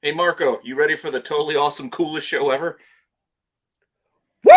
Hey, Marco, you ready for the totally awesome, coolest show ever? Woo!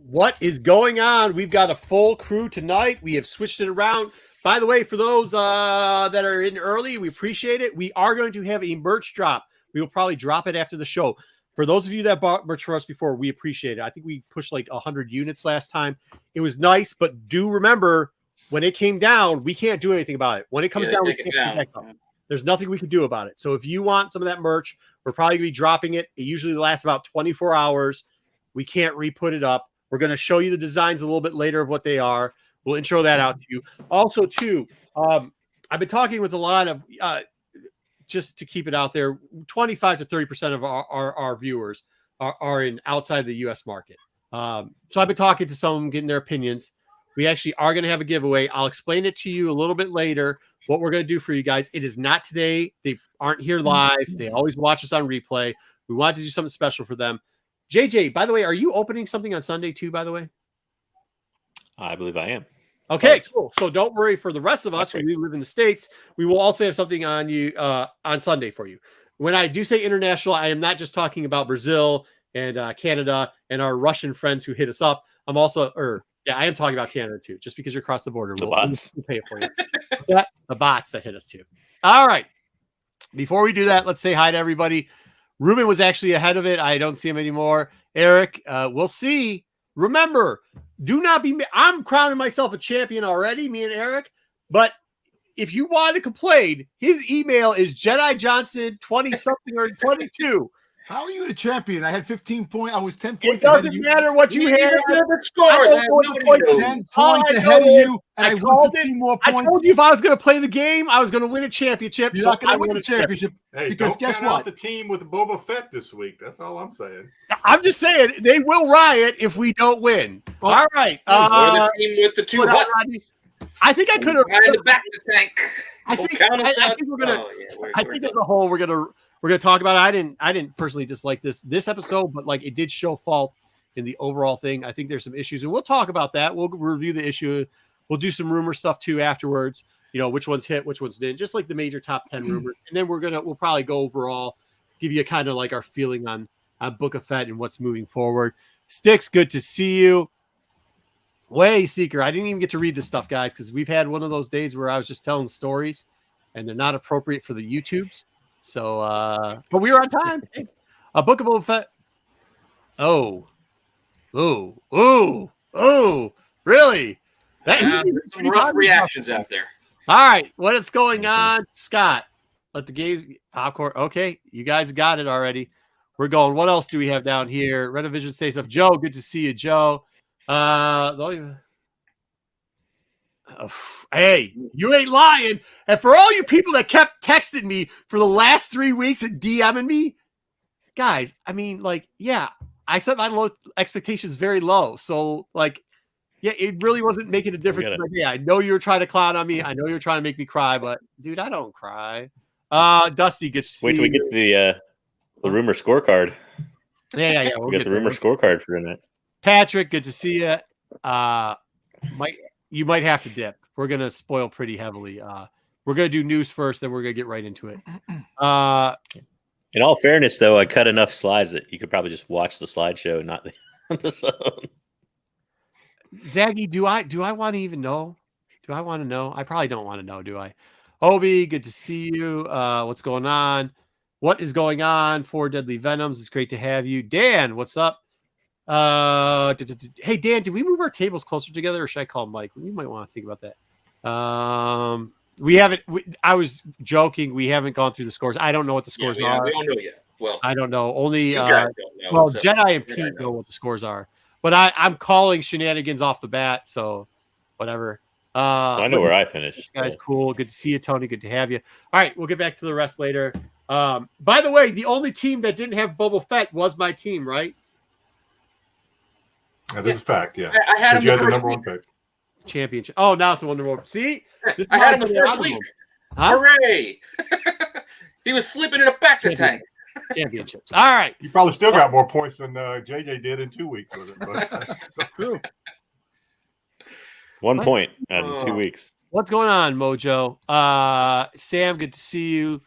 What is going on? We've got a full crew tonight. We have switched it around. By the way, for those that are in early, we appreciate it. We are going to have a merch drop. We will probably drop it after the show. For those of you that bought merch for us before, we appreciate it. I think we pushed like 100 units last time. It was nice, but do remember, when it came down, we can't do anything about it. When it comes down, we can't come back up. There's nothing we can do about it. So if you want some of that merch, we're probably going to be dropping it. It usually lasts about 24 hours. We can't re-put it up. We're going to show you the designs a little bit later of what they are. We'll intro that out to you. Also, too, I've been talking with a lot of, just to keep it out there, 25 to 30% of our viewers are in outside the U.S. market. So I've been talking to some of them, getting their opinions. We actually are going to have a giveaway. I'll explain it to you a little bit later, what we're going to do for you guys. It is not today. They aren't here live. They always watch us on replay. We wanted to do something special for them. JJ, by the way, are you opening something on Sunday too, by the way? I believe I am. Okay, cool. So don't worry for the rest of us who live in the States. We will also have something on you on Sunday for you. When I do say international, I am not just talking about Brazil and Canada and our Russian friends who hit us up. I'm also, I am talking about Canada too, just because you're across the border. The bots. We'll pay it for you. The bots that hit us too. All right. Before we do that, let's say hi to everybody. Ruben was actually ahead of it. I don't see him anymore. Eric, we'll see. Remember, do not be. I'm crowning myself a champion already, me and Eric. But if you want to complain, his email is Jedi Johnson 20 something or 22. How are you the champion? I had 15 points. I was 10 points. It doesn't matter what you had. Scores. 10 points ahead of you, and I won 15 more points. I told you if I was going to play the game, I was going to win a championship. You're not going to win the championship. Hey, because guess what? Out the team with Boba Fett this week. That's all I'm saying. I'm just saying they will riot if we don't win. All right. Or the team with the two. I think I could have. In the back of the tank. I think we're gonna. I think as a whole, we're gonna talk about it. I didn't personally dislike this episode, but like it did show fault in the overall thing. I think there's some issues, and we'll talk about that. We'll review the issue. We'll do some rumor stuff too afterwards. You know, which ones hit, which ones didn't, just like the major top 10 rumors. And then we'll probably go overall, give you kind of like our feeling on Book of Fett and what's moving forward. Sticks, good to see you. Way Seeker, I didn't even get to read this stuff, guys, because we've had one of those days where I was just telling stories and they're not appropriate for the YouTubes. So, but we were on time. Hey, a Book of Boba Fett. Oh, really? Some rough reactions out there. All right, what is going on, Scott? Let the gays popcorn. Okay, you guys got it already. We're going. What else do we have down here? Renovision say stuff. Joe, good to see you, Joe. Hey, you ain't lying. And for all you people that kept texting me for the last 3 weeks and DMing me, guys, I mean, like, yeah, I set my expectations very low. So, like, yeah, it really wasn't making a difference. Like, yeah, I know you were trying to clown on me. I know you were trying to make me cry, but dude, I don't cry. Dusty gets. Wait till we get to the rumor scorecard. Yeah. We'll get the rumor scorecard for that. Patrick, good to see you. You might have to dip. We're gonna spoil pretty heavily. We're gonna do news first, then we're gonna get right into it. In all fairness, though, I cut enough slides that you could probably just watch the slideshow, and not the zone. Zaggy, do I want to even know? Do I want to know? I probably don't want to know, do I? Obi, good to see you. What's going on? What is going on? 4 Deadly Venoms. It's great to have you. Dan, what's up? Hey, Dan, did we move our tables closer together, or should I call Mike? You might want to think about that. We haven't. I was joking. We haven't gone through the scores. I don't know what the scores are. We don't know yet. Well, I don't know. Only don't know, well, Jedi and Pete know what the scores are. But I'm calling shenanigans off the bat, so whatever. I know where I finished. Guys, cool. Good to see you, Tony. Good to have you. All right, we'll get back to the rest later. By the way, the only team that didn't have Boba Fett was my team, right? That is a fact, yeah. I had him you had the number 1 pick. Championship. Oh, now it's the number 1. See? This I had him the first week. Huh? Hooray! He was sleeping in a back to tank. championships. All right. You probably still got more points than JJ did in 2 weeks with it. But that's True. 1 point out of 2 weeks. What's going on, Mojo? Sam, good to see you.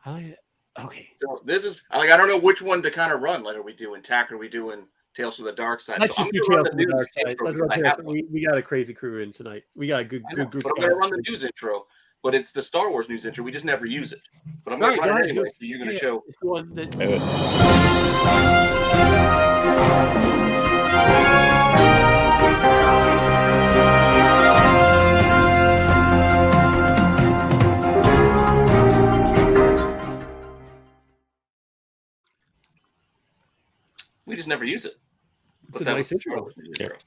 Okay. So this is like I don't know which one to kind of run. Like, are we doing TAC? Or are we doing Tales from the Dark Side? Let's So just I'm do gonna Tales run from the Dark Side. intro Let's because run I have Tales. one. We got a crazy crew in tonight. We got a good group. But I'm gonna run the news intro. But it's the Star Wars news intro. We just never use it. But I'm All gonna right, run go it ahead, anyway. do So you're gonna Yeah, show. It's the one that. Do it. We just never use it. It's a that nice was the intro. Star Wars news intro.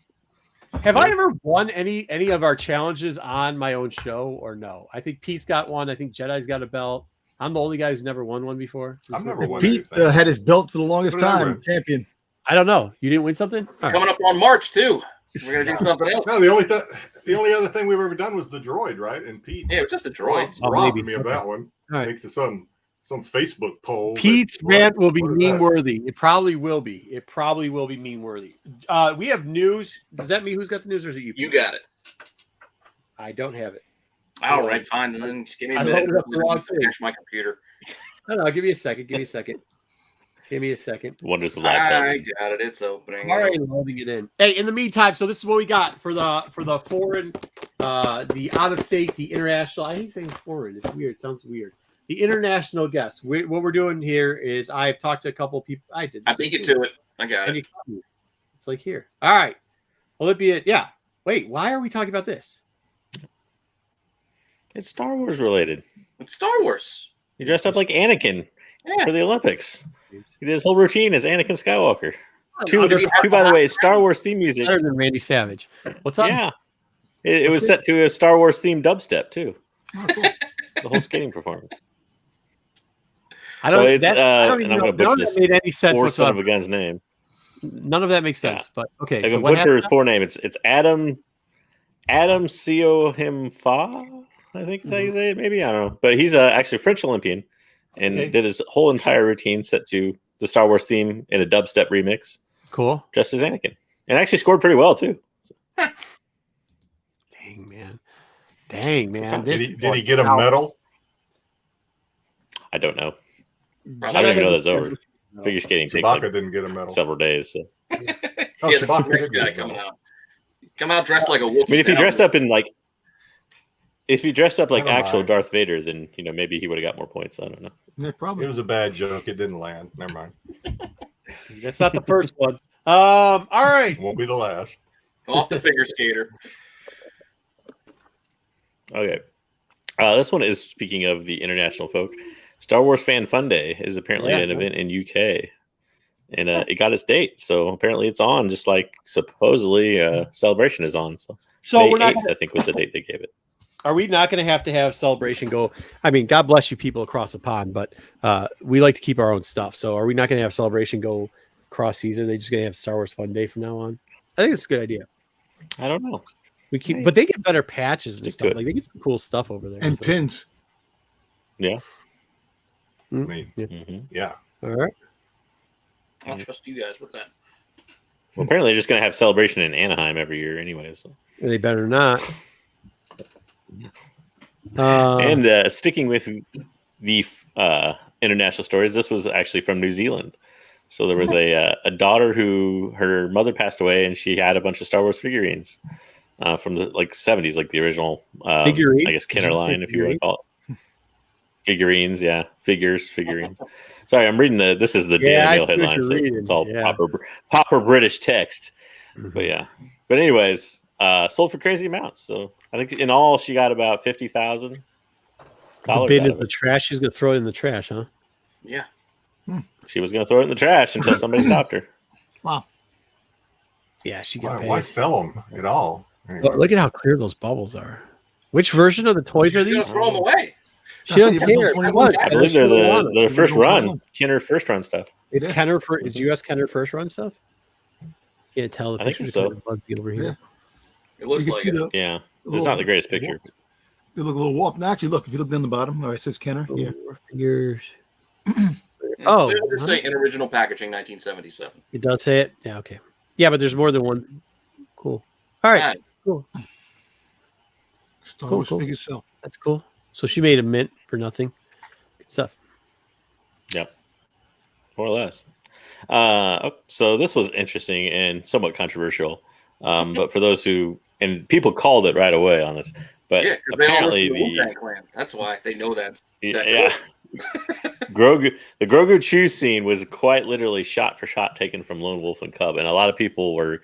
Have I ever won any of our challenges on my own show or no? I think Pete's got one. I think Jedi's got a belt. I'm the only guy who's never won one before. I've never won Pete anything. had his belt for the longest Put it time. over. Champion. I don't know. You didn't win something? All right. Coming up on March too. We're gonna do something else. No, the only other thing we've ever done was the droid, right? And Pete Yeah, it was just a droid. robbed maybe. me of that one. All right. Thanks to some Facebook poll. Pete's that- rant will be what is meme that? worthy. It probably will be. It probably will be meme worthy. We have news. Does that mean who's got the news or is it you? You got it. I don't have it. All right, fine. Then just give me a I minute. loaded up the wrong thing. Finish my computer. No, give me a second. Give me a second. Give me a second. Wonders of live I television. got it. It's opening. I'm already loading it in. Hey, in the meantime, so this is what we got for the foreign, the out of state, the international. I hate saying foreign. It's weird. It sounds weird. The international guests. What we're doing here is I've talked to a couple of people. I did. I beat you to it. I got And it. it's like here. All right. Olympia. Yeah. Wait. Why are we talking about this? It's Star Wars related. It's Star Wars. He dressed up like Anakin Yeah. for the Olympics. He did his whole routine as Anakin Skywalker. Two, Did he have by the a way, Star Wars theme music. Better than Randy Savage. What's up? Yeah. It was set to a Star Wars themed dubstep, too. Oh, cool. The whole skating performance. I don't. So it's, I don't and even I'm know. gonna butcher None of this that made any sense Poor son of whatsoever. a gun's name. None of that makes sense. But okay. I So can what butcher his happened? poor name. It's Adam Siohim Fa, I think is how you say it. Maybe, I don't know. But he's actually a French Olympian and Okay. did his whole entire routine set to the Star Wars theme in a dubstep remix, Cool. just as Anakin. And actually scored pretty well, too. Dang man. Did he get a medal? I don't know. I I don't even know that's over. Figure skating takes Chewbacca like didn't get a medal. several days. So. Oh, Yeah, the Chewbacca next did get guy a coming medal. out. Come out dressed like a Wookiee. I mean, if he dressed up in like, if he dressed up like Never actual mind. Darth Vader, then maybe he would have got more points. I don't know. Yeah, It probably. was a bad joke. It didn't land. Never mind. That's not the first one. All right. Won't be the last. Off the figure skater. Okay. This one is, speaking of the international folk, Star Wars Fan Fun Day is apparently an event in UK. And it got its date. So apparently it's on, just like supposedly Celebration is on. So May we're not 8th, I think, was the date they gave it. Are we not going to have Celebration go? I mean, God bless you people across the pond, but we like to keep our own stuff. So are we not going to have Celebration go cross seas? Are they just going to have Star Wars Fun Day from now on? I think it's a good idea. I don't know. We keep, but they get better patches and Stick to stuff. it. Like they get some cool stuff over there. And so. pins. Yeah. I mean, Mm-hmm. yeah. All right. I'll trust you guys with that. Well, apparently they're just going to have Celebration in Anaheim every year anyway. So. They better not. And sticking with the international stories, this was actually from New Zealand. So there was a daughter who her mother passed away, and she had a bunch of Star Wars figurines from the 70s, like the original Figurines? I guess Kenner line, if you want to call it. Figurines, yeah, figurines. Sorry, I'm reading this is the Yeah, I Daily Mail see what headline, you're so reading, it's all yeah. proper British text. But yeah, but anyways, sold for crazy amounts. So I think in all she got about $50,000. The bin in the trash. She's gonna throw it in the trash, huh? Yeah. She was going to throw it in the trash until somebody stopped her. Wow. Yeah, she got paid. Why sell them at all? Anyway. Look at how clear those bubbles are. Which version of the toys are She's gonna these? throw them away. She doesn't Yeah, care. 21. Come on, I believe they're the first run, 21. Kenner first run stuff. It's Yeah. Kenner for it's US Kenner first run stuff. Can't tell the I think pictures so. kind of buggy over here. Yeah. It looks You can like see it. Yeah, it's little- not the greatest picture. They look a little warped. Now, actually, look, if you look down the bottom, it says Kenner. Yeah. More figures. Oh, They just say in original packaging, 1977. it does say it. Yeah, okay. Yeah, but there's more than one. Cool. All right. Cool. Star Cool, Wars cool. figure sell. That's cool. So she made a mint for nothing. Good stuff. Yep. More or less. So this was interesting and somewhat controversial. But for those who, and people called it right away on this, but Yeah, 'cause they all apparently listen to the Wu-Tang Clan. That's why they know that's yeah. The Grogu Chew scene was quite literally shot for shot taken from Lone Wolf and Cub, and a lot of people were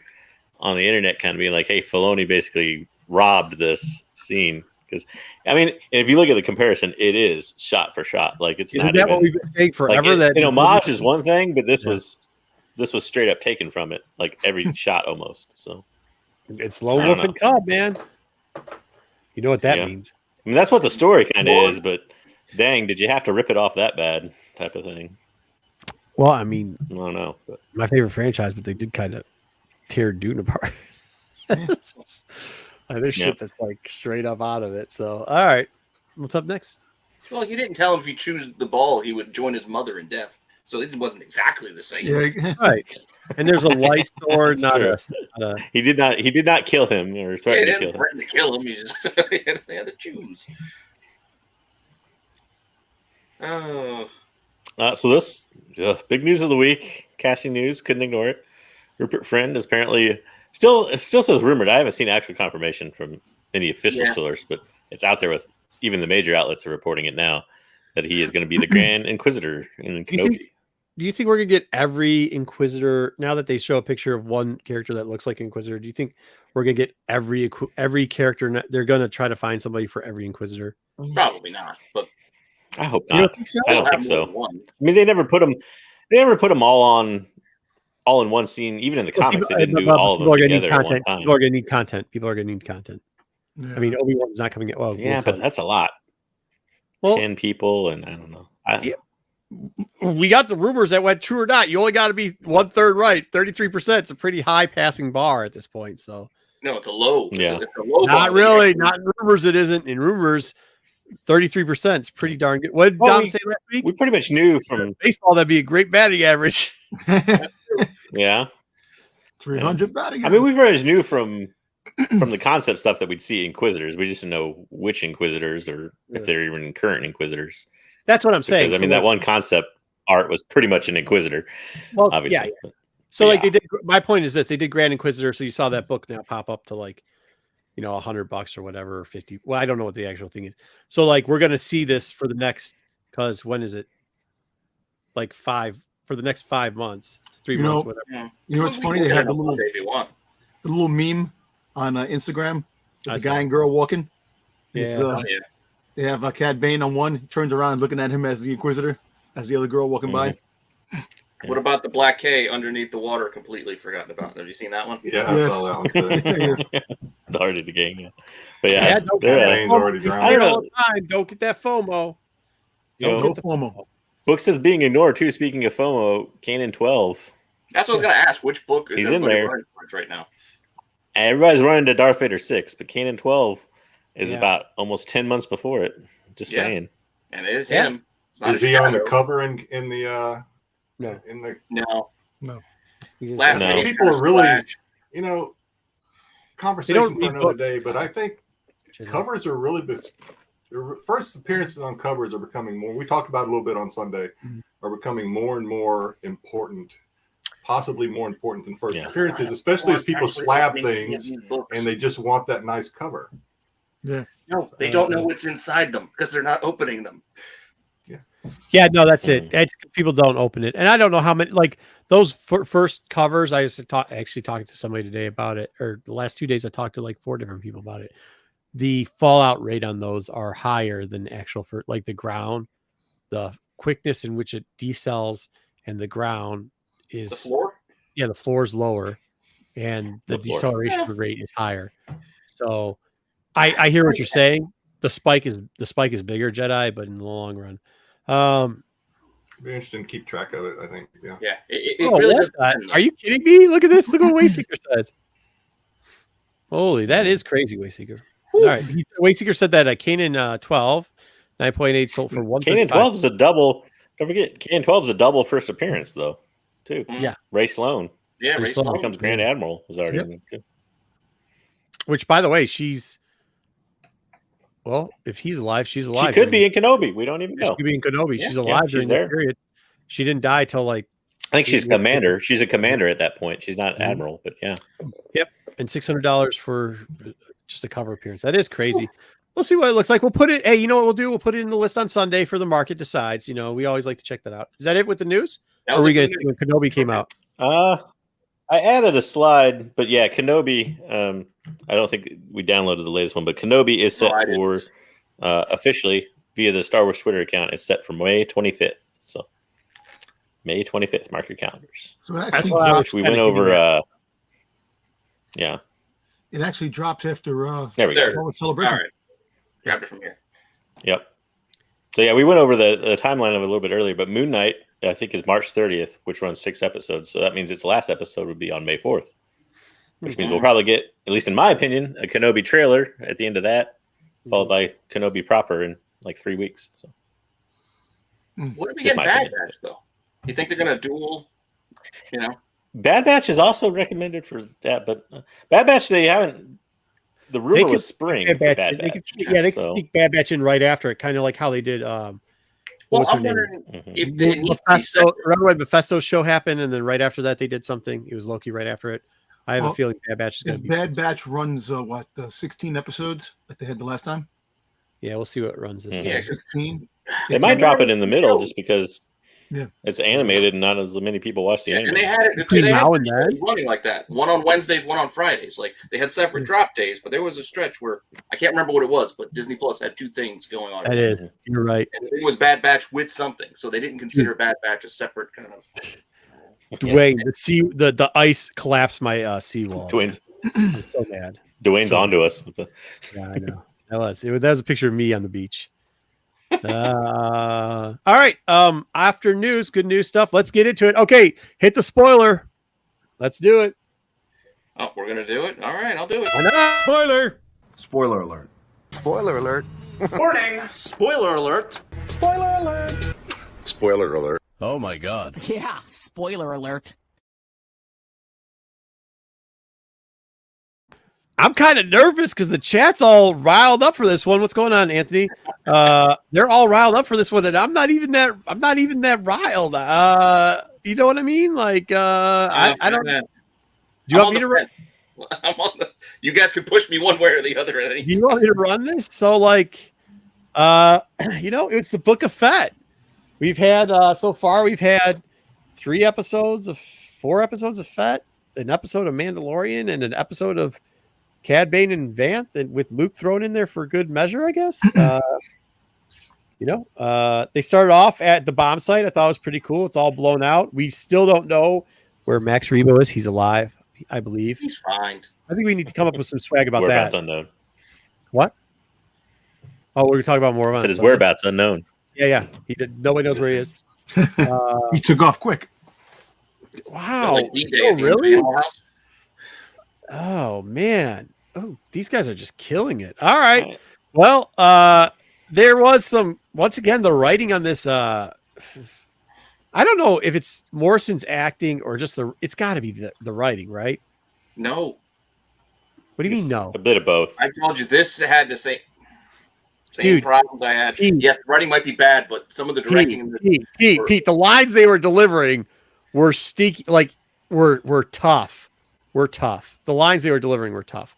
on the internet kind of being like, "Hey, Filoni basically robbed this scene." Because I mean, if you look at the comparison, it is shot for shot. Like it's Isn't not that even what we've been saying forever? like that an homage is one thing, but this Yeah. was straight up taken from it, like every shot almost. So it's Lone I Wolf don't and Cub, man. You know what that Yeah. means? I mean, that's what the story kind of is, but dang, did you have to rip it off that bad? Type of thing. Well, I mean, I don't know. But my favorite franchise, but they did kind of tear Dune apart. There's shit that's like straight up out of it. So, all right, what's up next? Well, he didn't tell him if he choose the ball, he would join his mother in death. So it wasn't exactly the same. Yeah. Right, and there's a light sword, not True. a. he did not kill him or Yeah, he threaten to didn't kill him. threaten to kill him. He just they had to choose. Oh, So this big news of the week, casting news, couldn't ignore it. Rupert Friend is apparently it still says rumored. I haven't seen actual confirmation from any official source, but it's out there with even the major outlets are reporting it now that he is going to be the Grand Inquisitor in Kenobi. Do you think we're gonna get every Inquisitor now that they show a picture of one character that looks like Inquisitor? Do you think we're gonna get every character? They're gonna try to find somebody for every Inquisitor. probably not. But I hope You don't not. think so? I don't they'll think have more so. than one. I mean, they never put them all in one scene. Even in the comics, they didn't do all of them together at one time. People are gonna need content. People are gonna need content. Yeah. I mean, Obi-Wan's not coming. Well, Yeah, but that's a lot. Well, 10 people, and I don't know. Yeah. We got the rumors that went true or not. You only got to be 1/3 right. 33%. It's a pretty high passing bar at this point. So No, it's a low. Yeah. It's a low not bar. really. Not in rumors. It isn't in rumors. 33% is pretty darn good. What did Well, Dom say last week? we pretty much knew from Baseball, that'd be a great batting average. yeah. 300 batting. I mean, we pretty much knew from the concept stuff that we'd see Inquisitors. We just didn't know which Inquisitors or if they're even current Inquisitors. That's what I'm saying. Because I mean, that one concept art was pretty much an Inquisitor. Well, obviously. yeah. So like they did. My point is this: they did Grand Inquisitor. So you saw that book now pop up to like, $100 or whatever, or 50. Well, I don't know what the actual thing is. So like we're gonna see this for the next. Because when is it? Like for the next 5 months, 3 months, whatever. Yeah. You know what's We funny? can They get had it the on little Monday if you want. meme on Instagram with I the saw guy and girl walking. It's, Yeah. Oh, yeah. They have Cad Bane on one, turns around looking at him as the Inquisitor, as the other girl walking by. What about the Black K underneath the water? Completely forgotten about. Have you seen that one? Yeah, I Yes. saw that one today. The art of the game. Yeah. But yeah, Yeah, no, they're, Bane's already I drowned. don't know. all the time. Don't get that FOMO. No FOMO. Book says being ignored too. Speaking of FOMO, Kanan 12. That's what I was going to ask. Which book is He's in everybody there. running towards right now? Everybody's running to Darth Vader 6, but Kanan 12 is Yeah. about almost 10 months before it. Just Yeah. saying. And it is Yeah. him. It's not Is a he on the shadow. cover in the No. in the No. You just- Last No. name People is are really- Splash. conversation for read another books. day? But I think covers are really first appearances on covers are becoming more. We talked about it a little bit on Sunday. Are becoming more and more important, possibly more important than first Yeah. appearances, especially as people Actually slab opening things these books. and they just want that nice cover. Yeah. No, they don't know what's inside them because they're not opening them. Yeah, no, that's it. It's people don't open it, and I don't know how many like those first covers. I used to actually talking to somebody today about it, or the last 2 days I talked to like 4 different people about it. The fallout rate on those are higher than actual for like the ground, the quickness in which it decells, and the ground is The floor? the floor is lower, and the The floor. deceleration rate is higher. So, I hear what you're saying. The spike is bigger, Jedi, but in the long run. It'd be interesting to keep track of it. I think. Yeah. Yeah. It Oh, really what does. the- Are you kidding me? Look at this. Look what Wayseeker said. Holy, that is crazy, Wayseeker. All right. Wayseeker said that Kanan 12, 9.8 sold for 135. Kanan 12 is a double. Don't forget, KN-12 is a double first appearance, though, too. Yeah. Ray Sloan. Yeah, Ray Ray Sloan Sloan. Becomes Grand Admiral. Was already Yep. in there, too. Which, by the way, she's. Well, if he's alive, she's She alive. could be in Kenobi. We don't even She know. could be in Kenobi. Yeah. She's alive she's during there. that period. She didn't die till like. I think she's Yeah. commander. She's a commander at that point. She's not admiral, but yeah. And $600 for just a cover appearance. That is crazy. We'll see what it looks like. We'll put it. Hey, you know what we'll do? We'll put it in the list on Sunday for the market decides. You know, we always like to check that out. Is that it with the news? That Or was we a get good when Kenobi came out? I added a slide, but yeah, Kenobi. I don't think we downloaded the latest one, but Kenobi is set I didn't. for officially via the Star Wars Twitter account. It's set for May 25th. So May 25th. Mark your calendars. So it That's actually, why I was Which we kinda went keeping over. Yeah, it actually drops after there we There. go. Star Wars Celebration. All right. Grabbed it from here. Yep. So yeah, we went over the timeline of it a little bit earlier, but Moon Knight I think is March 30th, which runs 6 episodes. So that means its last episode would be on May 4th, which means we'll probably get, at least in my opinion, a Kenobi trailer at the end of that, followed by Kenobi proper in like 3 weeks. So What are we Just getting my Bad opinion. Batch though? You think they're gonna duel? You know, Bad Batch is also recommended for that, but Bad Batch they haven't. The rumor could was spring Bad for Batch. Bad They Batch. could so, sneak Bad Batch in right after it, kind of like how they did. What well, was her I'm name? wondering Mhm. if they need to be Mephisto, separate. remember when Mephisto's show happened, and then right after that they did something. It was Loki right after it. I have a Well, feeling Bad Batch is going If to be. Bad Batch runs 16 episodes like they had the last time? Yeah, we'll see what runs this. Mhm. Yeah, time. 16. they might drop it in the middle just because Yeah. it's animated and not as many people watch the Yeah, anime. and they had it Between they had now two and shows then? running like that. One on Wednesdays, one on Fridays. Like they had separate drop days, but there was a stretch where I can't remember what it was, but Disney Plus had 2 things going on. That is, you're right. And it was Bad Batch with something, so they didn't consider Bad Batch a separate kind of. Dwayne, the ice collapsed my seawall. Dwayne's I'm so mad. onto us with the. Yeah, I know. That was a picture of me on the beach. All right. After news, good news stuff. Let's get into it. Okay, hit the spoiler. Let's do it. Oh, we're gonna do it. All right, I'll do it. Why not? Spoiler. Spoiler alert. Spoiler alert. Warning! Spoiler alert! Spoiler alert. Spoiler alert. Oh my god. Yeah, spoiler alert. I'm kind of nervous because the chat's all riled up for this one. What's going on, Anthony? They're all riled up for this one, and I'm not even that riled. You know what I mean? Like, I don't. Do you want me to run? I'm on the. You guys can push me one way or the other at any Do you want me to run this? So, like, it's the Book of Fett. We've had so far. We've had 4 episodes of Fett, an episode of Mandalorian, and an episode of Cad Bane and Vanth, and with Luke thrown in there for good measure, I guess. They started off at the bomb site. I thought it was pretty cool. It's all blown out. We still don't know where Max Rebo is. He's alive, I believe. He's fine. I think we need to come up with some swag about Whereabouts that. unknown. What? Oh, we're talking about more about Said his whereabouts unknown. Yeah. Nobody knows where he is. He took off quick. Wow. Like D-Day Oh, at the end of really? Animal House. Oh man. Oh, these guys are just killing it. All right. Well, there was some once again the writing on this. I don't know if it's Morrison's acting or just it's got to be the writing, right? No, What do you mean no? A bit of both. I told you this had the same Dude, problems I had. Pete. Yes, the writing might be bad, but some of the directing. Pete, the lines they were delivering were sticky, like were tough. Were tough. The lines they were delivering were tough.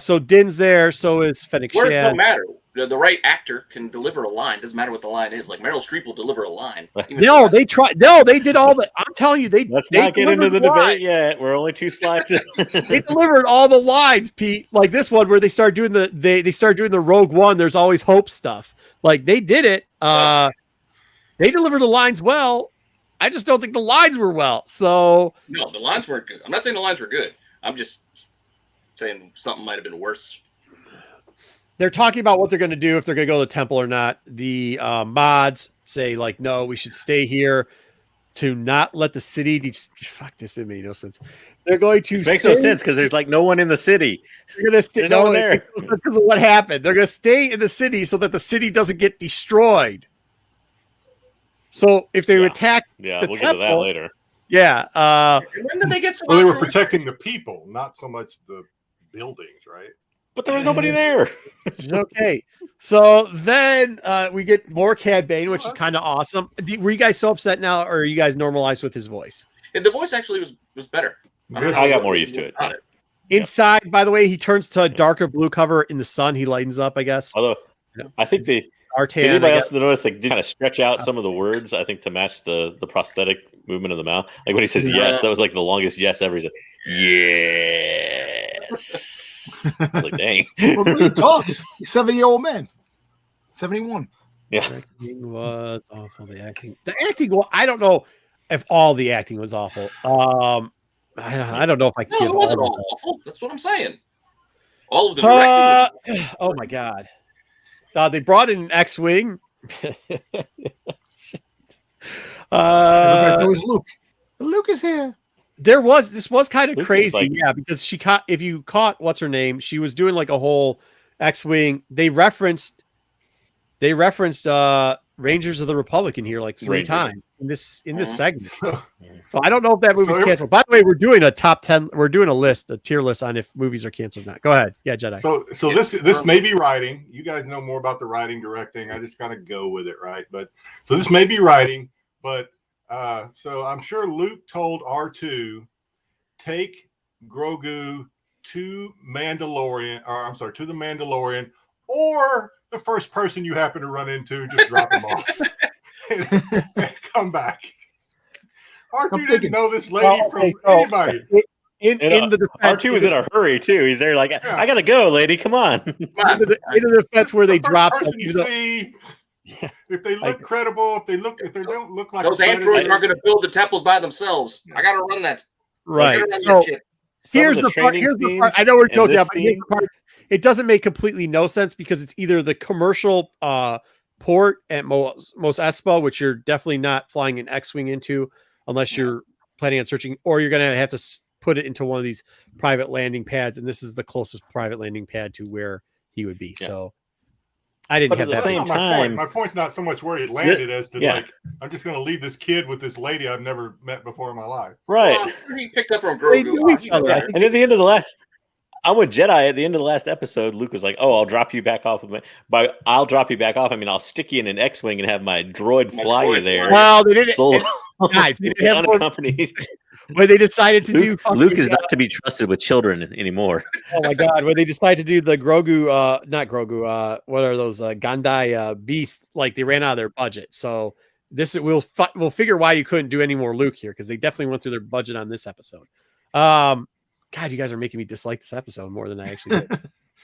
So Din's there. So is Fennec Words Shand. don't matter. The right actor can deliver a line. Doesn't matter what the line is. Like Meryl Streep will deliver a line. No, they tried. No, they did all the. I'm telling you, Let's they not get into the delivered debate yet. We're only 2 slides in. They delivered all the lines, Pete. Like this one where they start doing they start doing the Rogue One. There's always hope stuff. Like they did it. They delivered the lines well. I just don't think the lines were well. So No, the lines weren't good. I'm not saying the lines were good. I'm just saying something might have been worse. they're talking about what they're going to do if they're going to go to the temple or not. The mods say like, no, we should stay here to not let the city. Fuck this, it made no sense. They're going to Makes no sense because there's like no one in the city. They're going to stay There's no one there. because of what happened. They're going to stay in the city so that the city doesn't get destroyed. So if they Yeah. attack, Yeah, the we'll get to that temple- later. yeah, When did they get so Well, they were altruistic? protecting the people, not so much the buildings, right? But there was nobody there. okay. So then we get more Cad Bane, which is kind of awesome. Were you guys so upset now, or are you guys normalized with his voice? And the voice actually was better. Good. I got more used to it. About it. Inside, by the way, he turns to a darker blue cover in the sun. He lightens up, I guess. Although I think did Artan, anybody I else guess. notice like did kind of stretch out some of the words, I think, to match the prosthetic movement of the mouth. Like when he says Yeah. yes, that was like the longest yes ever. He said, yes. I was like, dang. Well, he talks. He's 70-year-old man. 71. Yeah. The acting was awful. The acting, well, I don't know if all the acting was awful. I don't know if I can No, give it wasn't all all awful. That's what I'm saying. All of the of directing. it. Oh my god. They brought in an X-wing. Everybody knows Luke. Luke is here. This was kind of Luke was crazy, like- yeah, because she caught, if you caught what's her name, she was doing like a whole X-wing. They referenced Rangers of the Republic in here like 3 Rangers. times in this Mhm. segment. So I don't know if that movie's So- canceled. By the way, we're doing a top 10. We're doing a tier list on if movies are canceled or not. Go ahead. Yeah, Jedi. So this may be writing. You guys know more about the writing, directing. I just kind of go with it, right? But so this may be writing, but so I'm sure Luke told R2 take Grogu to the Mandalorian, or the first person you happen to run into, just drop him off and come back. R2 didn't know this lady from anybody. In the defense, R2 was in a hurry too. He's there like, I gotta go, lady. Come on. into the defense where they The first drop person you see. If they look credible, if they don't look like Those a predator, androids aren't going to build the temples by themselves. I got to run that. right. I gotta run So that shit. here's Some the of part. training Here's the part. I scenes know we're in joking, this but here's the part. It doesn't make completely no sense because it's either the commercial port at Mos Espa, which you're definitely not flying an X-wing into unless you're planning on searching, or you're going to have to put it into one of these private landing pads, and this is the closest private landing pad to where he would be. Yeah. So I didn't But have at the that. same That's not my time- point. My point's not so much where he landed as to Yeah. like, I'm just going to leave this kid with this lady I've never met before in my life. Right. Well, he picked up from They Grogu. knew each He knew other. better. And at the end of the last, I'm with Jedi. At the end of the last episode, Luke was like, "Oh, I'll drop you back off." By I'll drop you back off, I mean I'll stick you in an X-wing and have my droid My fly you droid there, fly. Well, they didn't. solo, Guys, they didn't have more, unaccompanied. when they decided to do. Luke is not to be trusted with children anymore. Oh my god! When they decided to do the Grogu, not Grogu, what are those Gandai beasts? Like they ran out of their budget. So this we'll figure why you couldn't do any more Luke here because they definitely went through their budget on this episode. God, you guys are making me dislike this episode more than I actually did.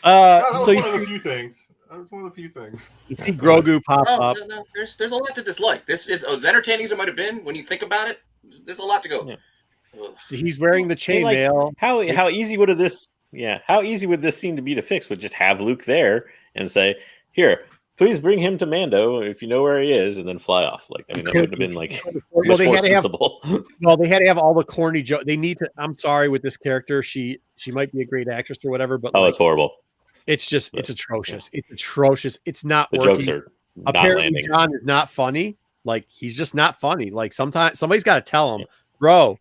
That was So you one of the see, few things. That was one of the few things. you see Grogu pop No, up. no. There's a lot to dislike. This is as entertaining as it might have been when you think about it. There's a lot to go. Yeah. Ugh. He's wearing the chainmail. How easy would this? Yeah, how easy would this scene to be to fix? Would just have Luke there and say, "Here, please bring him to Mando if you know where he is," and then fly off. Like, I mean, that would have been like Well, much they more had to have. sensible. Well, they had to have all the corny joke. They need to. I'm sorry with this character. She might be a great actress or whatever, but Oh, like, it's horrible. it's just it's atrocious. It's atrocious. It's not The working. jokes are not Apparently, landing. John is not funny. Like he's just not funny. Like sometimes somebody's got to tell him, bro,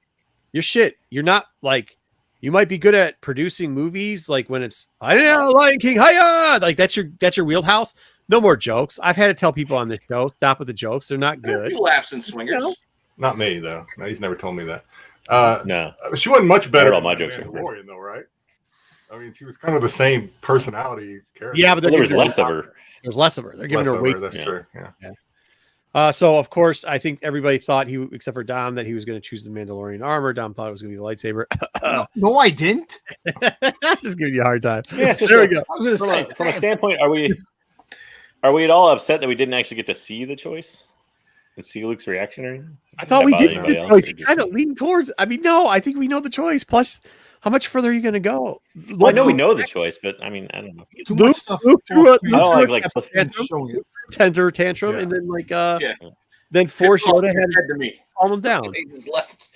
you're shit. You're not like. You might be good at producing movies, like when it's I don't know, Lion King, hiya! Like that's your wheelhouse. No more jokes. I've had to tell people on this show, stop with the jokes. They're not There are a good. few laughs and swingers. You know? Not me though. No, he's never told me that. No, She wasn't much better all than my the jokes are Mandalorian, though, right? I mean, she was kind of the same personality character. Yeah, but there was giving less of her. There's less of her. They're giving Less her of weight. her, that's Yeah. true. Yeah. So of course, I think everybody thought except for Dom, that he was going to choose the Mandalorian armor. Dom thought it was going to be the lightsaber. No, I didn't. Just giving you a hard time. Yeah, it's just There we a- go. I was going to say, From a standpoint, are we at all upset that we didn't actually get to see the choice and see Luke's reaction or anything? I thought we About did anybody the else, choice. or He just- kind of leaned towards. I mean, no, I think we know the choice. Plus, how much further are you going to go? Well, I know we know the choice, but I mean, I don't know. too Luke- much stuff. Luke threw off a- screen. I don't Luke like threw a Tantrum showing it. tantrum, Yeah. and then like Yeah. then force It's all Yoda had said to me. to calm him down. He just left.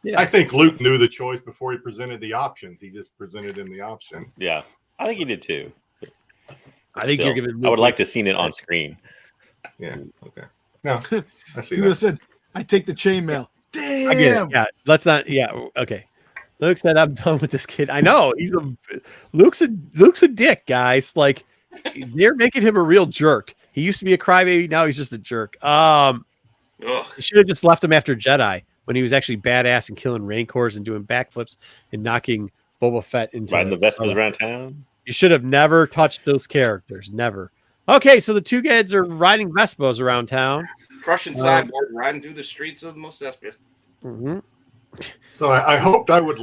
Yeah. I think Luke knew the choice before he presented the options. He just presented him the option. Yeah, I think he did too. I think Still, you're giving. I would like to have seen it on screen. Yeah. Okay. No, I see He would have that. said, "I take the chainmail." Damn. I get it. Yeah, let's not. Yeah, okay. Luke said, "I'm done with this kid." I know Luke's a dick, guys. Like they're making him a real jerk. He used to be a crybaby. Now he's just a jerk. Ugh. They should have just left him after Jedi when he was actually badass and killing Rancors and doing backflips and knocking Boba Fett into Riding the Vespas around town. You should have never touched those characters. Never. Okay, so the two kids are riding Vespas around town. Crushing cyborg, riding through the streets of Mos Espa. Mm-hmm. So I hoped I would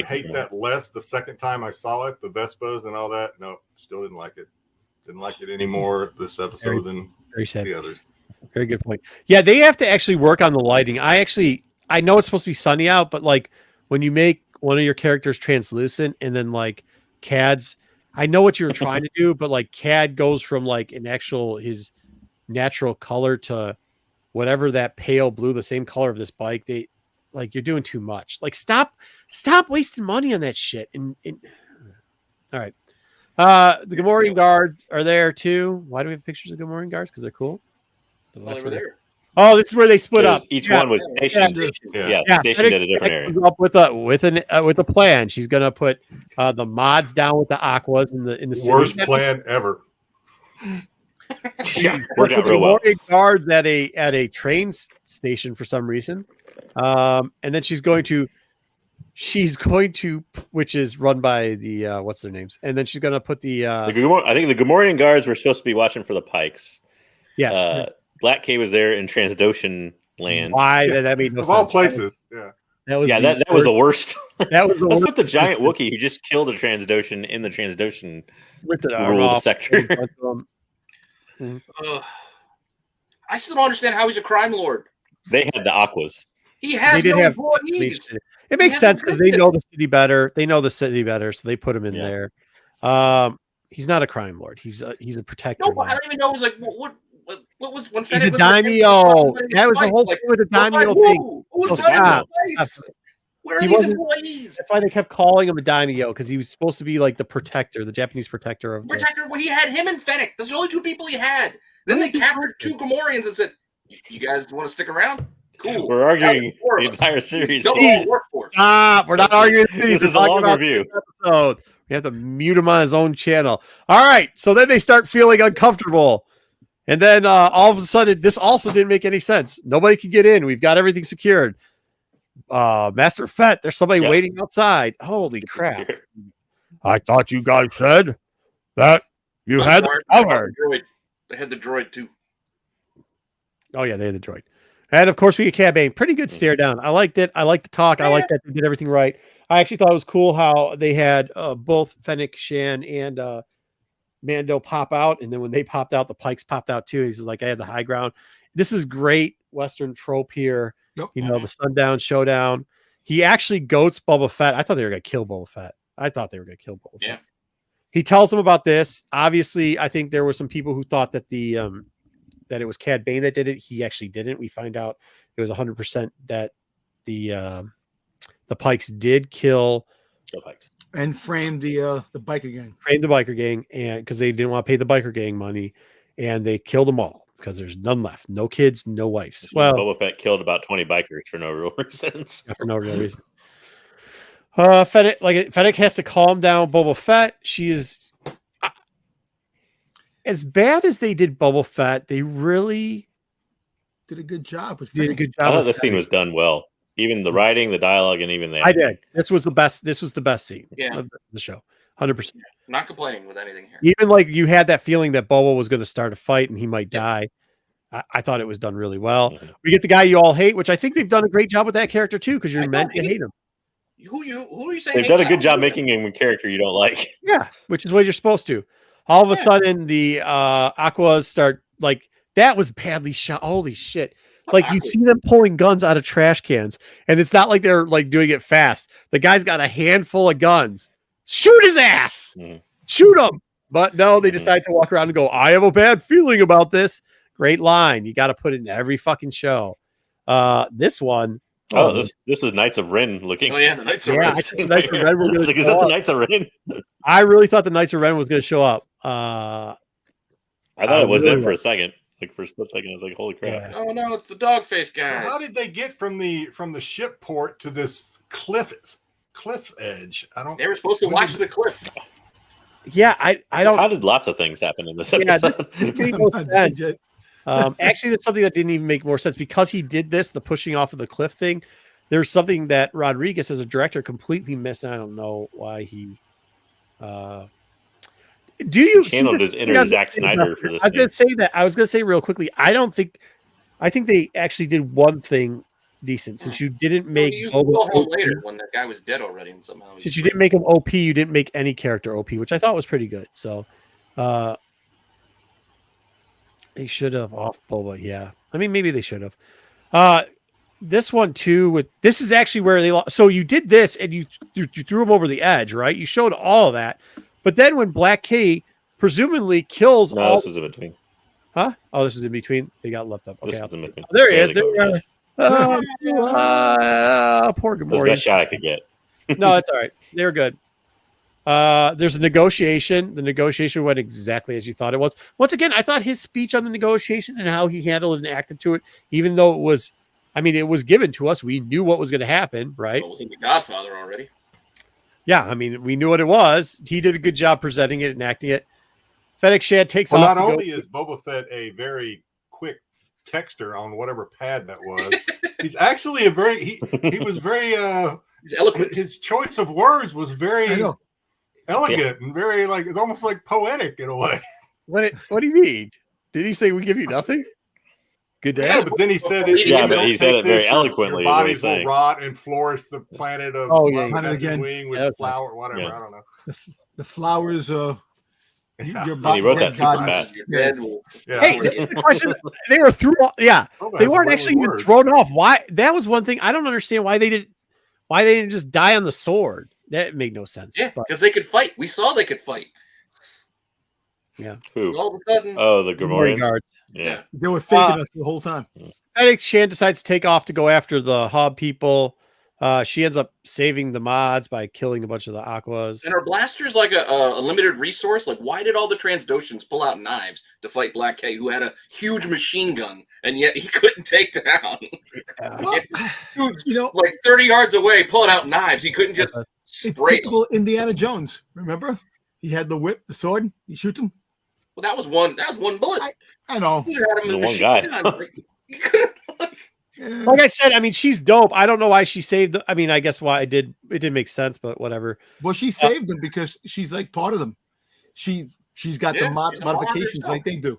hate that less the second time I saw it, the Vespas and all that. No, still didn't like it. Didn't like it anymore this episode than Very sad. the others. Very good point. Yeah, they have to actually work on the lighting. I know it's supposed to be sunny out, but like when you make one of your characters translucent and then like Cad's, I know what you're trying to do, but like Cad goes from like his natural color to whatever that pale blue, the same color of this bike. You're doing too much. Like stop wasting money on that shit. And all right. The Gamorrean guards are there too. Why do we have pictures of Gamorrean guards? Because they're cool. Over there. Oh, this is where they split up. Each one was stationed. Stationed at a different area. Up with a plan. She's gonna put the mods down with the Aquas in the city. Worst plan ever. Yeah, worked out real well. Guards at a train station for some reason, and then she's going to, which is run by the what's their names, and then she's gonna put I think the Gamorrean guards were supposed to be watching for the Pikes. Yes. Black K was there in Transdoshan land. Why? That made no of sense. all places. Yeah. That was that was the worst. That was the Let's worst. put the giant Wookiee who just killed a Transdoshan in the Transdoshan Ripped it ruled sector. I still don't understand how he's a crime lord. They had the Aquas. He has no employees. It makes sense because they know the city better. They know the city better, so they put him in there. He's not a crime lord. He's a protector. No, but I don't even know. It was like what was when he's a daimyo. That was the whole thing with the daimyo thing. Who's running this place? Where are these employees? That's why they kept calling him a daimyo, because he was supposed to be like the protector, the Japanese protector of Well, he had him and Fennec. Those are the only two people he had. Then they captured two Gamorreans and said, "You guys want to stick around? Cool." We're arguing the entire series. Stop. We're not arguing the series. This is a long review. Episode. We have to mute him on his own channel. All right. So then they start feeling uncomfortable. And then all of a sudden, this also didn't make any sense. Nobody could get in. We've got everything secured. Master Fett, there's somebody waiting outside. Holy crap. I thought you guys said that you had the covered. They had the droid too. Oh, yeah, they had the droid. And of course, we get Cad Bane. Pretty good stare down. I liked it. I liked the talk. I liked that they did everything right. I actually thought it was cool how they had both Fennec, Shan, and Mando pop out. And then when they popped out, the Pikes popped out too. He's like, I had the high ground. This is great Western trope here. Yep. You know, the sundown showdown. He actually goats Boba Fett. I thought they were going to kill Boba Fett. Yeah. He tells them about this. Obviously, I think there were some people who thought that that it was Cad Bane that did it. He actually didn't. We find out it was 100% that the Pikes did kill the Pikes and framed the biker gang. Framed the biker gang, and because they didn't want to pay the biker gang money, and they killed them all because there's none left. No kids, no wives. Well, Boba Fett killed about 20 bikers for no real reason. For no real reason. Fennec has to calm down Boba Fett. She is as bad as they did Boba Fett. They really did a good job. Did a good I job. thought the scene was done well. Even the writing, the dialogue, and even the I did. This was the best scene of the show. 100%. Not complaining with anything here. Even like you had that feeling that Boba was going to start a fight and he might die. I thought it was done really well. Mm-hmm. We get the guy you all hate, which I think they've done a great job with that character too, because you're meant to hate him. Who are you saying? They've done a good job making him a character you don't like. Yeah, which is what you're supposed to. All of a sudden, the Aquas start like that was badly shot. Holy shit. Like you see them pulling guns out of trash cans, and it's not like they're like doing it fast. The guy's got a handful of guns. Shoot his ass. Shoot him. But no, they decide to walk around and go, I have a bad feeling about this. Great line. You got to put it in every fucking show. This one. This is Knights of Ren looking. Oh, yeah, the Knights of Ren. Is that the Knights of Ren? I really thought the Knights of Ren was going to show up. I thought it was them for a second. Like for a split second, I was like, "Holy crap!" Yeah. Oh no, it's the dog face Well, guys. how did they get from the ship port to this cliff edge? I don't. They were supposed to when watch did- the cliff. Yeah, I don't. How did lots of things happen in this Yeah, episode? this made no sense. Actually, that's something that didn't even make more sense because he did this, the pushing off of the cliff thing. There's something that Rodriguez, as a director, completely missed. And I don't know why he. Do you Channeled his inner Zack Snyder for this. I was going to say that. I was going to say real quickly. I think they actually did one thing decent since you didn't make. He used Boba Will home OP. later when that guy was dead already, and somehow. Since you didn't make him OP, you didn't make any character OP, which I thought was pretty good. So, they should have off Boba. Yeah, I mean maybe they should have. This one too. This is actually where they lost. So you did this and you threw him over the edge, right? You showed all of that, but then when Black K presumably kills No, all, this was in between. huh? Oh, this is in between. They got left up. Okay, This was in between. there he Yeah, is. they There go we are. Poor It was the Gamorrean. best shot I could get. No, it's all right. They were good. There's a negotiation. The negotiation went exactly as you thought it was. Once again, I thought his speech on the negotiation and how he handled and acted to it, even though it was, I mean, it was given to us. We knew what was going to happen, right? Well, wasn't the Godfather already? Yeah, I mean, we knew what it was. He did a good job presenting it and acting it. Fennec Shand takes Well, off. not to only go. is Boba Fett a very quick texter on whatever pad that was, he's actually a very he was very He's eloquent. his choice of words was I very know. elegant and very like it's almost like poetic in a way. What do you mean? Did he say we give you nothing? Good day. Yeah, but then he said it- Yeah, but "Don't he said take it very this, your eloquently, is what bodies he's will saying. rot and flourish the planet of Oh, yeah, Love yeah. and Again. Wing with Yeah, that's flower, whatever. Yeah. I don't know. The flowers, Yeah. your And he body wrote that super God. fast. You're dead. Well, Yeah. Hey, this is the question. They were through. Yeah, Boba they has a weren't way actually with even words. thrown off. Why? That was one thing I don't understand. Why they didn't just die on the sword? That made no sense. yeah, But because they could fight. We saw they could fight. Who? All of a sudden, Oh, the Gamorrean Gamorreans. guards. Yeah. They were faking us the whole time. Fennec Shand decides to take off to go after the Hob people. She ends up saving the mods by killing a bunch of the Aquas. and are blasters like a limited resource? Like, why did all the Transdoshans pull out knives to fight Black K, who had a huge machine gun, and yet he couldn't take down? Well, Dude, you know, like 30 yards away, pulling out knives. He couldn't just it's spray them. typical Indiana Jones. Remember? He had the whip, the sword. He shoots him. Well, that was one bullet. I know. He had him The in one machine guy. gun. Like, he couldn't, like, Yeah. Like I said, I mean, she's dope. I don't know why she saved. I mean, I guess why it didn't make sense, but whatever. Well, she saved them because she's like part of them. She's got Yeah, the she's a mod modifications herself. like they do.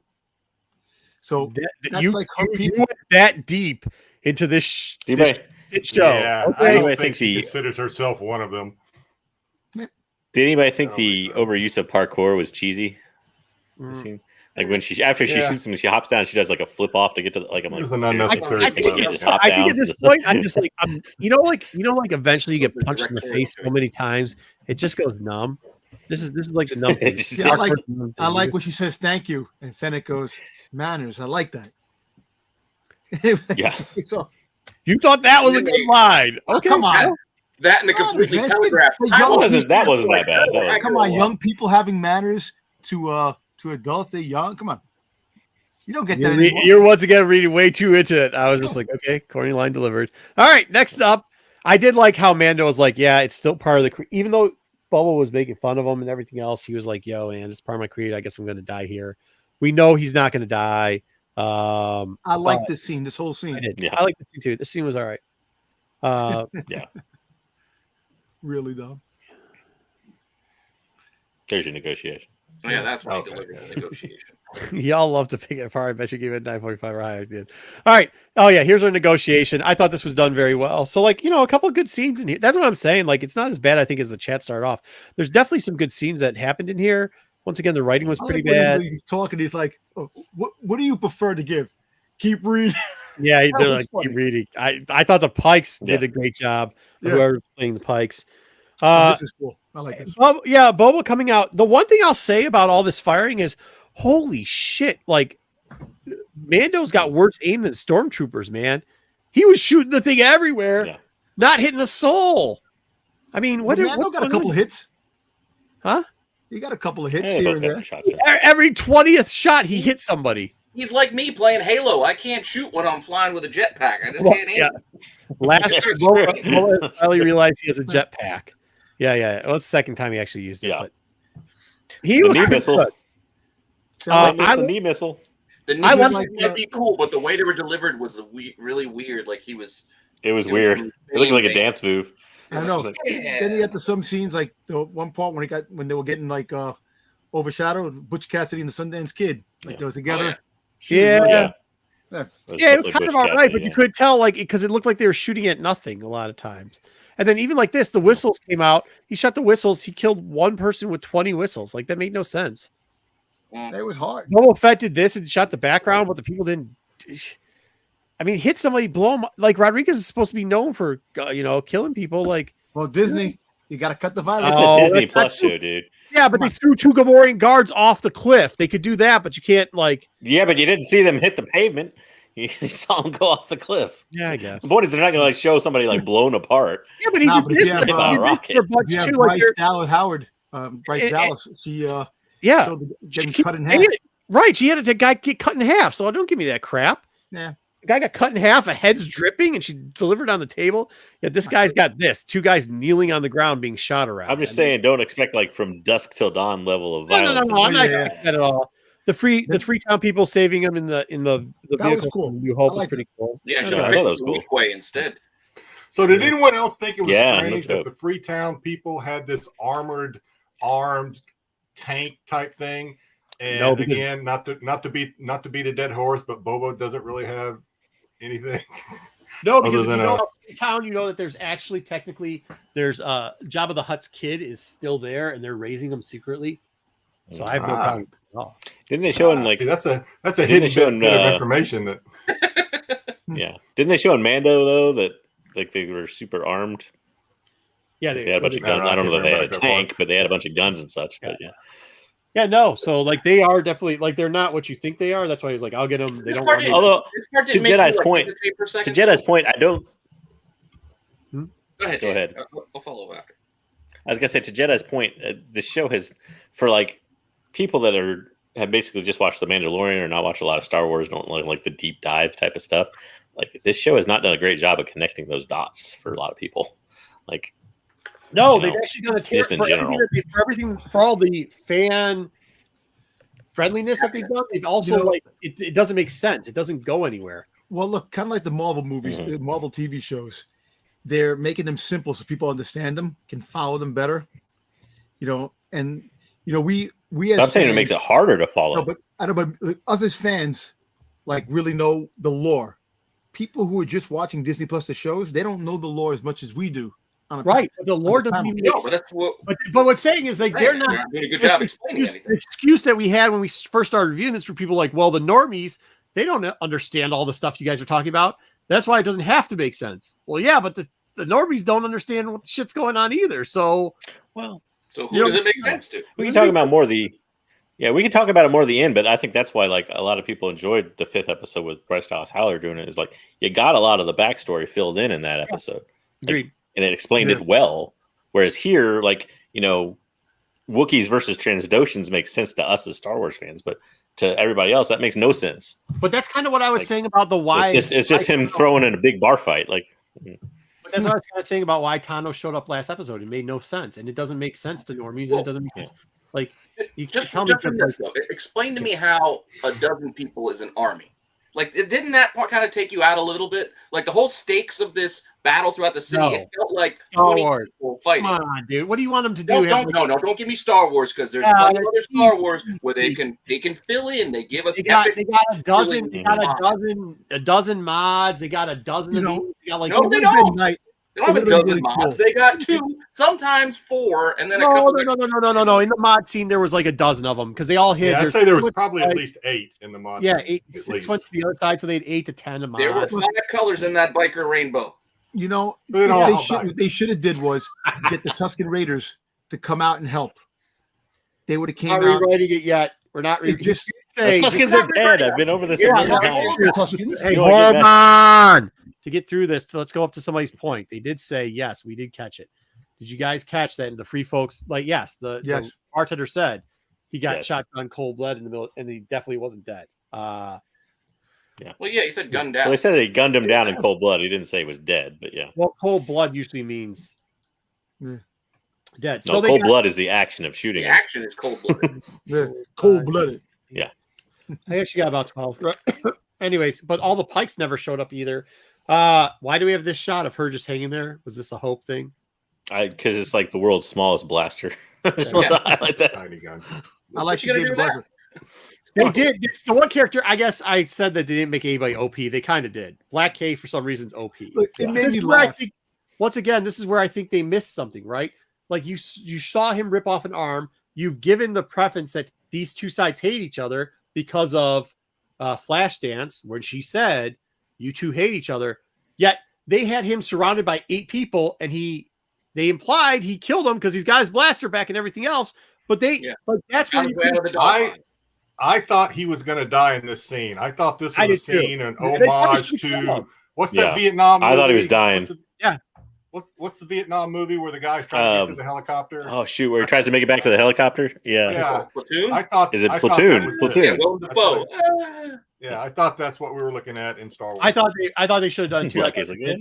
So that's you, like her you people. went that deep into this, Anybody, this show. Yeah, I Okay? don't Anyway, I think think she the- considers herself one of them. did anybody think I don't the think so. overuse of parkour was cheesy? Mm. Scene? Like when after she Yeah. shoots him, she hops down. She does like a flip off to get to. Like I'm It like, was an seriously? unnecessary I think, flip. Just hop I think down at this just- point, I'm just like, like eventually you get punched in the face so many times, it just goes numb. This is like the numb. thing. It's just- See, I like- Awkward numb I thing. like when she says thank you, and Fennec goes manners. I like that. Yeah. So, You thought that was a good line. Okay, come on. well, that and the Oh, completely man, telegraphed. but I young wasn't- that wasn't that bad. That was- Come on, young people having manners to adults. They're young. Come on. You don't get that anymore. You're once again reading way too into it. I was just like, okay, corny line delivered. All right, next up, I did like how Mando was like, yeah, it's still part of the creed. Even though Boba was making fun of him and everything else, he was like, yo, man, it's part of my creed. I guess I'm going to die here. We know he's not going to die. I like but this scene, this whole I scene. did. Yeah. I like the scene too. The scene was all right. Really dumb. There's your negotiation. Oh, yeah, that's why he Okay. delivered the negotiation. Y'all love to pick it apart. I bet you gave it 9.5 or higher. I did. All right. Oh yeah, here's our negotiation. I thought this was done very well. So like, a couple of good scenes in here. That's what I'm saying. Like, it's not as bad, I think, as the chat started off. There's definitely some good scenes that happened in here. Once again, the writing was I pretty like when bad. He's talking. He's like, oh, what do you prefer to give? Keep reading. Yeah, That they're was like, funny. keep reading. I thought the Pikes did Yeah. a great job. Yeah. Whoever's playing the Pikes. This is cool. I like this. Yeah, Boba coming out. The one thing I'll say about all this firing is, holy shit! Like, Mando's got worse aim than stormtroopers. Man, he was shooting the thing everywhere, Yeah. not hitting a soul. I mean, what? But Mando got a couple hits. Huh? He got a couple of hits Yeah, here both and got there. their shots there. Every 20th shot, he hit somebody. He's like me playing Halo. I can't shoot when I'm flying with a jetpack. I just can't aim. Last It's Boba finally realized he has a jetpack. Yeah. It was the second time he actually used it. Yeah. But he The was knee missile. good. The knee missile. The I news like might be cool, but the way they were delivered was really weird. Like It was doing weird. some It looked like a thing. dance move. I know. Yeah. Then he got to some scenes like the one part when they were getting like overshadowed, Butch Cassidy and the Sundance Kid, like they were together. Yeah. Yeah. Yeah, it was kind of all right, but you could tell like because it looked like they were shooting at nothing a lot of times. And then even like this, the whistles came out. He shot the whistles. He killed one person with 20 whistles. Like that made no sense. It was hard. Boba Fett did this and shot the background, but the people didn't. I mean, hit somebody, blow them. Like Rodriguez is supposed to be known for killing people. Like, Well, Disney, you got to cut the violence. It's a Disney that's not Plus true. show, dude. Yeah, but they threw 2 Gamorrean guards off the cliff. They could do that, but you can't like. Yeah, but you didn't see them hit the pavement. You saw them go off the cliff. Yeah, I guess. The point is, they're not going to like show somebody like blown apart. Yeah, but he Nah, did but this. if you Like, have, he did rocket. for a bunch You have too, like, Bryce Dallas Howard, Bryce Dallas. She yeah, showed getting She cut in keeps half. saying it. Right, she had a guy get cut in half. So don't give me that crap. Yeah. The guy got cut in half, a head's dripping, and she delivered on the table. Yet this guy's got this 2 guys kneeling on the ground being shot around. I'm just saying, don't expect like from dusk till dawn level of violence. No. I'm not Yeah. expecting that at all. The Freetown people saving him in the That was vehicle cool. from New Hope I was liked pretty cool. Yeah, That's should right. have I thought picked that was the cool. weak way instead. So did anyone else think it was Yeah, strange no that the Freetown people had this armed tank type thing? And No, because- again, not to beat a dead horse, but Boba doesn't really have anything. No, because if Other you than know about Freetown, you know that there's actually technically there's Jabba the Hutt's kid is still there, and they're raising him secretly. So I have no problem at all. Didn't they show in like See, that's a Didn't hidden they show in, bit of information that yeah? Didn't they show in Mando though that like they were super armed? Yeah, They had a bunch of I don't guns. know, I don't I know if can't they had a remember that tank, but they had a bunch of guns and such. But yeah. Yeah, no. So like they are definitely like they're not what you think they are. That's why he's like, I'll get them. They This don't part want didn't- me. Although This part to didn't make you, Jedi's like, point, hesitate for a to second. Jedi's point, I don't. Go ahead. Go Jay. ahead. I'll follow after. I was gonna say to Jedi's point, the show has for like people that have basically just watched The Mandalorian or not watched a lot of Star Wars, don't like the deep dive type of stuff. Like this show has not done a great job of connecting those dots for a lot of people. Like No, you they've know, actually done a just in general. for all the fan friendliness that they've done. They've also like it doesn't make sense. It doesn't go anywhere. Well, look, kind of like the Marvel movies, Mhm. the Marvel TV shows. They're making them simple so people understand them, can follow them better. And we as I'm saying it makes it fans- harder to follow. No, but I know, but like, us as fans, like really know the lore. People who are just watching Disney Plus the shows, they don't know the lore as much as we do. Right. But the Lord doesn't even No, make but that's what. but what's saying is like they're not doing a good job the explaining excuse, anything. the excuse that we had when we first started reviewing this for people like, well, the normies, they don't understand all the stuff you guys are talking about. That's why it doesn't have to make sense. Well, yeah, but the normies don't understand what the shit's going on either. So, Well, So who does it make sense to? we can talk about more of the. Yeah, we can talk about it more at the end, but I think that's why like a lot of people enjoyed the 5th episode with Bryce Dallas Howard doing it. Is like you got a lot of the backstory filled in that episode, agreed. and it explained it well. Whereas here, like Wookiees versus Transdoshans makes sense to us as Star Wars fans, but to everybody else, that makes no sense. But that's kind of what I was saying about the why. It's just him throwing in a big bar fight, like. But that's what I was kind of saying about why Tano showed up last episode. It made no sense, and it doesn't make sense to normies, and it doesn't make sense. Like, you Just tell me from this, though, explain to me how a dozen people is an army. Like, didn't that part kind of take you out a little bit? Like the whole stakes of this battle throughout the city, No. it felt like Star 20 Wars. people fighting. Come on, dude. What do you want them to do? Don't give me Star Wars because there's Yeah, plenty of other it's Star easy. Wars where they can fill in. They give us They got epic. a dozen. really They got mods. a dozen mods. They got a dozen. You of know, these. They got like No, It they would've been don't. nice- They don't have a It would've dozen been really mods. cool. They got 2, sometimes 4, and then a no, couple. no. In the mod scene, there was like a dozen of them because they all hit. Yeah, I'd there's say there was 6 probably at like- least 8 in the mod. Yeah, at 6 least. went to the other side, so they had 8 to 10 of There were mods. 5 colors in that biker rainbow. They all should have did was get the Tusken Raiders to come out and help. They would have came Not out. rewriting it yet. We're not It just say. Tuskens are dead. I've been over this a Yeah, million yeah, times. the Tuskens. Hey, You wanna hold get on. To get through this, let's go up to somebody's point. They did say, yes, we did catch it. Did you guys catch that? And the free folks, like, yes, the Yes. bartender said he got Yes. shot on cold blood in the middle, and he definitely wasn't dead. Well, yeah, he said gunned down. Well, they said they gunned him down in cold blood. He didn't say he was dead, but yeah. Well, cold blood usually means dead. No, So cold blood is the action of shooting. The him. action is cold-blooded. Cold-blooded. Yeah. I actually got about 12. Anyways, but all the pikes never showed up either. Why do we have this shot of her just hanging there? Was this a hope thing? Because it's like the world's smallest blaster. So Yeah. I like that. Tiny gun. I like What you she gonna gave do the with buzzer. They did. It's the one character. I guess I said that they didn't make anybody OP. They kind of did. Black K for some reason's OP. Look, it made This me is where I laugh. think, once again, this is where I think they missed something, right? Like you saw him rip off an arm. You've given the preference that these two sides hate each other because of Flashdance, when she said, "You two hate each other." Yet they had him surrounded by 8 people, and they implied he killed him because he's got his blaster back and everything else. But but that's where Found his way out of the dog. I thought he was going to die in this scene. I thought this I was a did too. scene, an They probably homage should kill to him. what's Yeah. that Vietnam movie? I thought he was dying. What's the Vietnam movie where the guy's trying to get to the helicopter? Oh shoot! Where he tries to make it back to the helicopter? Yeah. Yeah. Platoon? I thought. Is it I thought Platoon? that was Platoon. Yeah, it. Willem That's Dafoe. what Yeah, I thought that's what we were looking at in Star Wars. I thought they should have done too. Like, he's like, yeah.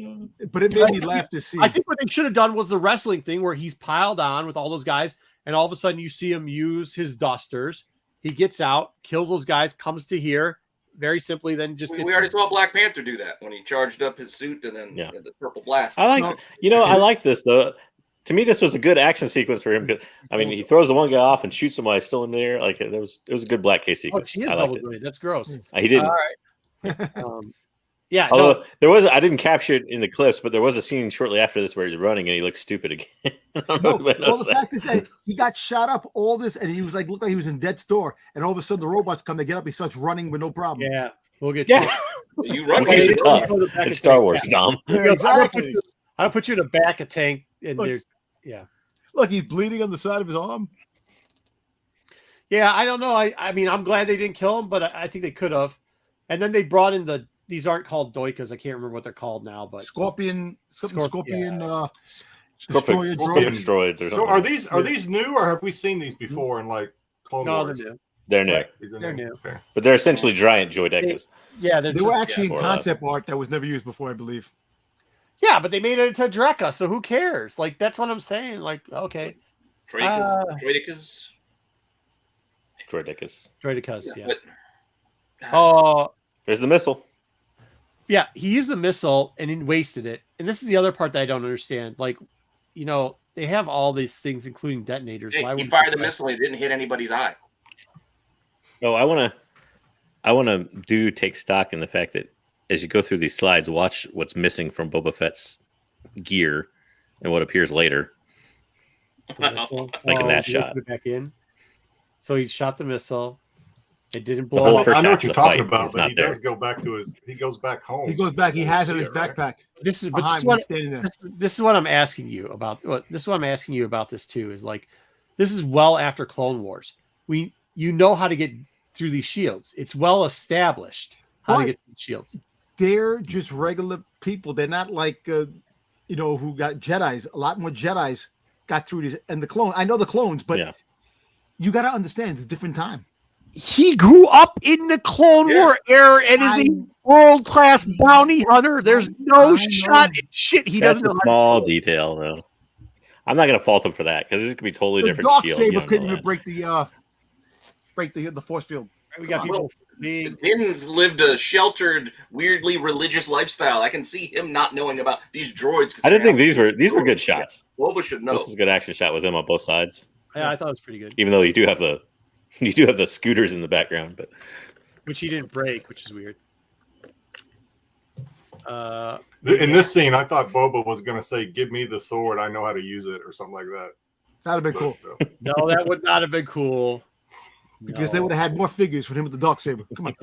But it made me laugh to see. I think what they should have done was the wrestling thing where he's piled on with all those guys, and all of a sudden you see him use his dusters. He gets out, kills those guys, comes to here, very simply, then just We already saw Black Panther do that when he charged up his suit and then Yeah. the purple blast. I like, I like this though. To me, this was a good action sequence for him. I mean, he throws the one guy off and shoots him while he's still in there. Like it was a good Black Case Oh, sequence. she is I liked double jointed. That's gross. it. He didn't. All right. Yeah. Although No, there was, I didn't capture it in the clips, but there was a scene shortly after this where he's running and he looks stupid again. I don't know No, if anybody well, noticed the that. fact is that he got shot up all this, and he was like, looked like he was in death's door, and all of a sudden the robots come, they get up, he starts running with no problem. yeah, we'll get Yeah, You run Okay, with you're it. tough. Go to the back it's of Star tank. Wars, Yeah. Tom. Yeah, exactly. I'll put you in the back of tank, and Look. there's Look, he's bleeding on the side of his arm. Yeah, I don't know. I mean, I'm glad they didn't kill him, but I think they could have. And then they brought in these aren't called Doikas. I can't remember what they're called now, but Scorpion, something Scorpion, Scorpion destroyer droid. droids or something. So are these new or have we seen these before in like Clone no, Wars? they're new. They're new, Is it They're new. Okay. but they're essentially giant droidekas. Yeah, They were actually more in or less. concept art that was never used before, I believe. Yeah, but they made it into Drekka, so who cares? Like that's what I'm saying. Like, okay, Droidekas. Droidekas. Droidekas, yeah. But Oh, There's the missile. yeah, he used the missile and then wasted it. And this is the other part that I don't understand. Like, they have all these things, including detonators. hey, Why he wouldn't fired you the try- missile. It didn't hit anybody's eye. Oh, I wanna take stock in the fact that as you go through these slides, watch what's missing from Boba Fett's gear and what appears later. the missile? Like in that he shot. put it back in. So he shot the missile. It didn't The blow whole up. first I know half what you're of the talking fight about, is but not he there. does go back to he goes back home. He goes back, he has it in his Right? backpack. This is Behind when he's what standing there. this is what I'm asking you about. This is what I'm asking you about this too. Is like, this is well after Clone Wars. You know how to get through these shields. It's well established how to Right. get through these shields. They're just regular people. They're not like, who got Jedis. A lot more Jedis got through this. And the clone, I know the clones, but Yeah. you got to understand it's a different time. He grew up in the Clone Yeah. War era and is a world-class bounty hunter. There's I no know. shot in shit he That's doesn't a know. small detail, though. I'm not gonna fault him for that because this could be totally The different dark shield. You saber don't couldn't know even that. break the force field. We got people being Din's lived a sheltered, weirdly religious lifestyle. I can see him not knowing about these droids. 'cause I didn't think they're these were good shots. Boba should know. This was a good action shot with him on both sides. Yeah, I thought it was pretty good. Even though you do have the scooters in the background, but Which he didn't break, which is weird. In this scene, I thought Boba was going to say, "Give me the sword. I know how to use it," or something like that. That'd have been cool No, that would not have been cool. because they would have had more figures for him with the dark saber. Come on.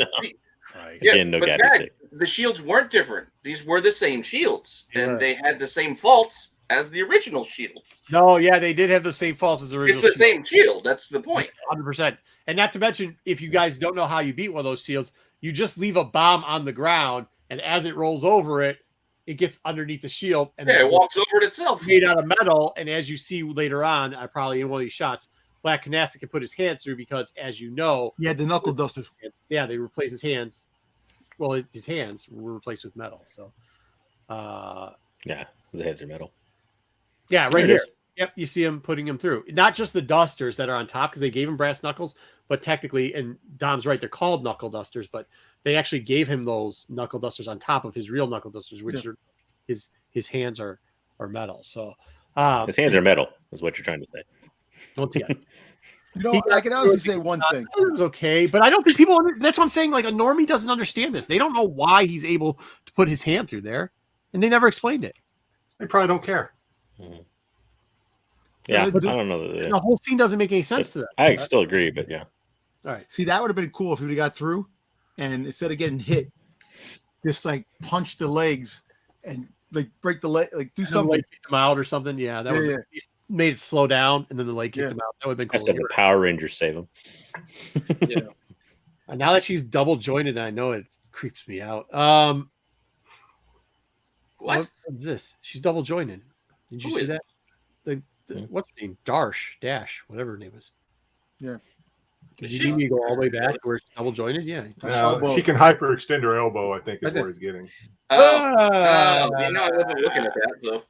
again, no but gadget Dad, stick. the shields weren't different. These were the same shields, Yeah. and they had the same faults as the original shields. No, yeah, they did have the same faults as the original. It's the same shield. That's the point. 100%. And not to mention, if you guys don't know how you beat one of those shields, you just leave a bomb on the ground, and as it rolls over it, it gets underneath the shield, and Yeah, it walks over it itself. made out of metal. And as you see later on, probably in one of these shots, Black Canasta can put his hands through because, as you know, Yeah, the knuckle dusters. yeah, they replace his hands. Well, his hands were replaced with metal. So, Yeah, the heads are metal. yeah, There right it here. is. Yep, you see him putting him through. Not just the dusters that are on top because they gave him brass knuckles, but technically, and Dom's right, they're called knuckle dusters, but they actually gave him those knuckle dusters on top of his real knuckle dusters, which are his hands are metal. So His hands are metal, is what you're trying to say. once again, You know, I can honestly say one thing. it was okay, but I don't think people. That's what I'm saying. Like a normie doesn't understand this. They don't know why he's able to put his hand through there, and they never explained it. They probably don't care. Mm-hmm. Yeah, but I don't know. The whole scene doesn't make any sense to them. I still agree, but yeah. All right. See, that would have been cool if he would have got through, and instead of getting hit, just like punch the legs and like break the leg, like do Something something. like kicked him out or something. Yeah, that would he made it slow down, and then the leg kicked him out. That would have been I cool. said the Power Rangers save him. Yeah. And now that she's double jointed, I know it creeps me out. What is this? She's double jointed. Did you see that? The what's her name? Dash, whatever her name is. Yeah. Did you need me to go all the way back to where she's double jointed? Yeah. She can hyperextend her elbow, I think, is where he's getting. I wasn't looking at that. So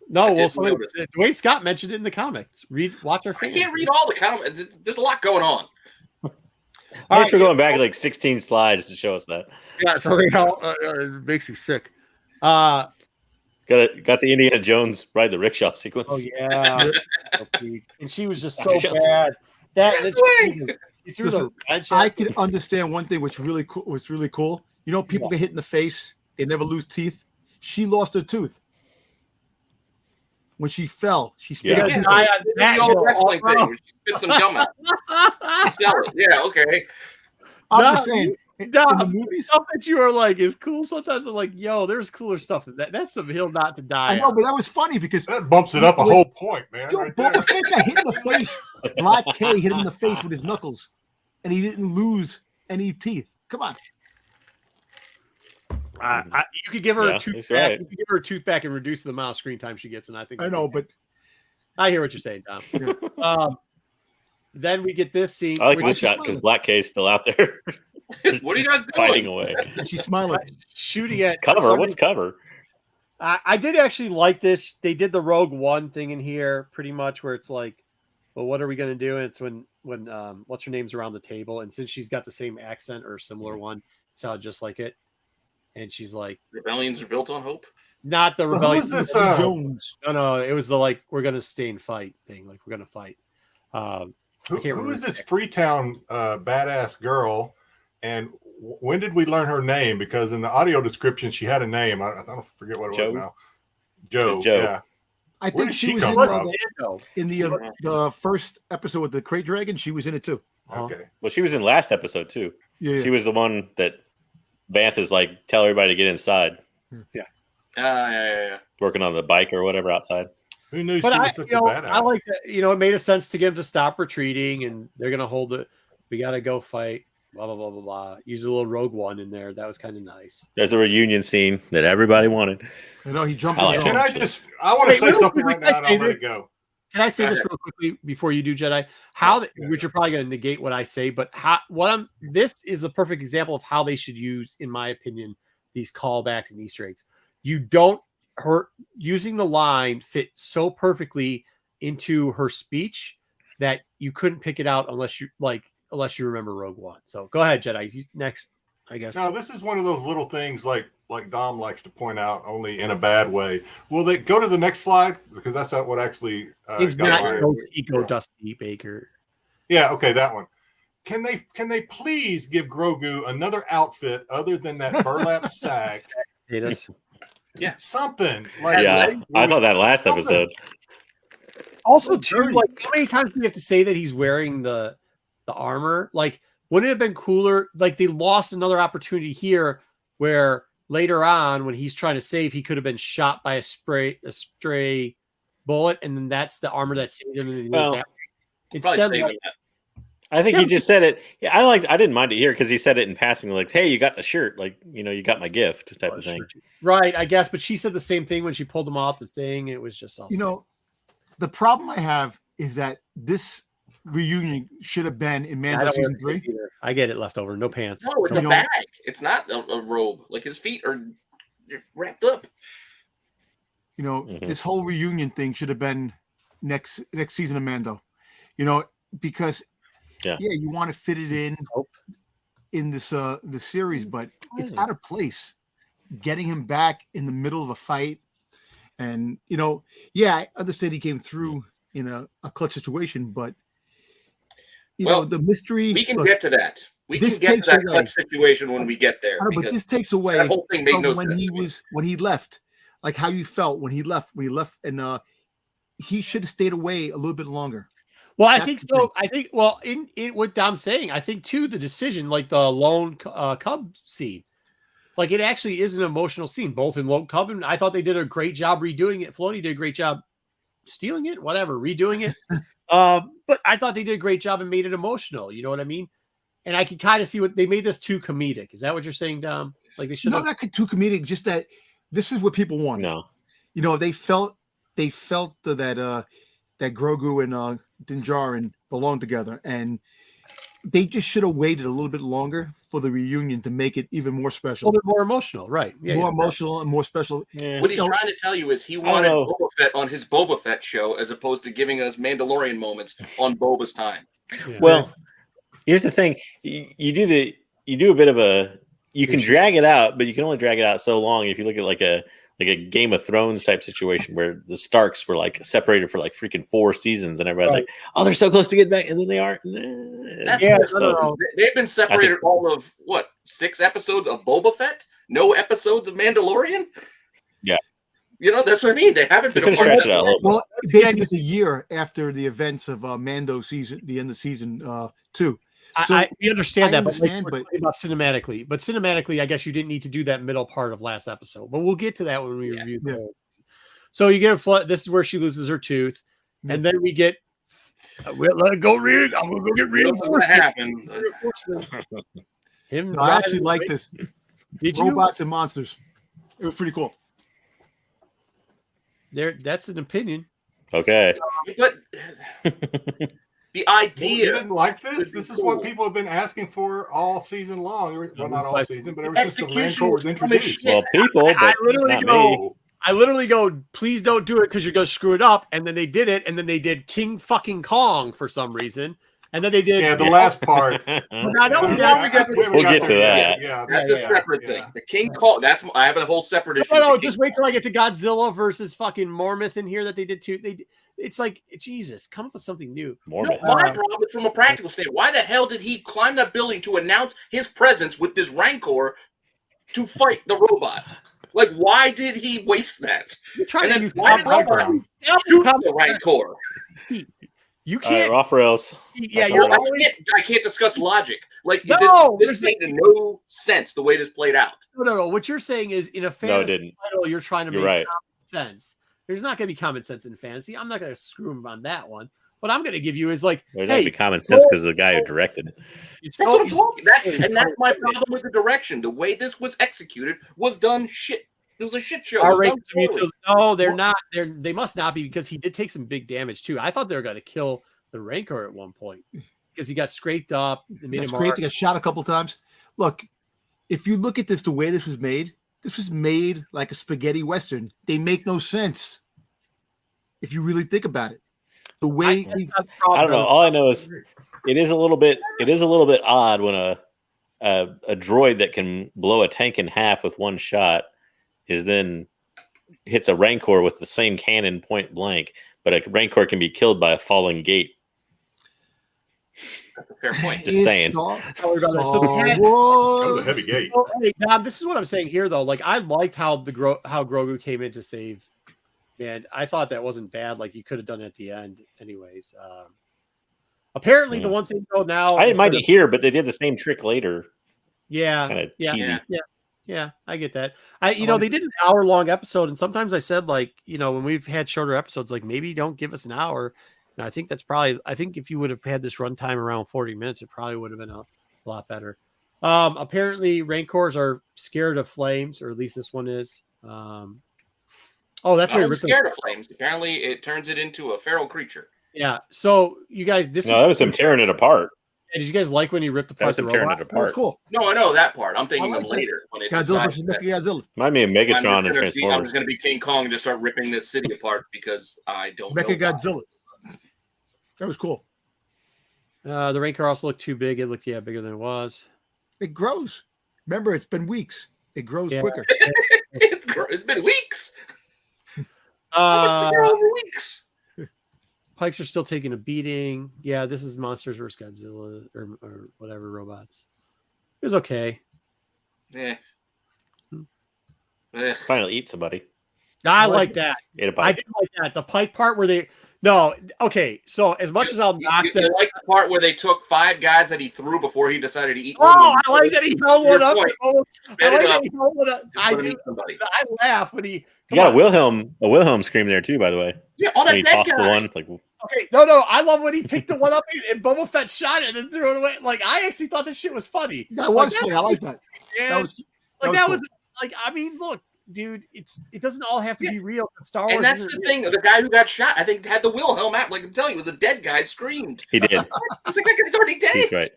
no, well, didn't somebody, notice. Dwayne Scott mentioned it in the comments. Watch her I face. can't read all the comments. There's a lot going on. Thanks for going back like 16 slides to show us that. Yeah, it's already it makes me sick. Got the Indiana Jones ride the rickshaw sequence. Oh yeah, and she was just so bad. He threw Listen, the wrench I at- could understand one thing, which really cool. Was really cool. You know, people get hit in the face; they never lose teeth. She lost her tooth when she fell. She spit Yeah. her Yeah, tooth it's out. the old wrestling thing. Where you spit some gum out. Sell it. Yeah, okay. I'm just saying. In the movies, stuff that you are like is cool. Sometimes I'm like, yo, there's cooler stuff. That's some hill not to die. I know, but that was funny because That bumps it up a whole point, man. yo, Right there. Boba Fett got hit in the face. Black K hit him in the face with his knuckles, and he didn't lose any teeth. Come on. You could give her Yeah, a tooth he's back. right. You could give her a tooth back and reduce the amount of screen time she gets. And I think I know, but I hear what you're saying, Tom. Then we get this scene. I like which this is shot because Black K is still out there. What are you guys doing? Fighting away. she's smiling. shooting at Cover. What's cover? I did actually like this. They did the Rogue One thing in here, pretty much, where it's like, well, what are we gonna do? And it's when what's her name's around the table, and since she's got the same accent or similar one, it sounded just like it. And she's like, Rebellions are built on hope. not the So who rebellion. is this? Jones. No, it was the like we're gonna stay and fight thing. Like we're gonna fight. Who remember is this her Freetown badass girl? And when did we learn her name? Because in the audio description, she had a name. I don't forget what it Joe? was now. Joe. Joe. Yeah. I Where think did she she was come from? in the first episode with the Crate Dragon. She was in it too. Okay. Well, she was in last episode too. Yeah, She was the one that Vanth is like, tell everybody to get inside, Yeah. working on the bike or whatever outside. Who knew But she was such a badass? I like that. It made a sense to get him to stop retreating, and they're gonna hold it. We gotta go fight. Blah blah blah blah blah. Use a little Rogue One in there. That was kind of nice. There's the reunion scene that everybody wanted. I know he jumped. I like in his Can own. I just? I want to Wait, say real something quick, right now, can I and I'll say let it go. Can I say Go this ahead. real quickly before you do, Jedi? Which you're probably going to negate what I say, but this is the perfect example of how they should use, in my opinion, these callbacks and Easter eggs. You don't using the line fit so perfectly into her speech that you couldn't pick it out unless you remember Rogue One. So go ahead, Jedi. Next, I guess. Now, this is one of those little things like Dom likes to point out, only in a bad way. Will they go to the next slide? Because that's not what actually It's got not mine. no Eco Dusty Baker. Yeah, okay, that one. Can they please give Grogu another outfit other than that burlap sack? It is. Yeah. Something like Yeah, I thought that last Something. episode. Also, too, like how many times do we have to say that he's wearing the armor? Like, wouldn't it have been cooler? Like they lost another opportunity here where later on, when he's trying to save, he could have been shot by a stray bullet, and then that's the armor that saved him. And Well, Probably instead, saving like, that. I think he just said it. Yeah, I didn't mind it here because he said it in passing, like, "Hey, you got the shirt, like, you got my gift," type of thing. right? I guess, but she said the same thing when she pulled him off the thing. It was just all The problem I have is that this reunion should have been in I Mando don't wear season 3. pants either. I get it left over. No pants. No, it's You a know- bag. It's not a robe. Like his feet are wrapped up. You know, Mhm. this whole reunion thing should have been next season of Mando. You know, because Yeah. you want to fit it Nope. in this series, but it's out of place. Getting him back in the middle of a fight, and you know, I understand he came through in a clutch situation, but you know, the mystery. We can look, get to that. We can this get to takes that away- clutch situation when we get there. I know, but because this takes away that whole thing made from no when sense he to me. when he left, like how you felt when he left, and he should have stayed away a little bit longer. Well, I That's think the so. thing. I think, well, in what Dom's saying, I think too, the decision, like the lone cub scene, like it actually is an emotional scene, both in Lone Cub, and I thought they did a great job redoing it. Filoni did a great job stealing it, whatever, redoing it. But I thought they did a great job and made it emotional. You know what I mean? And I can kind of see what they made this too comedic. Is that what you're saying, Dom? Like they should No, have. not too comedic. Just that this is what people want. No. You know, they felt that Grogu and Din Djarin belonged together, and they just should have waited a little bit longer for the reunion to make it even more A special, little bit more emotional, right? Yeah, more emotional, and more special. Yeah. What he's No. trying to tell you is he don't wanted know. Boba Fett on his Boba Fett show as opposed to giving us Mandalorian moments on Boba's time. yeah. Well, here's the thing: you do a bit of a. You can drag it out, but you can only drag it out so long. If you look at like a Game of Thrones type situation where the Starks were like separated for like freaking 4 seasons, and everybody's like, "Oh, they're so close to getting back," and then they aren't. That's Yeah, so, no. They've been separated all of what 6 episodes of Boba Fett, no episodes of Mandalorian. Yeah. You know that's what I mean. They haven't They been could have apart. stretched it out a little bit. Well, basically, it's a year after the events of Mando season, the end of season 2. So we understand I that, but, understand, we're but- talking about cinematically. But cinematically, I guess you didn't need to do that middle part of last episode. But we'll get to that when we review the whole. So you get this is where she loses her tooth, and then we get we'll let it go, Reed. I'm gonna go get You know what's gonna reinforcements. happen. Him, No, I actually driving like away. this. Did you? Robots and monsters. It was pretty cool. There, that's an opinion. Okay. But the Well, idea. you didn't like this? would be This is what cool. people have been asking for all season long. Well, not all But season, but ever since the execution Rancor was was dumb as introduced. shit. Well, people, but I literally not go- me. I literally go, please don't do it because you're gonna screw it up. And then they did it, and then they did King fucking Kong for some reason, and then they did. Yeah, the last part. But I don't We'll get- We'll get to that. Yeah, That's Yeah, a yeah, separate yeah. thing. The King Kong. I have a whole separate issue. No, with the just King wait till I get to Godzilla versus fucking Mormouth in here that they did too. It's like Jesus, come up with something new. More No, my problem is from a practical standpoint. Why the hell did he climb that building to announce his presence with this Rancor to fight the robot? Like, why did he waste that? You're trying And to then use why did Tom Robert Brown. shoot the Rancor? You All right, can't. off rails. Yeah, That's you're all right. always I can't discuss logic. Like No, this there's made no sense the way this played out. no. What you're saying is in a No, it fantasy didn't. title, you're trying to You're make right. common sense. There's not going to be common sense in fantasy. I'm not going to screw him on that one. What I'm going to give you is like, There's not hey, be common sense because of the guy who directed it. it's That's what I'm talking. And that's my problem with the direction. The way this was executed was done shit. It was a shit show. It was done poorly. No, they're not. They must not be because he did take some big damage too. I thought they were going to kill the Rancor at one point because he got scraped up. And made That's him great hard. to get shot a couple times. Look, if you look at this, the way this was made like a spaghetti western. They make no sense if you really think about it. The way these, I don't know. All I know is it is a little bit odd when a droid that can blow a tank in half with one shot is then hits a Rancor with the same cannon point blank, but a Rancor can be killed by a falling gate. That's a fair point. Just saying. Star worry about that. So the cat- That was a Wars. heavy gate. Oh, hey, Dom, this is what I'm saying here, though. Like, I liked how how Grogu came in to save, and I thought that wasn't bad. Like, you could have done it at the end, anyways. Apparently, the one thing though now, I didn't mind it instead of- here, but they did the same trick later. Yeah, Kind of yeah, cheesy. yeah. I get that. They did an hour-long episode, and sometimes I said, like, when we've had shorter episodes, like maybe don't give us an hour. And I think that's probably. I think if you would have had this runtime around 40 minutes, it probably would have been a lot better. Apparently, Rancors are scared of flames, or at least this one is. Oh, that's I'm right. scared of flames. Apparently, it turns it into a feral creature. Yeah. So you guys, No, that was him tearing it apart. Did you guys like when he ripped That apart was the him tearing robot? it That was apart. cool. No, I know that part. I'm thinking I like of that. later when it Godzilla decides versus that Mechagodzilla. Remind me of Megatron and I'm Transformers. going to be King Kong and just start ripping this city apart because I don't know. Mechagodzilla. That was cool. The Rancor also looked too big. It looked bigger than it was. It grows. Remember, it's been weeks. It grows quicker. It's been weeks. How much been over weeks? Pikes are still taking a beating. Yeah, this is Monsters vs. Godzilla or whatever robots. It was okay. Yeah. Finally eat somebody. I like that. Ate a I bite. did like that. The Pike part where they okay. So as much as I'll knock you that, like the part where they took 5 guys that he threw before he decided to eat. I like that he held one up. Spit it up. I laugh when he. You got a Wilhelm scream there too, by the way. Yeah, on When a he dead tossed guy. the one, like Okay, no. I love when he picked the one up and Boba Fett shot it and threw it away. Like I actually thought this shit was funny. That was funny. I like that. Yeah, That was like I mean, look, dude, it doesn't all have to be real. Star Wars, And that's the thing. The guy who got shot, I think, had the Wilhelm app. Like I'm telling you, it was a dead guy screamed. he did. I was like, that guy's already dead. He's right.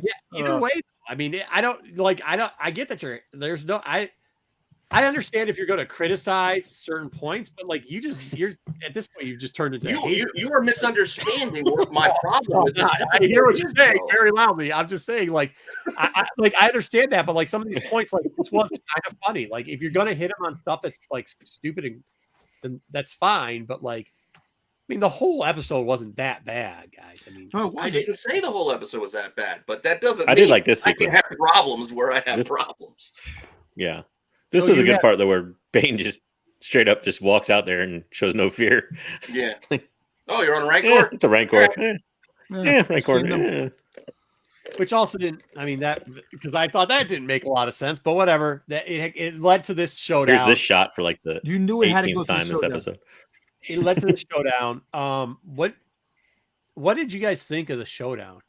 Yeah, either way, I mean, I get that I understand if you're going to criticize certain points, but like you're at this point, you've just turned into a hater. You are misunderstanding what my problem with this. I hear what you're saying very loudly. I'm just saying, like, I understand that, but like some of these points, like this was kind of funny. Like if you're going to hit him on stuff that's like stupid, then that's fine. But like, I mean, the whole episode wasn't that bad, guys. I mean, I didn't say the whole episode was that bad, but that doesn't. I did like this I can sequence. have problems where I have problems. Yeah. This So was a you good got- part though, where Bane just straight up just walks out there and shows no fear. Yeah. Oh, you're on a Rancor? Yeah, it's a Rancor. Right. Yeah, Rancor. seen them. which also didn't. I mean that because I thought that didn't make a lot of sense, but whatever. That it led to this showdown. Here's this shot for like the You knew it had to go 18th through time this showdown. episode. It led to the showdown. What did you guys think of the showdown?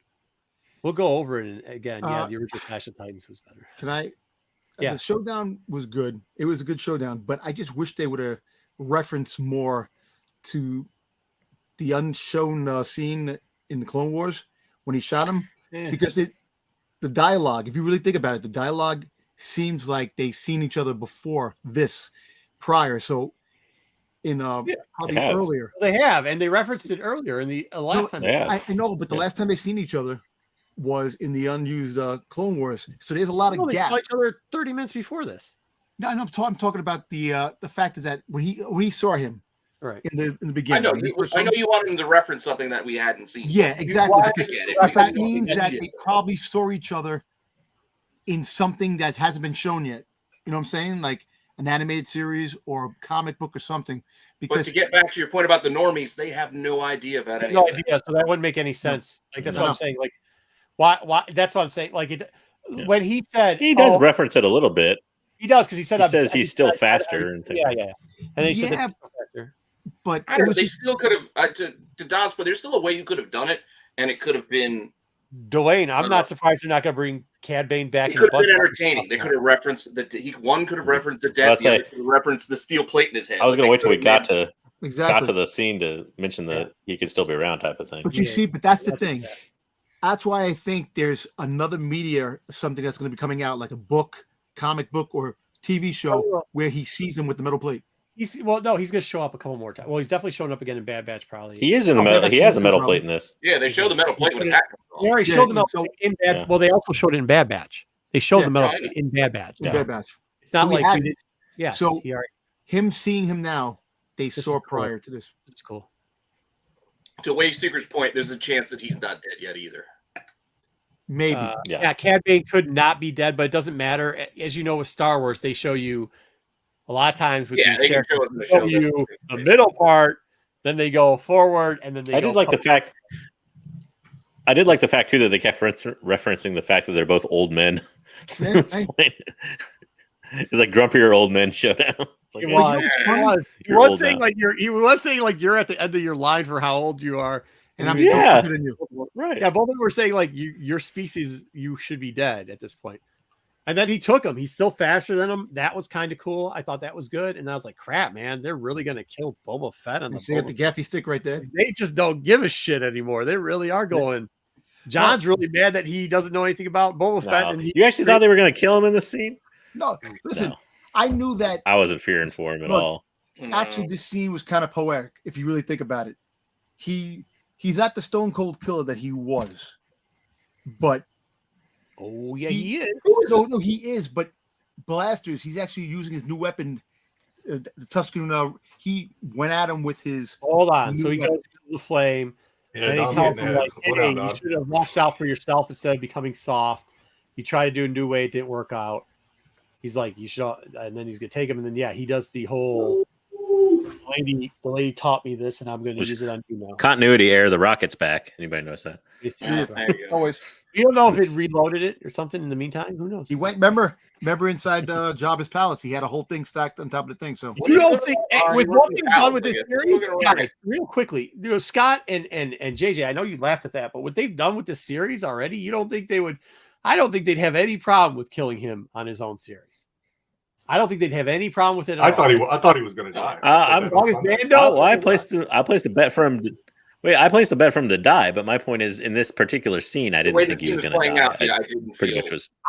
We'll go over it again. Yeah, the original Clash of Titans was better. Can I? Yeah. The showdown was good. It was a good showdown, but I just wish they would have referenced more to the unshown scene in the Clone Wars when he shot him, because the dialogue, if you really think about it, the dialogue seems like they've seen each other before this prior. So in probably earlier. They have, and they referenced it earlier in the last time. Yeah. I know, but the last time they seen each other was in the unused Clone Wars. So there's a lot of They gap. saw each other 30 minutes before this. No, I'm talking about the fact is that when he saw him Right. in the I beginning. know. when he first saw I know him- you wanted him to reference something that we hadn't seen. Yeah, exactly. I Because get it. that means that they probably saw each other in something that hasn't been shown yet. You know what I'm saying? Like an animated series or a comic book or something. But Because to get back to your point about the normies, they have no idea about any No of that. idea. So that wouldn't make any sense. Like that's what No. I'm saying. Like why that's what I'm saying. Like when he said He does reference it a little bit. he does because he said He says he's still faster and things. Yeah. And then he said Yeah, that he's still faster. but I it don't know, was they just, still could have, to Don's point, there's still a way you could have done it, and it could have been, Dwayne, I'm not surprised they're not going to bring Cad Bane back. it in the could have been bunch. entertaining. They could have referenced one could have referenced the death, I'll the other say- could have referenced the steel plate in his head. I was going to wait till we got to exactly. the scene to mention that he could still be around type of thing. But you see, but that's the thing. That's why I think there's another media, something that's going to be coming out, like a book, comic book, or TV show where he sees him with the metal plate. He's going to show up a couple more times. Well, he's definitely showing up again in Bad Batch, probably. He is in the Oh, metal. that's He has a true, metal probably. plate in this. Yeah, they show the metal plate when his hat comes They off. already Yeah, showed the metal so- plate in Bad. Yeah. Well, they also showed it in Bad Batch. They showed Yeah, the metal right. plate in Bad Batch. In Yeah. Bad Batch. It's not So he like has we it. did. Yeah. So- he already, Him seeing him now, they This saw is cool. prior to this. it's cool. To Wave Seeker's point, there's a chance that he's not dead yet either. Maybe. Yeah, Cad Bane could not be dead, but it doesn't matter. As you know, with Star Wars, they show you a lot of times with Yeah, these they can characters, show us in the they show show. you the middle part, then they go forward, and then they I go did like the fact. I did like the fact too that they kept referencing the fact that they're both old men. Yeah, At this hey. point. It's like grumpier old men showdown. It's like, It hey, was. what's It funny? was. He You're was old saying now. like he was saying like you're at the end of your line for how old you are. And I'm you- still Yeah. quicker than you. right. Yeah, both of them were saying like your species, you should be dead at this point. And then he took him. He's still faster than him. That was kind of cool. I thought that was good. And I was like, crap, man, they're really going to kill Boba Fett on the So you got the gaffy stick right there. They just don't give a shit anymore. They really are going. John's really mad that he doesn't know anything about Boba Fett. And you actually thought they were going to kill him in the scene? No, listen, No. I knew that. I wasn't fearing for him at all. Actually, this scene was kind of poetic if you really think about it. He's at the stone cold killer that he was, but he is. No, he is. But blasters, he's actually using his new weapon, the Tusken. He went at him with his. Hold on. So he goes to the flame. Yeah, and he tells him, like, hey, you should have watched out for yourself instead of becoming soft. He tried to do a new way, it didn't work out. He's like, you should, and then he's gonna take him, and then he does the whole. The lady taught me this, and I'm going to use it on you now. Continuity error. The rocket's back. Anybody notice that? Always. You don't know if it reloaded it or something in the meantime. Who knows? He went. Remember inside Jabba's palace, he had a whole thing stacked on top of the thing. So you don't think with what they've done with this series, guys, real quickly, Scott and JJ, I know you laughed at that, but what they've done with this series already, you don't think they would? I don't think they'd have any problem with killing him on his own series. I don't think they'd have any problem with it. I thought he was going to die. I placed the bet for him. I placed the bet for him to die. But my point is, in this particular scene, I didn't think he was going to die.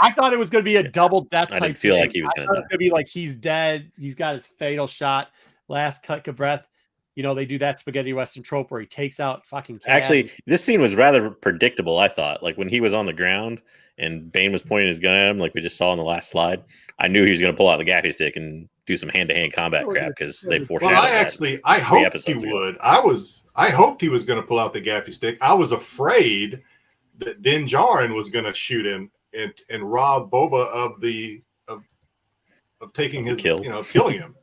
I thought it was going to be a double death. I didn't feel like he was going to die. It was going to be like he's dead. He's got his fatal shot, last cut of breath. They do that spaghetti western trope where he takes out fucking. Actually, this scene was rather predictable. I thought, like when he was on the ground and Bane was pointing his gun at him, like we just saw in the last slide. I knew he was going to pull out the gaffy stick and do some hand-to-hand combat crap because they foreshadowed. Well, I hoped he would. I hoped he was going to pull out the gaffy stick. I was afraid that Din Djarin was going to shoot him and rob Boba of taking his kill. Killing him.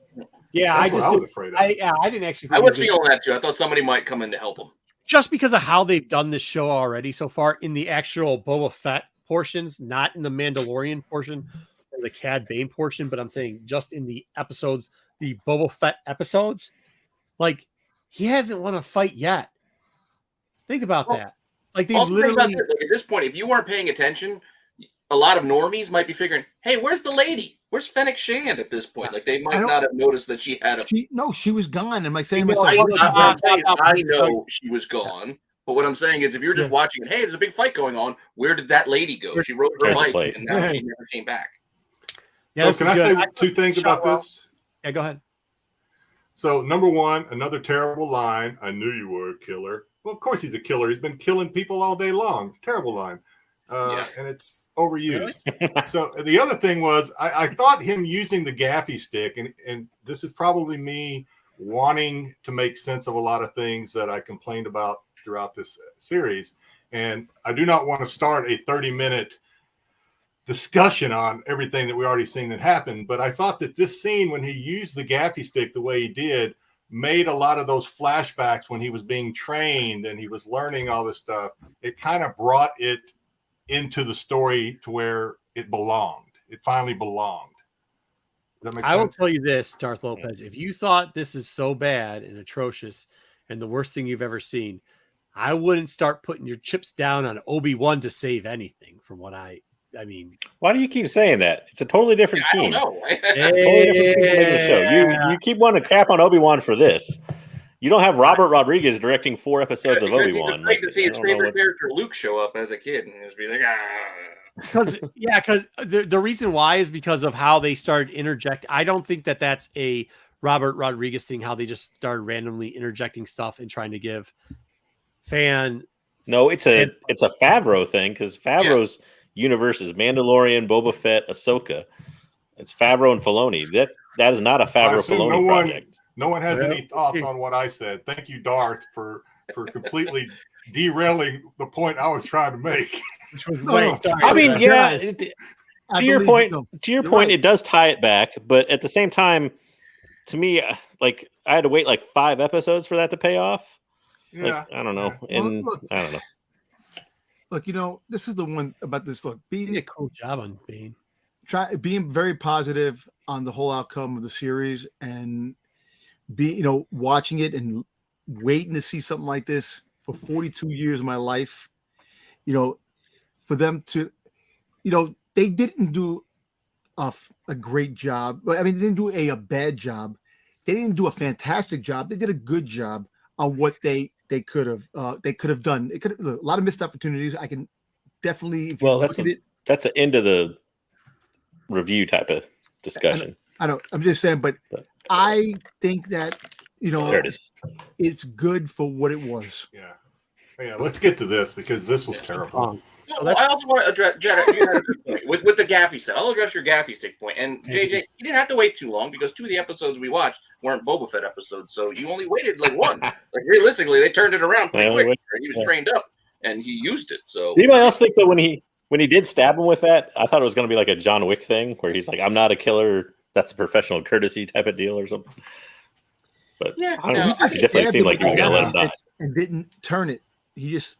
Yeah, I was afraid of. I didn't actually. I was feeling that too. I thought somebody might come in to help him. Just because of how they've done this show already so far in the actual Boba Fett portions, not in the Mandalorian portion or the Cad Bane portion, but I'm saying just in the episodes, the Boba Fett episodes, like he hasn't won a fight yet. Think about that. Like they literally at this point, if you weren't paying attention, a lot of normies might be figuring, "Hey, where's the lady? Where's Fennec Shand at this point?" Like they might not have noticed that she had a. She was gone. I'm like saying, I know she was gone. But what I'm saying is, if you're just watching it, hey, there's a big fight going on. Where did that lady go? She rode her bike, and now she never came back. Yeah, so can I say two things about this? Yeah, go ahead. So, number one, another terrible line. I knew you were a killer. Well, of course he's a killer. He's been killing people all day long. It's a terrible line. And it's overused. So the other thing was, I thought him using the gaffy stick, and this is probably me wanting to make sense of a lot of things that I complained about throughout this series. And I do not want to start a 30-minute discussion on everything that we already seen that happened. But I thought that this scene, when he used the gaffy stick the way he did, made a lot of those flashbacks when he was being trained and he was learning all this stuff. It kind of brought it into the story to where it belonged. It finally belonged. Does that make sense? I will tell you this, Darth Lopez. If you thought this is so bad and atrocious and the worst thing you've ever seen, I wouldn't start putting your chips down on Obi-Wan to save anything from what I mean. Why do you keep saying that? It's a totally different team. I don't know. Totally different team in the show. You keep wanting to crap on Obi-Wan for this. You don't have Robert Rodriguez directing 4 episodes of Obi-Wan. It's great to see his favorite character, Luke, show up as a kid and just be like, Because the reason why is because of how they started interject. I don't think that that's a Robert Rodriguez thing, how they just started randomly interjecting stuff and trying to give fan. No, it's a Favreau thing because Favreau's universe is Mandalorian, Boba Fett, Ahsoka. It's Favreau and Filoni. That is not a Favreau-Filoni project. No one has any thoughts on what I said. Thank you, Darth, for completely derailing the point I was trying to make. I mean, to your point, it does tie it back, but at the same time, to me, like I had to wait like 5 episodes for that to pay off. Yeah, like, I don't know, and I don't know. Look, this is the one about this. Look, being a cool job on Bane, being very positive on the whole outcome of the series, and watching it and waiting to see something like this for 42 years of my life. For them to, they didn't do a great job. But I mean, they didn't do a bad job. They didn't do a fantastic job. They did a good job on what they could have done. It could a lot of missed opportunities. I can definitely, if you Well, look at it, that's the end of the review type of discussion. I don't. I'm just saying, but I think that There it is. it's good for what it was. Yeah. Let's get to this because this was terrible. Well, I also want to address Jared, you had a good point with the Gaffy set. I'll address your Gaffy stick point. And JJ, you didn't have to wait too long because 2 of the episodes we watched weren't Boba Fett episodes, so you only waited like one. Like realistically, they turned it around pretty quick. He was trained up and he used it. So anybody else think that when he did stab him with that, I thought it was going to be like a John Wick thing where he's like, "I'm not a killer. That's a professional courtesy type of deal or something." But yeah, I don't know. He definitely seemed like he was going to let him die and didn't turn it. He just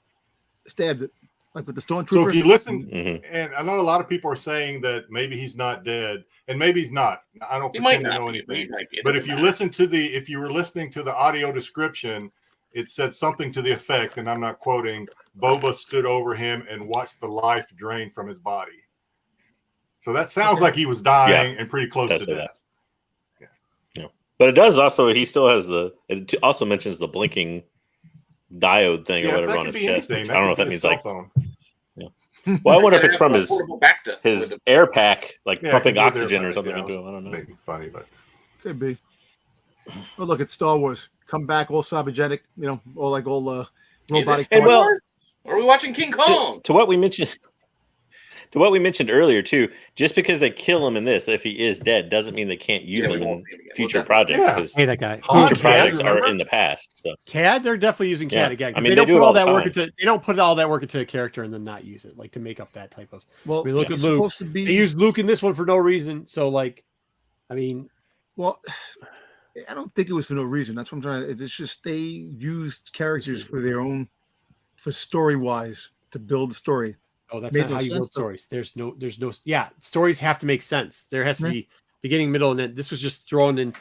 stabbed it. Like with the stormtrooper. So if you listen, and I know a lot of people are saying that maybe he's not dead, and maybe he's not. I don't pretend to know anything. But if you if you were listening to the audio description, it said something to the effect, and I'm not quoting, Boba stood over him and watched the life drain from his body. So that sounds like he was dying and pretty close to death. Yeah. But it does also, he still has it also mentions the blinking diode thing or whatever on his chest. I don't know if that means like phone. Well, I wonder if it's from his air pack, like pumping oxygen or something into him. I don't know. Making funny, but could be. Well, look, it's Star Wars. Come back all cybergenic, all like all robotic. And well, are we watching King Kong? To what we mentioned. To what we mentioned earlier, too, just because they kill him in this, if he is dead, doesn't mean they can't use him in future projects. Because that guy. Future projects are in the past. So CAD, they're definitely using CAD again. I mean, they do put all that the work into. They don't put all that work into a character and then not use it, like to make up that type of. Well, we look at Luke. They used Luke in this one for no reason. So, like, I mean, well, I don't think it was for no reason. That's what I'm trying to. It's just they used characters for their own, for story wise, to build the story. Oh, that's not how you build stories. There's no. Yeah, stories have to make sense. There has to be beginning, middle, and end. This was just thrown in,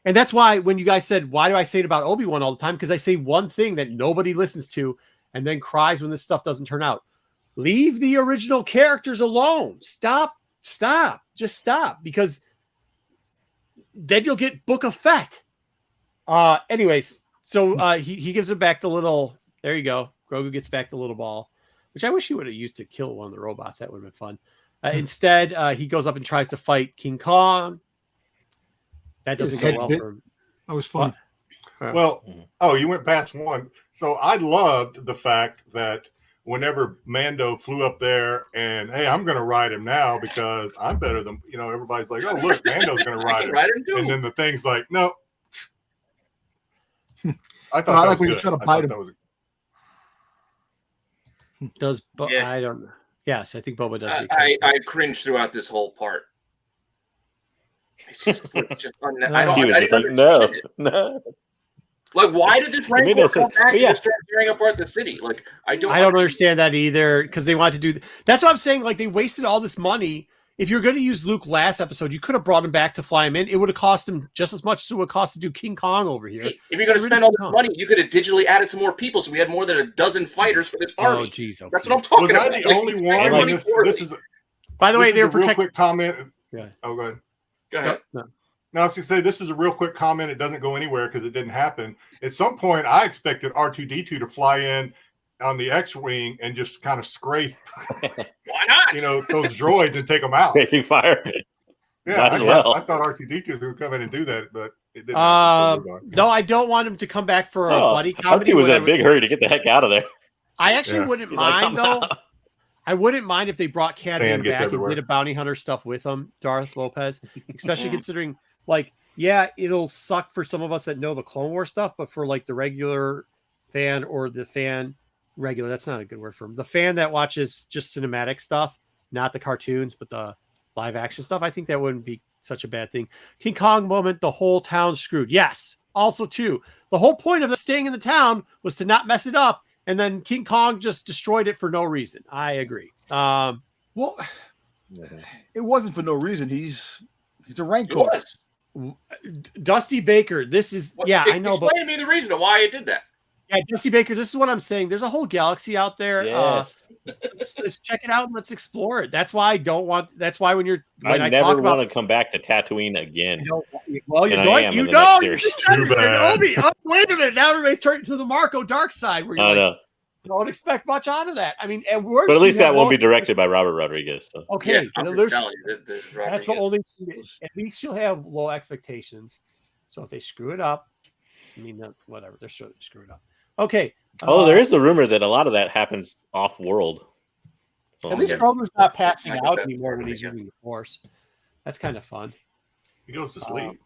and that's why when you guys said, "Why do I say it about Obi-Wan all the time?" Because I say one thing that nobody listens to, and then cries when this stuff doesn't turn out. Leave the original characters alone. Stop. Just stop, because then you'll get Book of Fett. Anyways, so he gives it back the little. There you go. Grogu gets back the little ball, which I wish he would have used to kill one of the robots. That would have been fun. Instead, he goes up and tries to fight King Kong. That doesn't go well for him. That was fun. Well, you went past one. So I loved the fact that whenever Mando flew up there and, hey, I'm going to ride him now because I'm better than, everybody's like, oh, look, Mando's going to ride him. And then the thing's like, no. I thought that was when you try to bite him. I don't know. Yes, I think Boba does. I cringed throughout this whole part. It's just I don't. He was just like, no. Like, why did this Rancor come back and start tearing apart the city? Like, I don't understand that either, because they want to do. That's what I'm saying. Like, they wasted all this money. If you're going to use Luke last episode, you could have brought him back to fly him in. It would have cost him just as much as it would cost to do King Kong over here. If you're going to spend all this money, you could have digitally added some more people, so we had more than a dozen fighters for this army. Oh, geez. That's what I'm talking about. Was I the only one? This is. By the way, they're a real quick comment. Yeah. Oh, go ahead. Go ahead. No, I was going to say this is a real quick comment. It doesn't go anywhere because it didn't happen. At some point, I expected R2-D2 to fly in on the X-wing and just kind of scrape, why not? Those droids and take them out. Making fire. Yeah, I thought R2-D2 would come in and do that, but it didn't. No, I don't want him to come back for a buddy comedy. He was in a big hurry to get the heck out of there. I actually wouldn't mind though. I wouldn't mind if they brought Cadman back and did a bounty hunter stuff with him, Darth Lopez, especially considering, like, yeah, it'll suck for some of us that know the Clone War stuff, but for like the regular fan or the fan. Regular, that's not a good word for him. The fan that watches just cinematic stuff, not the cartoons, but the live action stuff, I think that wouldn't be such a bad thing. King Kong moment, the whole town screwed. Yes. Also, too, the whole point of us staying in the town was to not mess it up, and then King Kong just destroyed it for no reason. I agree. Well, it wasn't for no reason. He's a Rancor. Dusty Baker. This is I know. Explain to me the reason why it did that. Yeah, Jesse Baker, this is what I'm saying. There's a whole galaxy out there. Yes. let's check it out and let's explore it. That's why I don't want. That's why when I never want to come back to Tatooine again. Well, you're And I going. am You in the know. next series. Too bad. Obi, oh, wait a minute. Now everybody's turning to the Marco Darkside, where you're I like, know. don't expect much out of that. I mean, at worst, But at least you have that won't be low- directed by Robert Rodriguez. So. Okay, Yeah, but I'm at just least- telling you. that's the only. At least you'll have low expectations. So if they screw it up, I mean, whatever, they're sure they screw it up. Okay. There is a rumor that a lot of that happens off-world. So, At least yeah. Grogu's not passing I think out that's anymore when probably he's good. using the Force. That's kind of fun. He goes to sleep.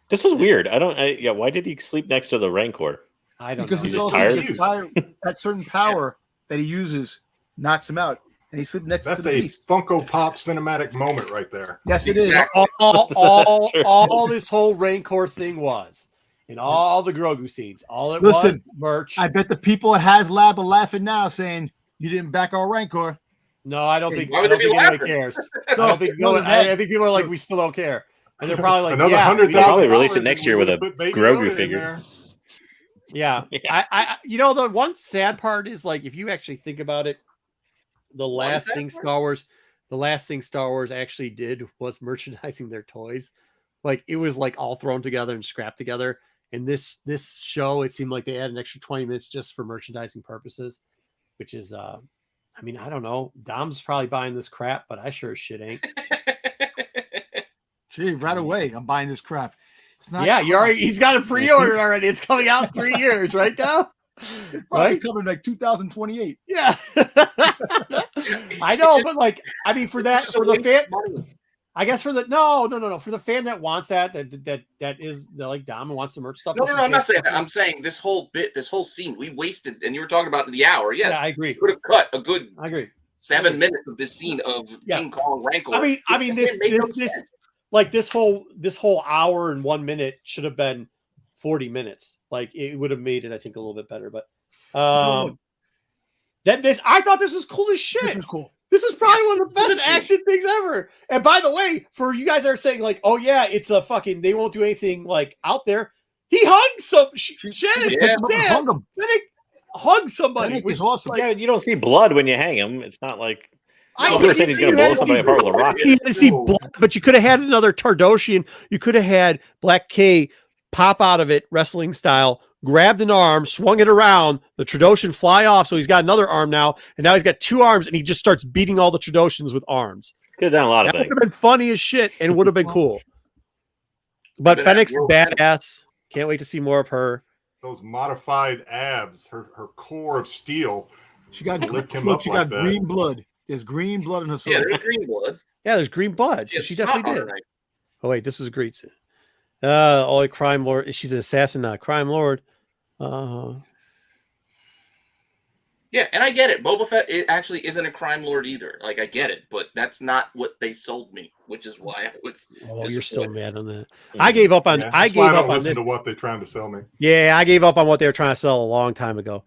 this was weird. Why did he sleep next to the Rancor? I don't Because know. he's just also tired? tired. That certain power that he uses knocks him out, and he sleeps next That's to the a beast. Funko Pop cinematic moment right there. Yes, it is. Exactly. all this whole Rancor thing was, in all the Grogu scenes, all it was merch. I bet the people at HasLab are laughing now, saying you didn't back our Rancor. No, I don't think. Why I would don't they be think anybody laughing? cares. I don't think. No, they're I mad. think people are like, we still don't care, and they're probably like, Another yeah, $100,000. They'll probably release it and next we year with a would've put Baby Grogu Yoda in figure. there. Yeah. Yeah. I the one sad part is, like, if you actually think about it, the last sad thing part? Star Wars actually did was merchandising their toys. Like, it was like all thrown together and scrapped together. And this show, it seemed like they had an extra 20 minutes just for merchandising purposes, which is I mean, I don't know. Dom's probably buying this crap, but I sure as shit ain't. Gee, right away, I'm buying this crap. It's not. Yeah, he's got a pre-order already. It's coming out in 3 years, right, Dom? Probably Right? coming like 2028. Yeah. I know, but like, I mean, for that, for the fan, I guess for the for the fan that wants that is like Dom and wants the merch stuff. No, I'm not saying that. I'm saying this whole scene we wasted, and you were talking about in the hour. Yes, Yeah, I agree. could have cut a good I agree. 7 minutes of this scene of King Kong Rancor. I mean, this like this whole hour and 1 minute should have been 40 minutes. Like, it would have made it, I think, a little bit better. But I thought this was cool as shit. This is cool. This is probably one of the best action things ever. And by the way, for you guys that are saying like, oh yeah, it's a fucking, they won't do anything like out there. He hugs some Shannon. Yeah. Hung him. Hugs somebody. That Which is awesome. Yeah, you don't see blood when you hang him. It's not like I they were saying he's going to blow somebody apart with a rock. You didn't see blood, but you could have had another Tardoshian. You could have had Black K pop out of it wrestling style, grabbed an arm, swung it around, the Tradoshan fly off. So he's got another arm now, and now he's got two arms, and he just starts beating all the Tradoshans with arms. Could have done a lot of That would things. have been funny as shit and would have been cool. But But Fennec's that- badass. Can't wait to see more of her. Those modified abs, her core of steel. She got Lift him look, up she like got that. green blood. There's green blood in her soul. Yeah, there's green blood. Yeah, there's green blood. So Yeah, she it's not definitely on did. her knife. Oh wait, this was a great scene. A crime lord. She's an assassin, not a crime lord. Yeah, and I get it. Boba Fett actually isn't a crime lord either. Like, I get it, but that's not what they sold me, which is why I was. Oh, you're still disappointed. mad on that. I gave up on. Yeah, I that's why gave don't up on listen this. to what they're trying to sell me. Yeah, I gave up on what they were trying to sell a long time ago.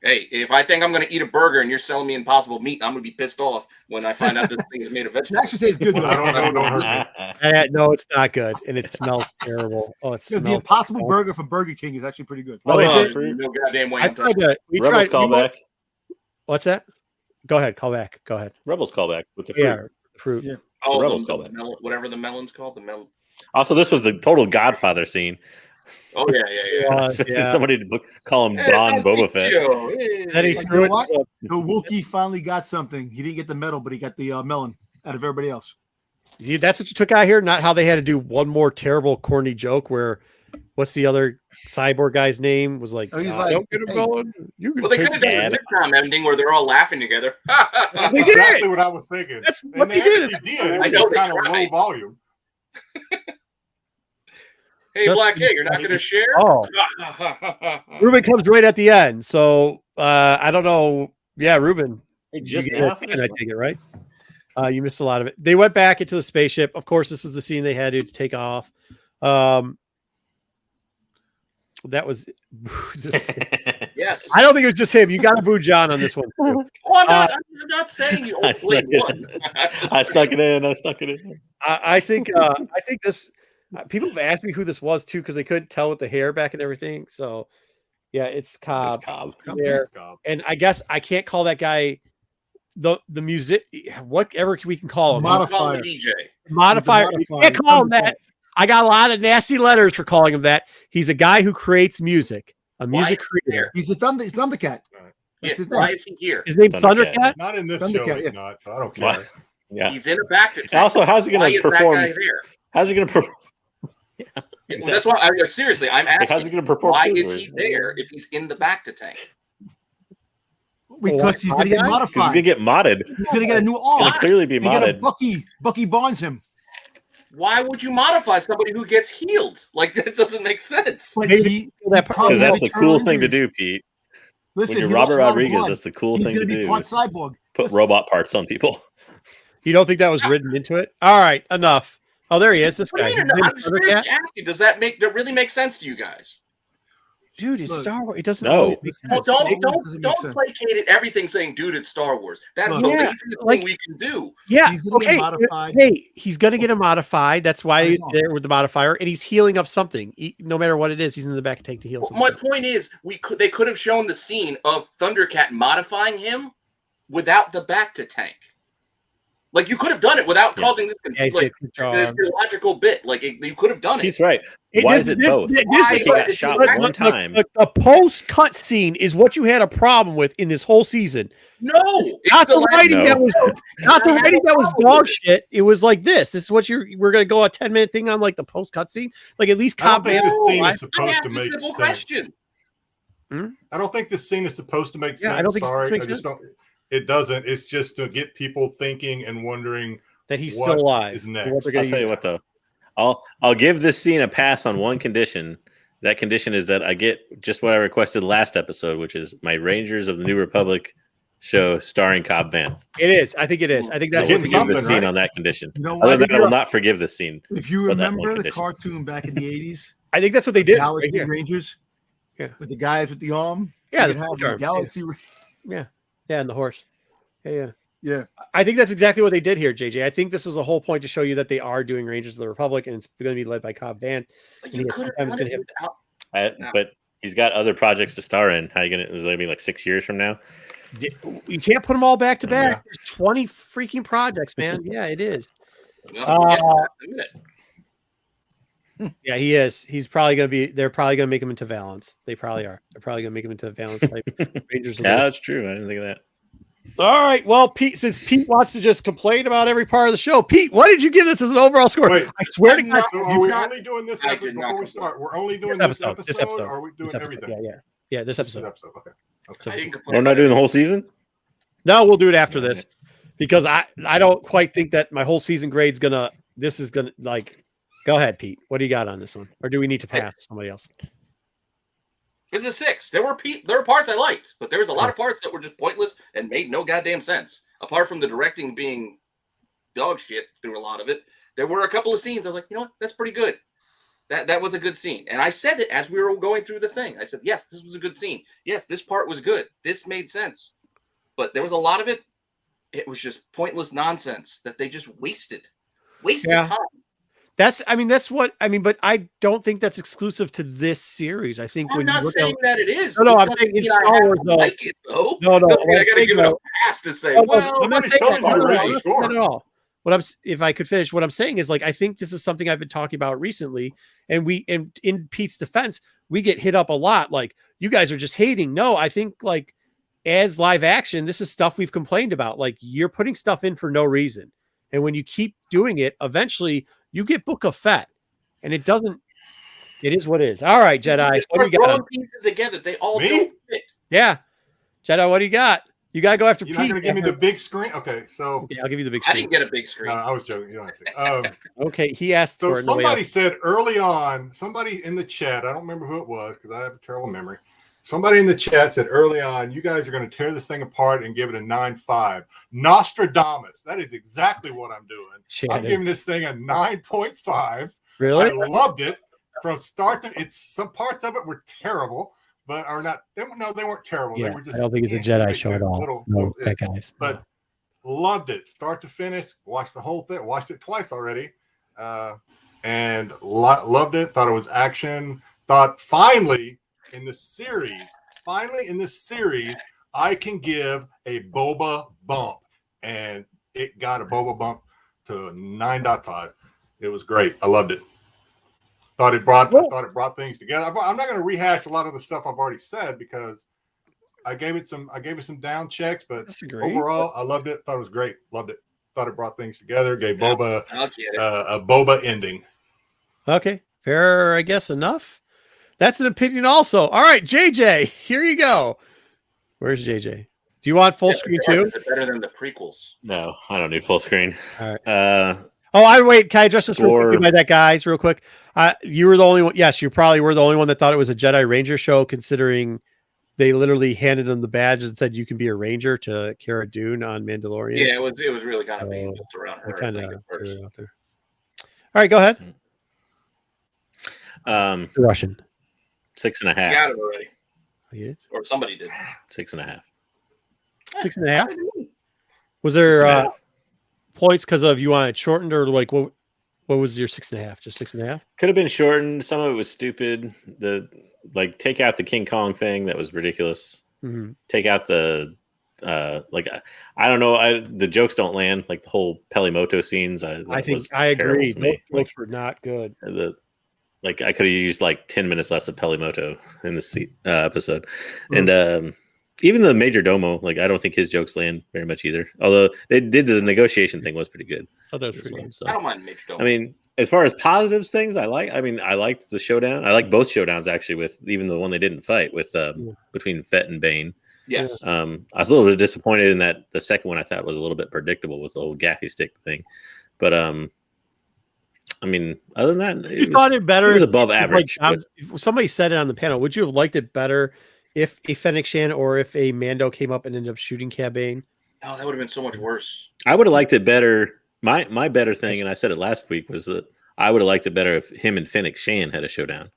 Hey, if I think I'm going to eat a burger and you're selling me Impossible Meat, I'm going to be pissed off when I find out this thing is made of She vegetables. actually says good. But I don't know. Don't hurt me. No, it's not good, and it smells terrible. Oh, it The smells. Impossible Burger from Burger King is actually pretty good. Oh, is it? No goddamn way I I'm tried touching it. to. We Rebels tried. call back. What's that? Go ahead. Call back. Go ahead. Rebels call back with the fruit. Yeah, fruit. Yeah. Oh, Rebels the call back. melon, whatever the melon's called. The melon. Also, this was the total Godfather scene. Oh, yeah. Yeah. Somebody to call him Hey, Don it's Boba on Fett. video. Hey. Then he You threw know it. what? The Wookiee finally got something. He didn't get the medal, but he got the melon out of everybody else. That's what you took out here. Not how they had to do one more terrible, corny joke where, what's the other cyborg guy's name? Was like, Oh, he's like, don't get him hey. going. You can Well, they piss could have done Dad." a sitcom ending where they're all laughing together. That's They did. exactly what I was thinking. That's And what they they did. actually did. It I was know just they kind of low tried. volume. Hey, That's- Black K, you're not going to share? Oh, Ruben comes right at the end. So I don't know. Yeah, Ruben. Hey, just You now? get it, I take it, right? You missed a lot of it. They went back into the spaceship. Of course, this is the scene they had to take off. That was. Yes. I don't think it was just him. You got to boo John on this one. Too. Oh, I'm not saying you only played one. I stuck it in. I think this. People have asked me who this was too because they couldn't tell with the hair back and everything. So Yeah, it's Cobb. It's Cobb. There. It's Cobb. And I guess I can't call that guy the music, whatever we can call him. Modifier. Call him DJ. Modifier. You can't call him that. I got a lot of nasty letters for calling him that. He's a guy who creates music, a music creator. He's a Thundercat. Yeah, That's his why name. is he here? His name's Thundercat. Thundercat. Not in this Thundercat, show, he's yeah. not. So I don't Why? care. Yeah. He's in a back to And also, how's he Why going to is that perform? guy there? How's he going to perform? Well, that's why seriously, I'm Like, asking. how's he going to perform? Why too? is he there if he's in the back to tank? Because he's going to get Because he's modified. going to get modded. He's going to get a new He's arm. going to clearly be They get a modded. Bucky Barnes him. Why would you modify somebody who gets healed? Like that doesn't make sense. But Maybe that probably Because that's have the cool eternal thing to injuries. do, Pete. Listen, When you're he Robert lost a lot of Rodriguez, blood. that's the cool He's thing going to to be do. part Is cyborg. put Listen, robot parts on people. You don't think that was written into it? All right, enough. Oh, there he is. This What do guy. you mean? His name I'm is seriously Thundercat? asking. Does that really make sense to you guys? Dude, it's Look, Star Wars. It doesn't No. always make Well, sense. don't placate it. Everything saying, "Dude, it's Star Wars." That's Look, the yeah, laziest like- thing we can do. Yeah. He's gonna get Okay. modified. Hey, he's gonna get a modified. That's why On his he's own. there with the modifier, and he's healing up something. No matter what it is, he's in the back tank to heal Well, something. my point is, they could have shown the scene of Thundercat modifying him without the back to tank. Like you could have done it without Yeah. causing this, Yeah, he's like, got this illogical bit. Like you could have done it. He's right. Hey, Why this- is it this- both? this Why? is He got But- shot but- one time. The post cut scene is what you had a problem with in this whole season. No, Not the writing No. that was not the writing that was dog shit. It was like this. This is what we're gonna go a 10-minute thing on like the post cut scene. Like at least I don't Cobb think Vanth- this scene I is supposed asked to a make simple sense. question. I don't think this scene is supposed to make sense. Yeah, I don't think it's supposed Sorry, to make I just don't. It doesn't. It's just to get people thinking and wondering that he's what still alive. is and next. what they're I'll gonna tell you use. what, though. I'll give this scene a pass on one condition. That condition is that I get just what I requested last episode, which is my Rangers of the New Republic show starring Cobb Vanth. It is. I think it is. I think I that's will getting what forgive we the something, scene right? on that condition. You know Other what? than that, I will not forgive this scene. If you But that one remember the condition. cartoon back in the 80s, I think that's what they did. Right Galaxy here. Rangers, Yeah. with the guys with the arm, Yeah, you the could have full the arm. Galaxy. Yeah, and the horse. Yeah. Yeah, I think that's exactly what they did here, JJ. I think this is a whole point to show you that they are doing Rangers of the Republic, and it's going to be led by Cobb Vanth. But Yeah, you could have sometimes done gonna it have- without. No. But he's got other projects to star in. How you gonna? Is it gonna be like 6 years from now? You can't put them all back to back. Yeah. There's 20 freaking projects, man. Yeah, it is. No, Uh, yeah, Yeah, he is. He's probably going to be. They're probably going to make him into Valance. They probably are. They're probably going to make him into Valance type Rangers. Of the- Yeah, that's true. I didn't think of that. All right. Well, Pete, since Pete wants to just complain about every part of the show, Pete, what did you give this as an overall score? Wait. I swear to I'm God, not- So are we not- only doing this I episode did not before we complain. start? We're only doing This this episode, episode, this or are we doing this episode. everything? Yeah. This This is episode. episode. Okay. I didn't complain. We're not doing the whole season. No, we'll do it after this because I don't quite think that my whole season grade's gonna. This is gonna like. Go ahead, Pete. What do you got on this one, or do we need to pass to somebody else? It's a 6. There were parts I liked, but there was a lot of parts that were just pointless and made no goddamn sense. Apart from the directing being dog shit through a lot of it, there were a couple of scenes I was like, you know what, that's pretty good. That was a good scene. And I said it as we were going through the thing. I said, yes, this was a good scene. Yes, this part was good. This made sense. But there was a lot of it. It was just pointless nonsense that they just wasted. Yeah. Time. That's what I mean, but I don't think that's exclusive to this series. I think I'm when you not look saying at that it is. No, It I'm doesn't saying mean it's I Star have Wars, to though. like it, though. No, Doesn't mean I gotta saying, give it a though- pass to say, No, well, I'm not nobody's saying telling that. you to No, rate I'm your not saying score. that at all. If I could finish, what I'm saying is like I think this is something I've been talking about recently, and in Pete's defense, we get hit up a lot. Like you guys are just hating. No, I think like as live action, this is stuff we've complained about. Like you're putting stuff in for no reason, and when you keep doing it, eventually you get Book of Fett, and it doesn't. It is what it is. All right, Jedi. Just What do you start got? throwing pieces together. They all Me? don't fit. Yeah, Jedi. What do you got? You got to go after You're Pete. not going to give me the big screen? Okay, so Okay, I'll give you the big I screen. didn't get a big screen. I was joking. You don't have to. Okay, he asked So for it. Nobody somebody else. said early on, somebody in the chat, I don't remember who it was because I have a terrible memory. Somebody in the chat said early on, you guys are going to tear this thing apart and give it a 9.5. Nostradamus. That is exactly what I'm doing. I'm Shannon. giving this thing a 9.5. Really? I loved it from start to. It's some parts of it were terrible, but are not. They weren't terrible. Yeah, They were just. I don't think it's a it Jedi makes show at sense. all. No, that guys. But loved it, start to finish. Watched the whole thing. Watched it twice already, and loved it. Thought it was action. Thought finally in the series, finally in this series, I can give a Boba bump, and it got a Boba bump to 9.5. It was great. I loved it. I thought it brought things together. I'm not going to rehash a lot of the stuff I've already said because I gave it some down checks, but overall, I loved it. Thought it was great. Loved it. Thought it brought things together. Gave Boba a Boba ending. Okay, fair, I guess. Enough. That's an opinion, also. All right, JJ, here you go. Where's JJ? Do you want full screen too? Better than the prequels. No, I don't need full screen. All right. Wait. Can I address this real quickly by that, guys? Real quick. You were the only one. Yes, you probably were the only one that thought it was a Jedi Ranger show, considering they literally handed him the badge and said you can be a Ranger to Cara Dune on Mandalorian. Yeah, it was really kind of being built around her. Kind of out there. All right, go ahead. Russian. 6.5. You got it already. Yeah. Or somebody did. 6.5. 6.5. Was there points because of you want it shortened, or like what was your 6.5? Just 6.5? Could have been shortened. Some of it was stupid. Take out the King Kong thing. That was ridiculous. Mm-hmm. Take out the I don't know. The jokes don't land. Like the whole Pelimoto scenes. I think I agree. Those jokes were not good. I could have used 10 minutes less of Pelimoto in this episode. Mm-hmm. And even the Major Domo, I don't think his jokes land very much either. Although they did the negotiation thing was pretty good. Oh, that was pretty good. I don't mind Major Domo. I mean, as far as positives things, I liked the showdown. I like both showdowns actually, with even the one they didn't fight with between Fett and Bane. Yes. I was a little bit disappointed in that the second one I thought was a little bit predictable with the old gaffy stick thing. But I mean, other than that, you thought it better. It was above average. If somebody said it on the panel, would you have liked it better if a Fennec Shan or if a Mando came up and ended up shooting Cad Bane? No, that would have been so much worse. I would have liked it better. My better thing, and I said it last week, was that I would have liked it better if him and Fennec Shan had a showdown.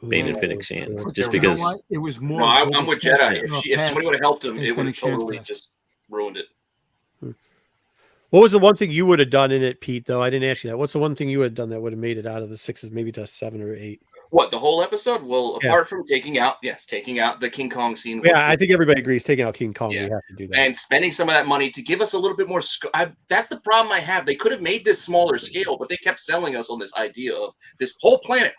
Bane and Fennec Shan, just because it was more. No, I'm with Jedi. If somebody would have helped him, it would have totally just ruined it. What was the one thing you would have done in it, Pete? Though I didn't ask you that. What's the one thing you would have done that would have made it out of the 6s, maybe to 7 or 8? What, the whole episode? Well, apart from taking out the King Kong scene. Yeah, I think everybody agrees. Taking out King Kong, we have to do that, and spending some of that money to give us a little bit more. That's the problem I have. They could have made this smaller scale, but they kept selling us on this idea of this whole planet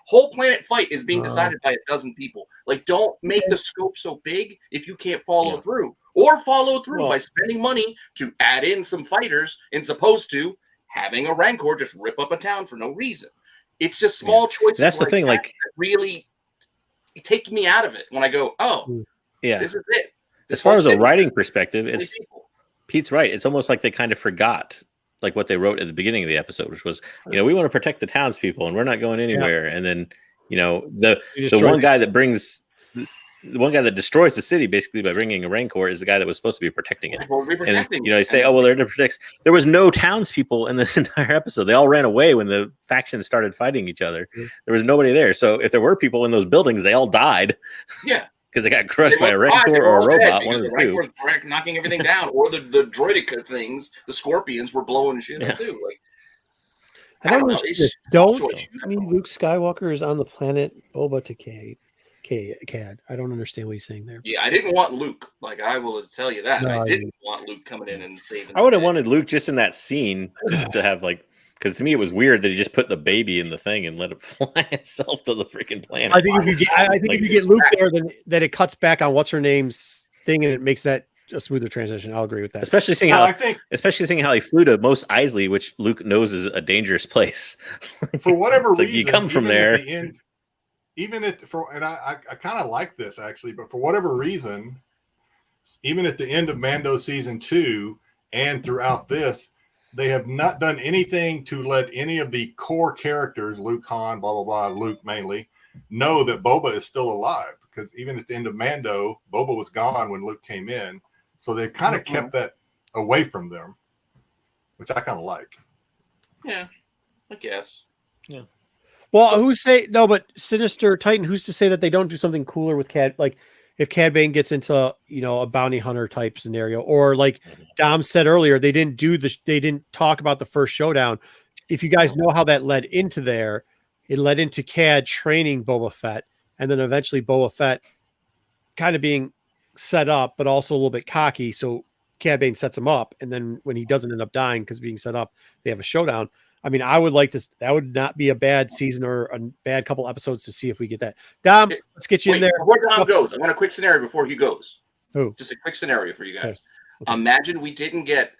fight is being decided by a dozen people. Don't make the scope so big if you can't follow through. Or follow through by spending money to add in some fighters, as opposed to having a Rancor just rip up a town for no reason. It's just small choices. That's the thing. That really take me out of it when I go, this is it. As far as a writing perspective, Pete's right. It's almost like they kind of forgot what they wrote at the beginning of the episode, which was, we want to protect the townspeople and we're not going anywhere. Yeah. And then, the one guy that brings. The one guy that destroys the city basically by bringing a Rancor is the guy that was supposed to be protecting it. You say, they're to protect. There was no townspeople in this entire episode. They all ran away when the factions started fighting each other. Mm-hmm. There was nobody there. So if there were people in those buildings, they all died. Yeah. Because they got crushed by a Rancor or a robot. One of the two. Were knocking everything down, or the droidica things, the Scorpions were blowing shit up too. I don't know. I mean, Luke Skywalker is on the planet Boba to Cad. I don't understand what he's saying there. Yeah, I didn't want Luke. I will tell you that. No, I didn't want Luke coming in and saving. I would have wanted Luke just in that scene, just to have because to me it was weird that he just put the baby in the thing and let it fly itself to the freaking planet. I think if you get Luke there, then it cuts back on what's her name's thing and it makes that a smoother transition. I'll agree with that. Especially seeing how he flew to Mos Eisley, which Luke knows is a dangerous place. For whatever reason, you come from there. At the end, I kind of like this actually, but for whatever reason, even at the end of Mando season 2 and throughout this, they have not done anything to let any of the core characters, Luke, Han, blah, blah, blah, Luke mainly, know that Boba is still alive. Because even at the end of Mando, Boba was gone when Luke came in. So they've kind of kept that away from them, which I kind of like. Yeah, I guess. Yeah. Well, but Sinister Titan, who's to say that they don't do something cooler with Cad? If Cad Bane gets into, a bounty hunter type scenario, or like Dom said earlier, they didn't talk about the first showdown. If you guys know how that led into there, it led into Cad training Boba Fett and then eventually Boba Fett kind of being set up, but also a little bit cocky. So Cad Bane sets him up, and then when he doesn't end up dying because being set up, they have a showdown. I mean, I would like to. That would not be a bad season or a bad couple episodes to see if we get that. Dom, let's get you in there. Before Dom goes, I want a quick scenario before he goes. Who? Just a quick scenario for you guys. Okay. Imagine we didn't get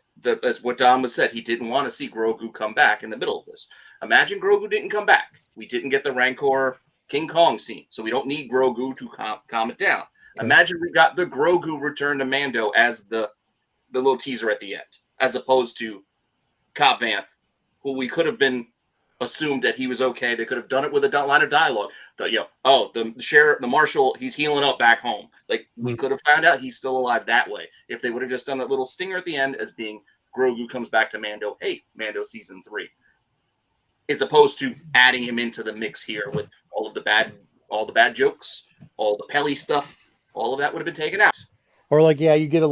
as what Dom was said. He didn't want to see Grogu come back in the middle of this. Imagine Grogu didn't come back. We didn't get the Rancor King Kong scene, so we don't need Grogu to calm it down. Okay. Imagine we got the Grogu return to Mando as the little teaser at the end, as opposed to Cobb Vanth, who we could have been assumed that he was okay. They could have done it with a line of dialogue. The sheriff, the marshal, he's healing up back home. Like, we could have found out he's still alive that way if they would have just done that little stinger at the end as being Grogu comes back to Mando. Hey, Mando season 3, as opposed to adding him into the mix here with all the bad jokes, all the Pelly stuff. All of that would have been taken out. Or like, yeah, you get a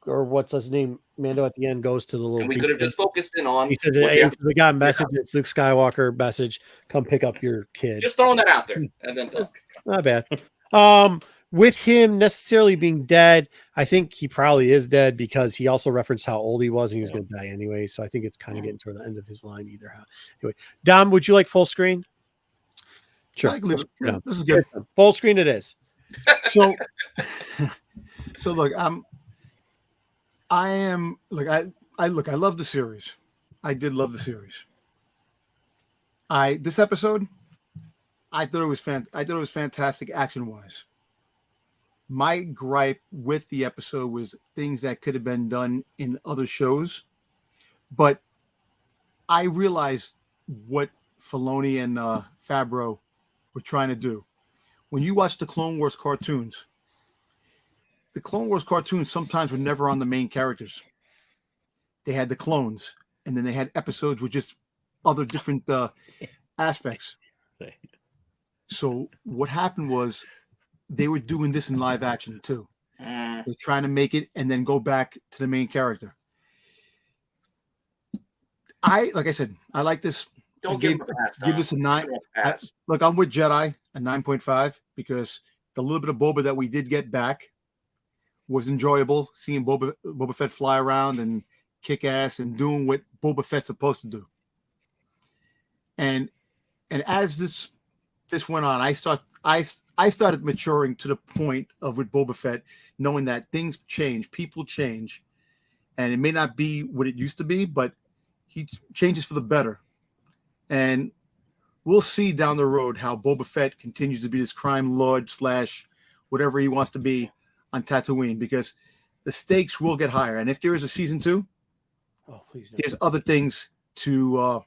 what's his name? Mando at the end goes to the little. And we could have just focused in on. He says, "Hey, we got a message. It's Luke Skywalker message. Come pick up your kid." Just throwing that out there, and then not bad. With him necessarily being dead, I think he probably is dead because he also referenced how old he was and he was going to die anyway. So I think it's kind of getting toward the end of his line either. How anyway, Dom, would you like full screen? Sure. This is good. Full screen it is. So look, I love the series. I did love the series. This episode, I thought it was fantastic action wise. My gripe with the episode was things that could have been done in other shows, but I realized what Filoni and Favreau were trying to do. When you watch the Clone Wars cartoons sometimes were never on the main characters. They had the clones, and then they had episodes with just other different aspects. So what happened was they were doing this in live action too. They're trying to make it and then go back to the main character. Like I said, I like this. Give this a 9. Look, I'm with Jedi, a 9.5, because the little bit of Boba that we did get back was enjoyable. Seeing Boba Fett fly around and kick ass and doing what Boba Fett's supposed to do. And as this went on, I started maturing to the point of with Boba Fett, knowing that things change, people change, and it may not be what it used to be, but he changes for the better. And we'll see down the road how Boba Fett continues to be this crime lord / whatever he wants to be on Tatooine, because the stakes will get higher. And if there is a season 2, there's other things to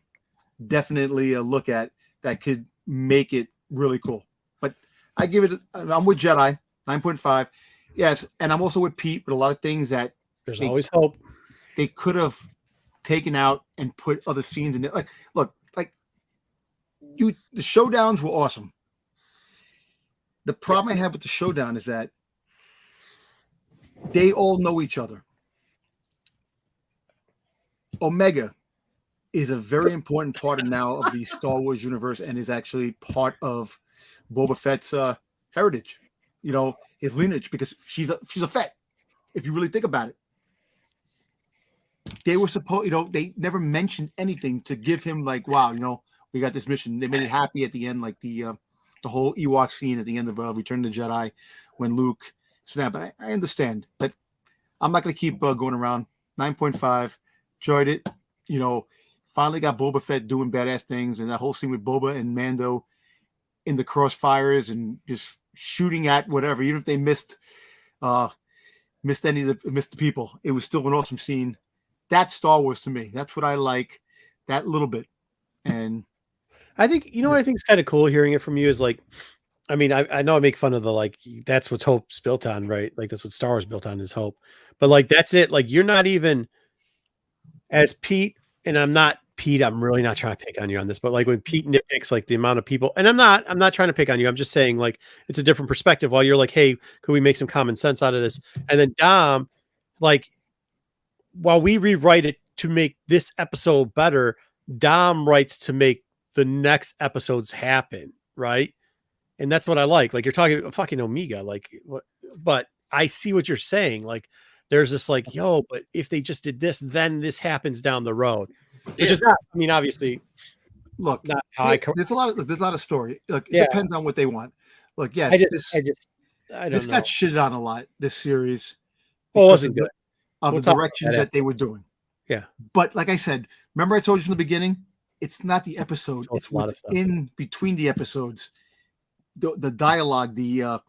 definitely look at that could make it really cool. But I give it, I'm with Jedi, 9.5. Yes, and I'm also with Pete with a lot of things that there's always hope. They could have taken out and put other scenes in it. Like, look, the showdowns were awesome. The problem I have with the showdown is that they all know each other. Omega is a very important part of the Star Wars universe and is actually part of Boba Fett's heritage, his lineage, because she's a Fett. If you really think about it, they were supposed, they never mentioned anything to give him like, wow, we got this mission. They made it happy at the end, like the whole Ewok scene at the end of Return of the Jedi when Luke snapped. But I understand, but I'm not going to keep going around. 9.5, enjoyed it. Finally got Boba Fett doing badass things, and that whole scene with Boba and Mando in the crossfires and just shooting at whatever, even if they missed the people, it was still an awesome scene. That's Star Wars to me. That's what I like, that little bit. And I think, what I think is kind of cool hearing it from you is like, I mean, I know I make fun of the, that's what hope's built on, right? Like that's what Star Wars built on is hope, but that's it. Like you're not even as Pete, and I'm really not trying to pick on you on this, but when Pete nitpicks the amount of people, and I'm not trying to pick on you. I'm just saying it's a different perspective while you're like, hey, could we make some common sense out of this? And then Dom, while we rewrite it to make this episode better, Dom writes to make the next episodes happen, right? And that's what I like. Like you're talking fucking Omega, like what, but I see what you're saying. Like there's this like, yo, but if they just did this, then this happens down the road, which is not, I mean, obviously Look, not how there's a lot of story. Look, it Yeah. depends on what they want. Look, yes, I don't this know. got shitted on a lot, this series. Well, it because wasn't of the, good. of We'll the talk about directions that that they were doing. Yeah. But like I said, remember I told you from the beginning, it's not the episode, Oh, it's a lot of what's stuff. in between the episodes, the dialogue, the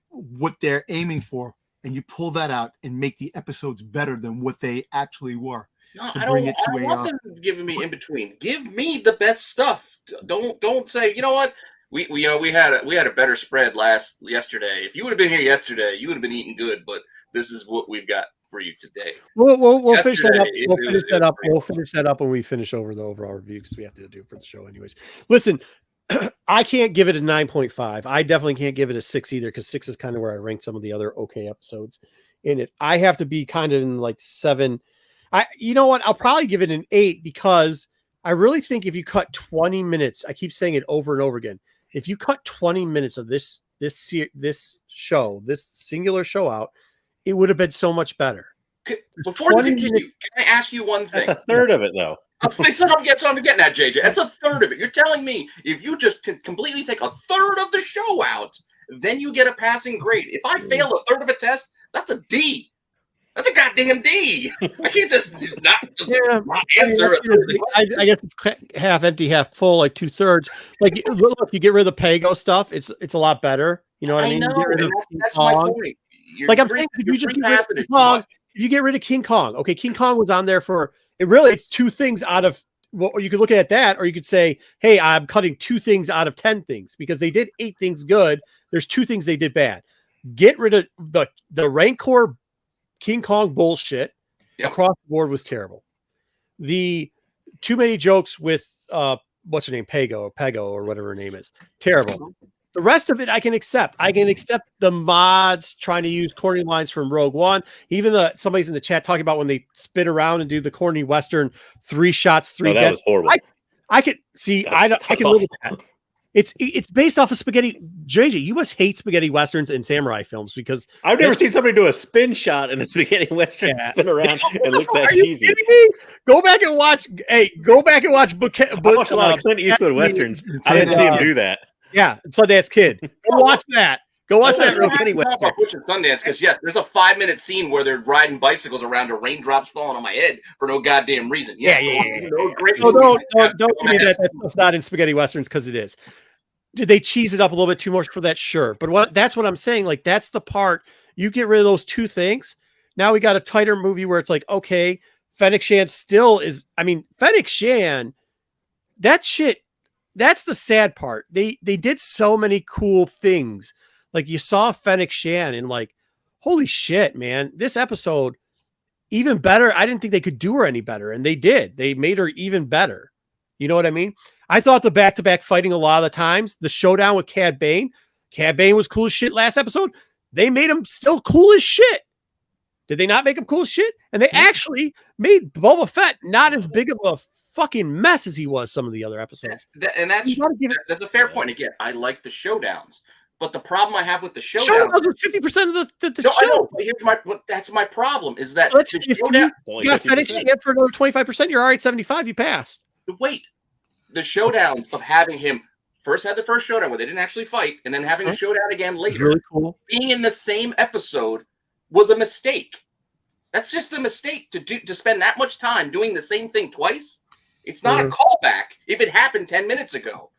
what they're aiming for, and you pull that out and make the episodes better than what they actually were. No, To I bring don't, it to I don't a, want them giving me in between. Give me the best stuff. Don't say, you know what? We had a better spread yesterday. If you would have been here yesterday, you would have been eating good. But this is what we've got for you today. We'll finish that up. Yesterday, We'll it finish was that up. pretty We'll awesome. finish that up when we finish over the overall review because we have to do it for the show anyways. Listen, I can't give it a 9.5. I definitely can't give it a 6 either because 6 is kind of where I rank some of the other okay episodes in it. I have to be kind of in like 7. You know what? I'll probably give it an 8 because I really think if you cut 20 minutes, I keep saying it over and over again. If you cut 20 minutes of this show, this singular show out, it would have been so much better. Before you continue, can I ask you one thing? That's a third of it, though. That's what I'm getting at, JJ. That's a third of it. You're telling me if you just completely take a third of the show out, then you get a passing grade. If I fail a third of a test, that's a D. That's a goddamn D. I can't just not answer it. I guess it's half empty, half full, like 2/3. Like, look, you get rid of the Pago stuff. It's a lot better. You know what I mean? I know, You get rid of that's King my Kong. point. Like I'm saying, if you just get rid of King Kong, if you get rid of King Kong, okay, King Kong was on there for it. Really, it's 2 things out of. Well, you could look at that, or you could say, "Hey, I'm cutting 2 things out of 10 things because they did 8 things good. There's 2 things they did bad. Get rid of the Rancor King Kong bullshit across the board was terrible. The too many jokes with what's her name, Pago or whatever her name is, terrible. The rest of it I can accept. I can accept the mods trying to use corny lines from Rogue One. Even somebody's in the chat talking about when they spin around and do the corny Western 3 shots, 3 that was horrible. I could see. I can live with that. It's based off of spaghetti. JJ, you must hate spaghetti westerns and samurai films because I've never seen somebody do a spin shot in a spaghetti western, spin around and look that cheesy. Go back and watch. Hey, go back and watch. I watch a lot of Clint Eastwood westerns. I didn't see him do that. Yeah, Sundance Kid. Go watch that. Go watch that. Sundance, because yes, there's a 5-minute scene where they're riding bicycles around, or raindrops falling on my head for no goddamn reason. Yes, yeah. Great. Don't give me that. That's not in spaghetti westerns because it is. Did they cheese it up a little bit too much for that? Sure, but that's what I'm saying. Like that's the part you get rid of those 2 things. Now we got a tighter movie where it's like, okay, Fennec Shan still is. I mean, Fennec Shan, that shit. That's the sad part. They did so many cool things. Like you saw Fennec Shan and like, holy shit, man, this episode even better. I didn't think they could do her any better. And they did. They made her even better. You know what I mean? I thought the back-to-back fighting a lot of the times, the showdown with Cad Bane was cool as shit last episode. They made him still cool as shit. Did they not make him cool as shit? And they actually made Boba Fett not as big of a fucking mess as he was some of the other episodes. That's a fair point. Again, I like the showdowns. But the problem I have with the showdown was 50% of the show. That's my problem. Is that you got Fennec Shan for another 25%? You're already at 75. You passed. Wait, the showdowns of having him first had the first showdown where they didn't actually fight, and then having a showdown again later, really cool. Being in the same episode was a mistake. That's just a mistake to spend that much time doing the same thing twice. It's not a callback if it happened 10 minutes ago.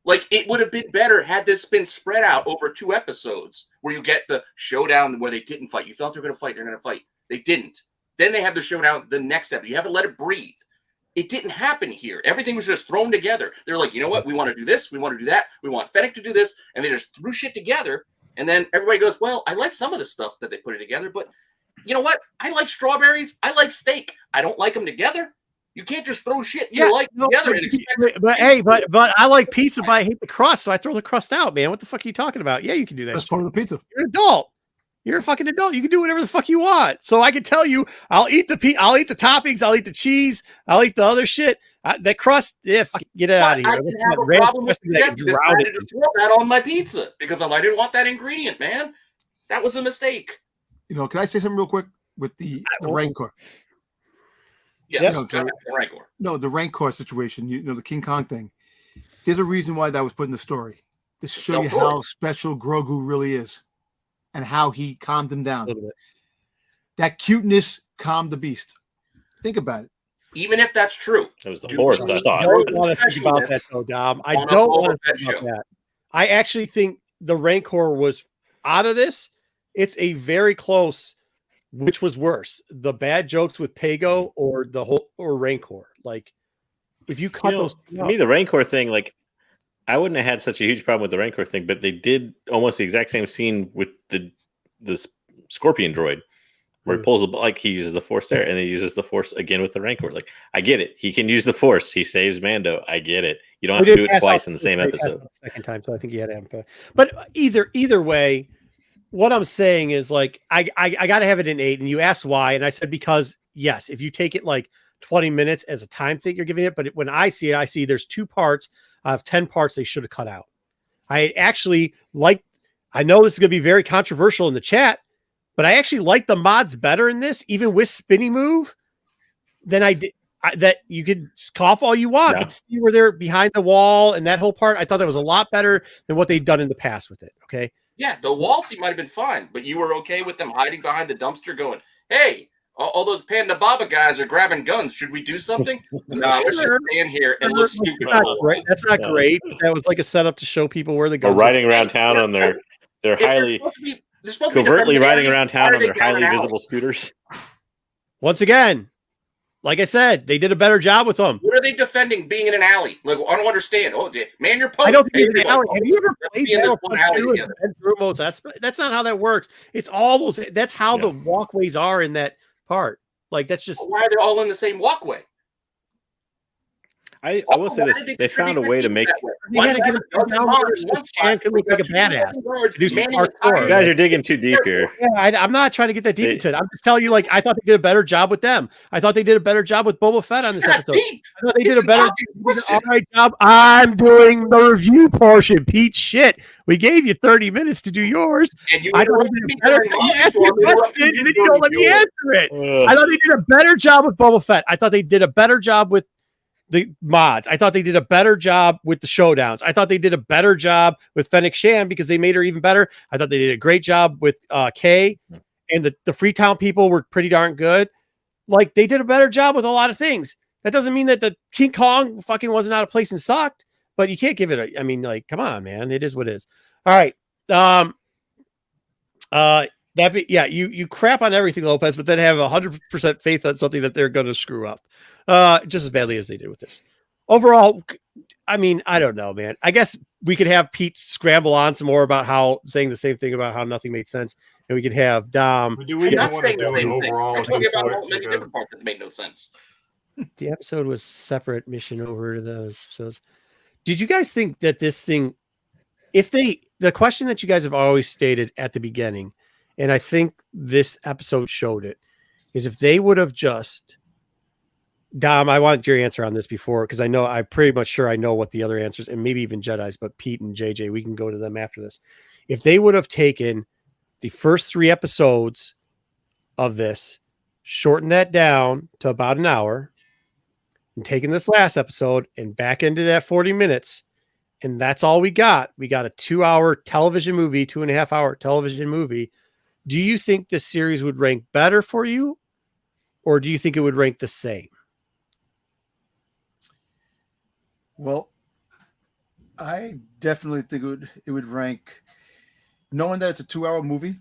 Like, it would have been better had this been spread out over 2 episodes where you get the showdown where they didn't fight. You thought they were going to fight. They're going to fight. They didn't. Then they have the showdown the next episode. You haven't let it breathe. It didn't happen here. Everything was just thrown together. They're like, you know what? We want to do this. We want to do that. We want Fennec to do this. And they just threw shit together. And then everybody goes, well, I like some of the stuff that they put it together. But you know what? I like strawberries. I like steak. I don't like them together. You can't just throw shit together and expect. But I like pizza, but I hate the crust, so I throw the crust out, man. What the fuck are you talking about? Yeah, you can do that. That's part of the pizza. You're an adult. You're a fucking adult. You can do whatever the fuck you want. So I can tell you, I'll eat the toppings, I'll eat the cheese, I'll eat the other shit. That crust, get it out of here. I can have a problem with the Jeff decided to throw that on my pizza because I didn't want that ingredient, man. That was a mistake. Can I say something real quick with the Rancor? Yeah, the Rancor. No, the Rancor situation. The King Kong thing. There's a reason why that was put in the story to show you how special Grogu really is, and how he calmed him down. That cuteness calmed the beast. Think about it. Even if that's true, it was the Force. I thought. I don't want to think about that, though, Dom. I don't want to think about that. I actually think the Rancor was out of this. It's a very close. Which was worse, the bad jokes with Pago or Rancor? Like, if you cut those, for me, the Rancor thing, like, I wouldn't have had such a huge problem with the Rancor thing, but they did almost the exact same scene with the Scorpion droid, where he pulls he uses the Force there, and then he uses the Force again with the Rancor. Like, I get it. He can use the Force. He saves Mando. I get it. You don't have to do it twice in the same episode. Second time, so I think you had to have. But either way. What I'm saying is, like, I got to have it in 8, and you asked why, and I said because yes, if you take it like 20 minutes as a time thing you're giving it, but when I see there's 2 parts of 10 parts they should have cut out. I actually I know this is going to be very controversial in the chat, but I actually like the mods better in this, even with Spinny Move, than I did. That you could scoff all you want, but see where they're behind the wall and that whole part, I thought that was a lot better than what they've done in the past with it. Okay. Yeah, the wall scene might have been fine, but you were okay with them hiding behind the dumpster going, hey, all those Panda Baba guys are grabbing guns. Should we do something? No, let's just stand here and look stupid. That's not great. That was like a setup to show people where the guns are riding around town on their highly covertly riding around town on their highly visible scooters. Once again, like I said, they did a better job with them. What are they defending being in an alley? Like, I don't understand. Oh, man, you're posting. I don't think it's an alley. Have you ever played That's not how that works. It's all those. That's how the walkways are in that part. Like, that's just. Why are they all in the same walkway? I will say this: they found a way to make. You got to get it down so Chan can look like a badass. Do some parkour. You guys are digging too deep here. Yeah, I'm not trying to get that deep into it. I'm just telling you, like, I thought they did a better job with them. I thought they did a better job with Boba Fett on this episode. I thought they did a better, all right job. I'm doing the review portion. Pete, shit, we gave you 30 minutes to do yours. And you I thought they did a better. You asked me a question, and then you don't let me answer it. I thought they did a better job with Boba Fett. I thought they did a better job with the mods. I thought they did a better job with the showdowns. I thought they did a better job with Fennec Shand because they made her even better. I thought they did a great job with Kay, and the Freetown people were pretty darn good. Like, they did a better job with a lot of things. That doesn't mean that the King Kong fucking wasn't out of place and sucked, but you can't give it I mean, like, come on, man. It is what it is. All right. You crap on everything, Lopez, but then have 100% faith on something that they're going to screw up. Just as badly as they did with this. Overall, I mean, I don't know, man. I guess we could have Pete scramble on some more about saying the same thing about how nothing made sense, and we could have Dom. I'm not saying the same thing. I'm talking about many different parts that made no sense. The episode was separate mission over to those. So, did you guys think that this thing, the question that you guys have always stated at the beginning, and I think this episode showed it, is if they would have just. Dom, I want your answer on this before, because I'm pretty much sure I know what the other answers, and maybe even Jedi's, but Pete and JJ, we can go to them after this. If they would have taken the first 3 episodes of this, shortened that down to about an hour, and taken this last episode and back into that 40 minutes, and that's all we got. We got a 2-hour television movie, 2.5-hour television movie. Do you think this series would rank better for you, or do you think it would rank the same? Well, I definitely think it would rank, knowing that it's a 2-hour movie.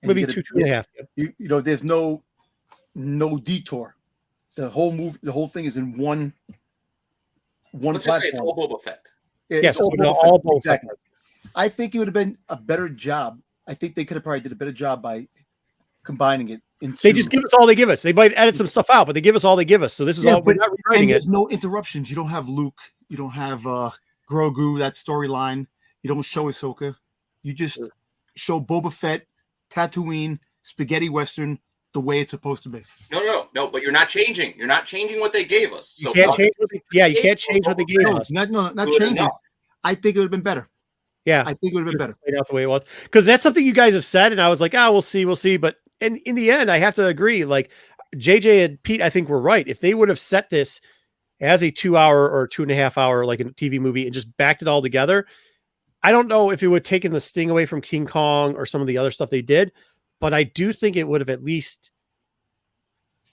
Maybe 2.5. There's no detour. The whole movie, the whole thing is in one Let's platform. just say it's all Boba Fett. Yes, all Boba Fett. Exactly. I think it would have been a better job. I think they could have probably did a better job by combining it. They just give us all they give us. They might edit some stuff out, but they give us all they give us. So this is all. We're not rewriting it. There's no interruptions. You don't have Luke. You don't have Grogu. That storyline. You don't show Ahsoka. You just show Boba Fett, Tatooine, spaghetti western, the way it's supposed to be. No. But you're not changing. You're not changing what they gave us. You can't change what they, you can't change what they gave us. Not Good changing. enough. I think it would have been better. Yeah, I think it would have been better. Played out the way it was, because that's something you guys have said, and I was like, we'll see. But in the end, I have to agree. Like JJ and Pete, I think we're right. If they would have set this as a 2 hour or 2.5 hour like a TV movie and just backed it all together, I don't know if it would have taken the sting away from King Kong or some of the other stuff they did, but I do think it would have at least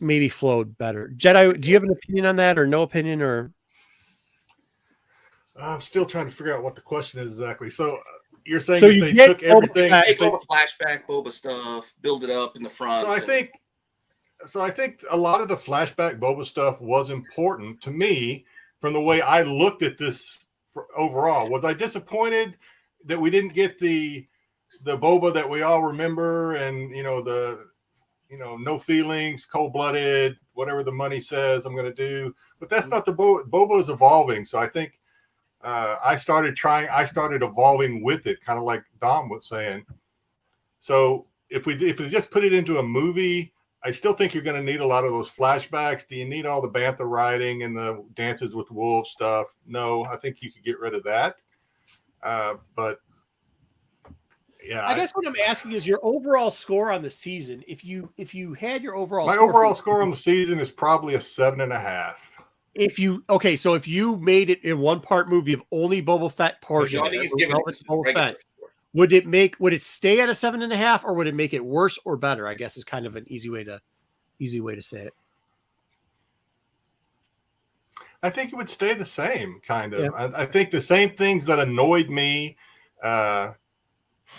maybe flowed better. Jedi, do you have an opinion on that, or no opinion, or? I'm still trying to figure out what the question is exactly. So you're saying So if you they get took everything, Boba Take all the flashback Boba stuff, build it up in the front. so I think a lot of the flashback Boba stuff was important to me from the way I looked at this overall. Was I disappointed that we didn't get the Boba that we all remember, and no feelings, cold-blooded, whatever the money says I'm going to do? But that's not the Boba. Boba is evolving, so I think I started evolving with it, kind of like Dom was saying. So if we just put it into a movie, I still think you're going to need a lot of those flashbacks. Do you need all the bantha riding and the dances with wolves stuff? No, I think you could get rid of that. But yeah, I guess what I'm asking is your overall score on the season. If you had your overall my overall score on the season is probably a 7.5. If you made it in one part movie of only Boba Fett portion, I think he's giving it Boba regular Fett, would it stay at a 7.5, or would it make it worse or better? I guess is kind of an easy way to say it. I think it would stay the same, kind of. Yeah. I think the same things that annoyed me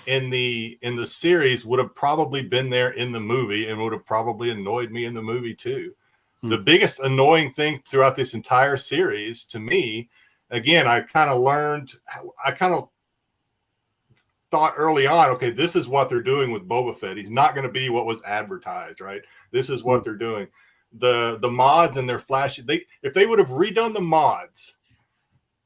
in the series would have probably been there in the movie, and would have probably annoyed me in the movie too. The biggest annoying thing throughout this entire series to me, again, I kind of thought early on, okay, this is what they're doing with Boba Fett. He's not going to be what was advertised, right? This is what they're doing. The mods and their flash, if they would have redone the mods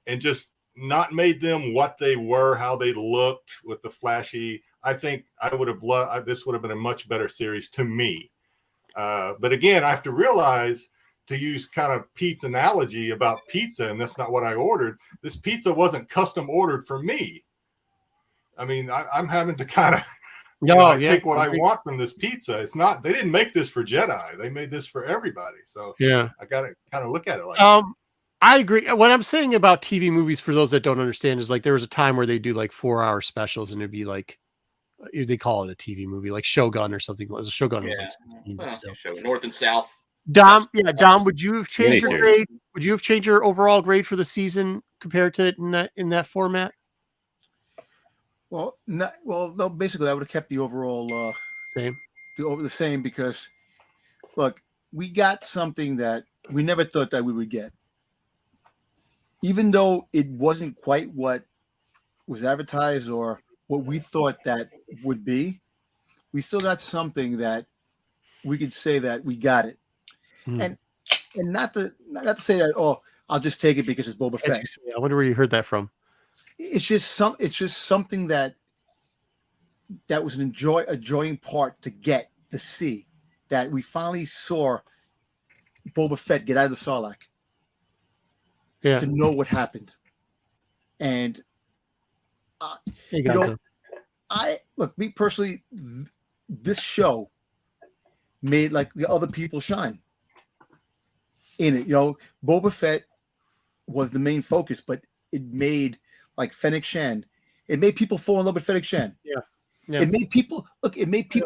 and just not made them what they were, how they looked with the flashy, I think I would have loved. This would have been a much better series to me. But again, I have to realize, to use kind of Pete's analogy about pizza, and that's not what I ordered. This pizza wasn't custom ordered for me. I mean, I'm having to kind of take what I want from this pizza. It's not, they didn't make this for Jedi. They made this for everybody. So yeah, I got to kind of look at it like that. I agree. What I'm saying about TV movies, for those that don't understand, is like there was a time where they do like 4-hour specials, and it'd be like, they call it a TV movie, like Shogun or something. Shogun was like 16, but still. North and South. Dom, would you have changed your grade? Would you have changed your overall grade for the season compared to in that format? Well, no. Basically, I would have kept the overall Same. the same, because look, we got something that we never thought that we would get. Even though it wasn't quite what was advertised or what we thought that would be, we still got something that we could say that we got it. And not to say that, oh, I'll just take it because it's Boba Fett. I wonder where you heard that from. It's just something that was a joying part to see, that we finally saw Boba Fett get out of the Sarlacc. Yeah. To know what happened. And me personally, this show made like the other people shine in it. Boba Fett was the main focus, but it made like Fennec Shan. It made people fall in love with Fennec Shan. Yeah. It made people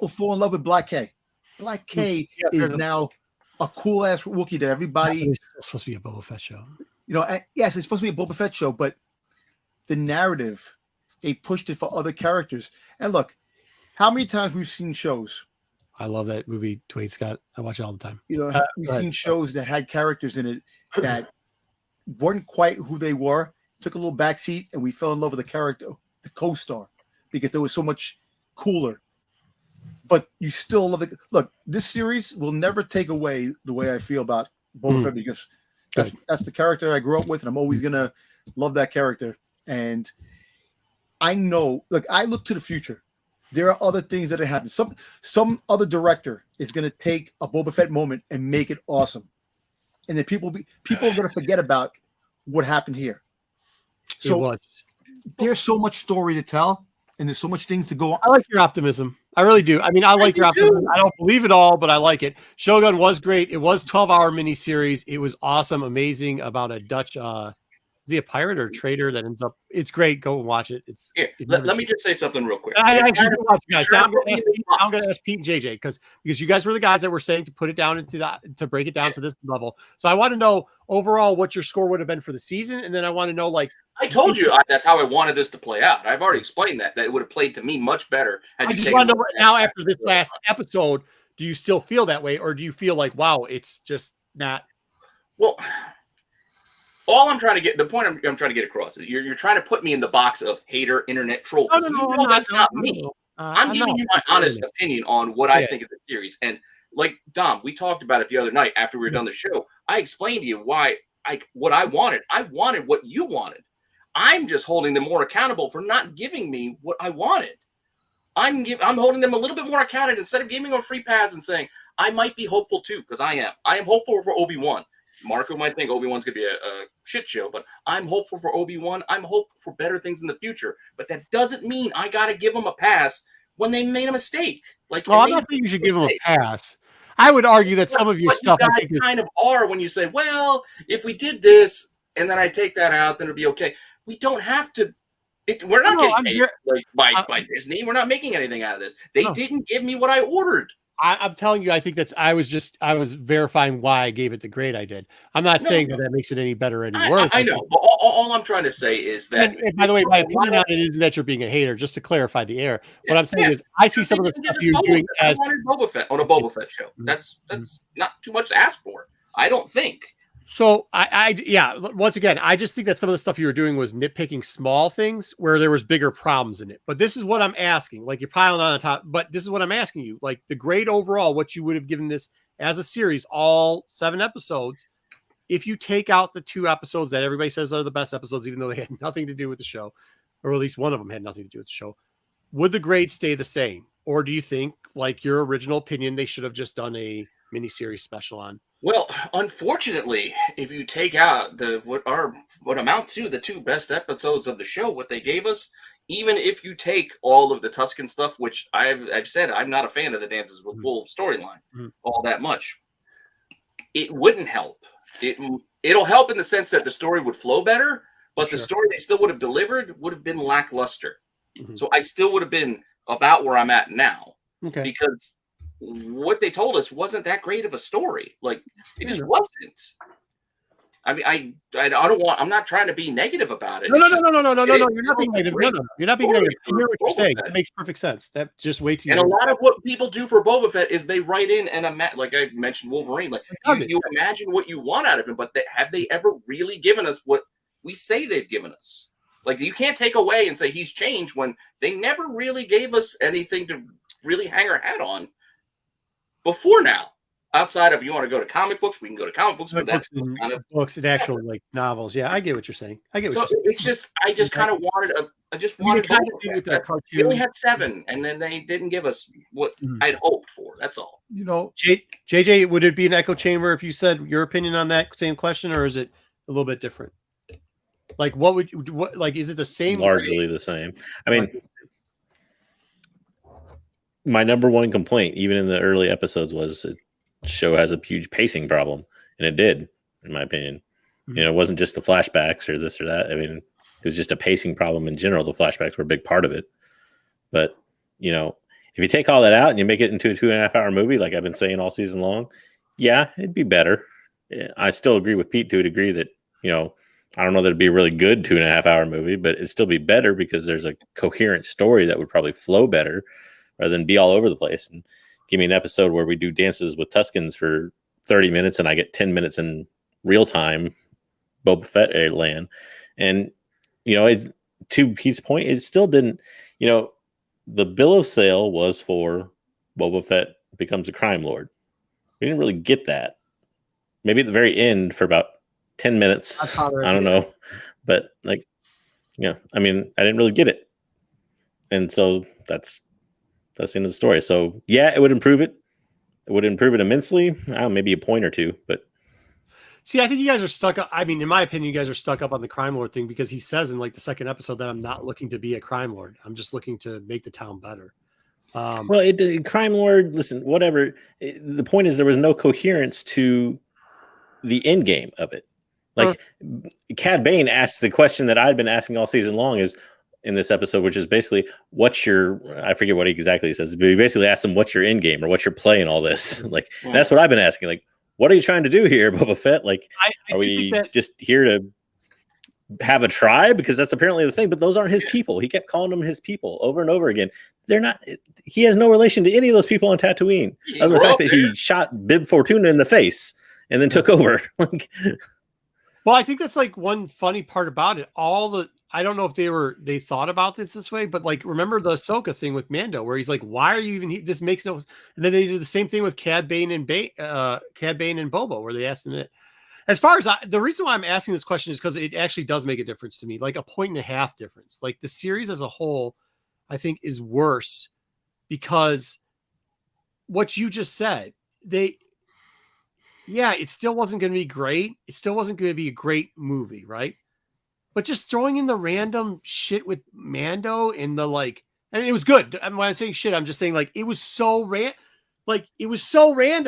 fall in love with Black K. Black K is now a cool ass Wookiee that everybody. It's supposed to be a Boba Fett show. Yes, it's supposed to be a Boba Fett show, but the narrative, they pushed it for other characters. And look, how many times we've seen shows? I love that movie, Dwayne Scott. I watch it all the time. We've seen shows that had characters in it that weren't quite who they were, took a little backseat, and we fell in love with the character, the co-star, because they were so much cooler. But you still love it. Look, this series will never take away the way I feel about Boba Fett, because that's the character I grew up with, and I'm always gonna love that character. And I know, look, I look to the future. there are other things that have happened. Some other director is going to take a Boba Fett moment and make it awesome, and then people are going to forget about what happened here. So there's so much story to tell, and there's so much things to go on. I like your optimism. I really do. I mean, I like your optimism. I don't believe it all, but I like it. Shogun was great. It was 12-hour miniseries. It was awesome, amazing about a Dutch. Is he a pirate or a trader that ends up? It's great. Go and watch it. It's here. Let me just say something real quick. I actually do watch you guys. Now I'm going to ask Pete and JJ because you guys were the guys that were saying to put it down into that, to break it down to this level. So I want to know overall what your score would have been for the season, and then I want to know like. I told you that's how I wanted this to play out. I've already explained that it would have played to me much better. I just want to know now after this last episode, do you still feel that way, or do you feel like wow, it's just not? Well. All I'm trying to get, the point I'm trying to get across is you're trying to put me in the box of hater, internet troll. No, that's not me. I'm giving you my honest opinion on what I think of the series. And like Dom, we talked about it the other night after we were done the show. I explained to you what I wanted. I wanted what you wanted. I'm just holding them more accountable for not giving me what I wanted. I'm holding them a little bit more accountable instead of giving them a free pass and saying I might be hopeful too, because I am. I am hopeful for Obi-Wan. Marco might think Obi-Wan's going to be a shit show, but I'm hopeful for Obi-Wan. I'm hopeful for better things in the future. But that doesn't mean I got to give them a pass when they made a mistake. Like, well, I'm not saying you should give them a pass. I would argue that some of your stuff you guys kind of are when you say, well, if we did this and then I take that out, then it'll be okay. We don't have to. We're not getting paid by Disney. We're not making anything out of this. They didn't give me what I ordered. I'm telling you, I think I was verifying why I gave it the grade I did. I'm not saying that makes it any better or any worse. I know, but all I'm trying to say is that. And by the way, my opinion on it isn't that you're being a hater. Just to clarify the air, what I'm saying is I see some of the stuff you're doing as Boba Fett on a Boba Fett show. That's not too much to ask for. I don't think. So once again, I just think that some of the stuff you were doing was nitpicking small things where there was bigger problems in it. But this is what I'm asking. Like you're piling on top, but this is what I'm asking you. Like the grade overall, what you would have given this as a series, all 7 episodes, if you take out the 2 episodes that everybody says are the best episodes, even though they had nothing to do with the show, or at least one of them had nothing to do with the show, would the grade stay the same? Or do you think, like your original opinion, they should have just done a miniseries special on? Well, unfortunately, if you take out what amount to the 2 best episodes of the show, what they gave us, even if you take all of the Tusken stuff, which I've said I'm not a fan of the Dances with Wolves storyline all that much, it wouldn't help. It'll help in the sense that the story would flow better, but the story they still would have delivered would have been lackluster. So I still would have been about where I'm at now, because what they told us wasn't that great of a story. Like it just wasn't. I mean, I don't want. I'm not trying to be negative about it. No. You're not being negative. No. You're not being negative. I hear what you're saying. That makes perfect sense. That just wait till. And a lot of what people do for Boba Fett is they write in and like I mentioned Wolverine. Like you imagine what you want out of him, but have they ever really given us what we say they've given us? Like you can't take away and say he's changed when they never really gave us anything to really hang our hat on. Before now, outside of you want to go to comic books, we can go to comic books. But that's kind of books and actual like novels. Yeah, I get what you're saying. It's just I just kind of wanted kind of with that cartoon. We only had 7, and then they didn't give us what I'd hoped for. That's all. You know, JJ, would it be an echo chamber if you said your opinion on that same question, or is it a little bit different? Like, is it the same? Largely the same. I mean. My number one complaint, even in the early episodes, was the show has a huge pacing problem, and it did, in my opinion. You know, it wasn't just the flashbacks or this or that. I mean, it was just a pacing problem in general. The flashbacks were a big part of it. But, you know, if you take all that out and you make it into a 2.5-hour movie, like I've been saying all season long, yeah, it'd be better. I still agree with Pete to a degree that, you know, I don't know that it'd be a really good 2.5-hour movie, but it'd still be better because there's a coherent story that would probably flow better rather than be all over the place. And give me an episode where we do dances with Tuskens for 30 minutes and I get 10 minutes in real time Boba Fett land. And, you know, to Pete's point, it still didn't, you know, the bill of sale was for Boba Fett becomes a crime lord. We didn't really get that. Maybe at the very end for about 10 minutes. I don't know. But like, yeah, I mean, I didn't really get it. And so that's That's the end of the story. So yeah, it would improve it. It would improve it immensely. I don't know, maybe a point or two, but See, I think you guys are stuck up. I mean, in my opinion, you guys are stuck up on the crime lord thing because he says in like the second episode that I'm not looking to be a crime lord. I'm just looking to make the town better. Well, crime lord. Listen, whatever. The point is, there was no coherence to the end game of it. Like Cad Bane asked the question that I'd been asking all season long is in this episode, which is basically, what's your? I forget what exactly he says, but he basically asked him, "What's your end game or what's your play in all this?" Like that's what I've been asking. Like, what are you trying to do here, Boba Fett? Like, are we just here to have a tribe? Because that's apparently the thing. But those aren't his people. He kept calling them his people over and over again. They're not. He has no relation to any of those people on Tatooine, other than the fact that he shot Bib Fortuna in the face and then took over. Like, well, I think that's like one funny part about it. I don't know if they thought about this way, but like, remember the Ahsoka thing with Mando, where he's like, "Why are you even here? This makes no." And then they did the same thing with Cad Bane and Boba, where they asked him that. As far as the reason why I'm asking this question is because it actually does make a difference to me, like a 1.5 difference. Like the series as a whole, I think is worse because what you just said, it still wasn't going to be great. It still wasn't going to be a great movie, right? But just throwing in the random shit with Mando and the like, I mean, it was good. I mean, when I say shit, I'm just saying like it was so random.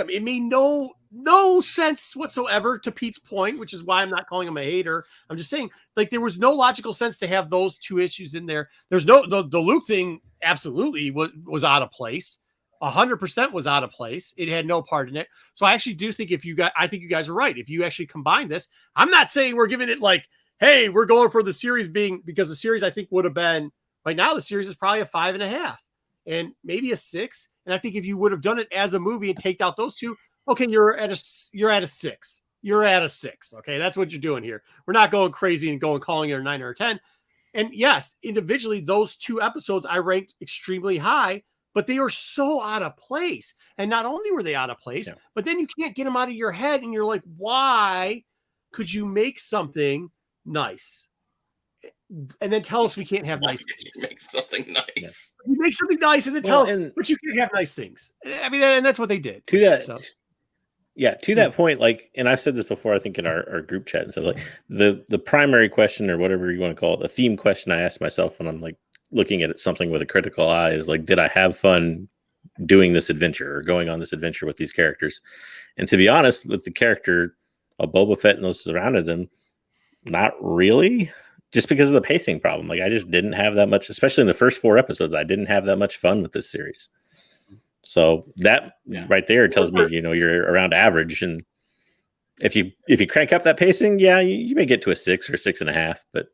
It made no sense whatsoever, to Pete's point, which is why I'm not calling him a hater. I'm just saying like there was no logical sense to have those two issues in there. There's the Luke thing absolutely was out of place. 100% was out of place. It had no part in it. So I actually do think I think you guys are right. If you actually combine this, I'm not saying we're giving it like, hey, we're going for the series because the series I think would have been right now. The series is probably a 5.5 and maybe a 6. And I think if you would have done it as a movie and take out those two, okay, you're at a 6. You're at a 6. Okay, that's what you're doing here. We're not going crazy and calling it a 9 or a 10. And yes, individually, those two episodes I ranked extremely high, but they are so out of place. And not only were they out of place, but then you can't get them out of your head. And you're like, why could you make something nice? And then tell us we can't have nice things. Make something nice. You make something nice and then tell us, but you can't have nice things. I mean, and that's what they did. To that point, like, and I've said this before, I think in our group chat and stuff, like the primary question or whatever you want to call it, the theme question I ask myself when I'm like looking at something with a critical eye is like, did I have fun doing this adventure or going on this adventure with these characters? And to be honest, with the character of Boba Fett and those surrounded them, not really, just because of the pacing problem. Like I just didn't have that much, especially in the first 4 episodes, I didn't have that much fun with this series. So that right there tells me, you're around average. And if you crank up that pacing, you may get to a 6 or 6.5, but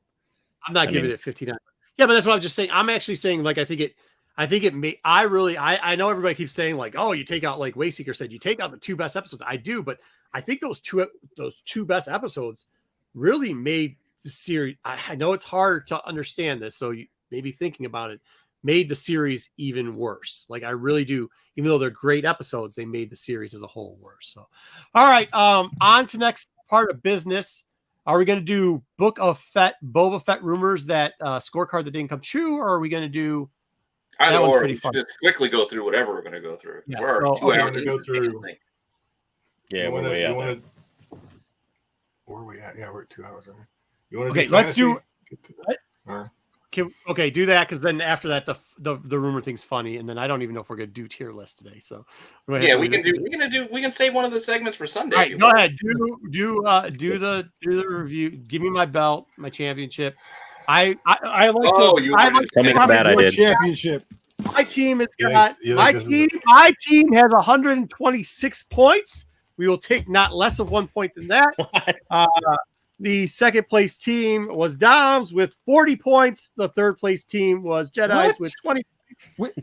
I'm not giving it 59. Yeah, but that's what I'm just saying. I'm actually saying, like, I think it may, I know everybody keeps saying like, oh, you take out, like Wayseeker said, you take out the 2 best episodes. I do, but I think those two best episodes really made the series. I know it's hard to understand this, so you maybe thinking about it made the series even worse. Like I really do, even though they're great episodes, they made the series as a whole worse. So, all right, on to next part of business. Are we going to do Book of Fett, Boba Fett rumors, that scorecard that didn't come true, or are we going to do? Either that one's pretty fun. Just quickly go through whatever we're going to go through. Yeah, we're 2 hours to go through. Yeah, we're way out. Where are we at? Yeah, we're at 2 hours. You want to let's do. Okay, do that, because then after that the rumor thing's funny, and then I don't even know if we're gonna do tier list today. So we can save one of the segments for Sunday. All right, go ahead. Do the review. Give me my belt, my championship. I like to tell me how bad I did. Championship. My team has got my team has 126 points. We will take not less of 1 point than that. The second place team was Dom's with 40 points. The third place team was Jedi's with 20.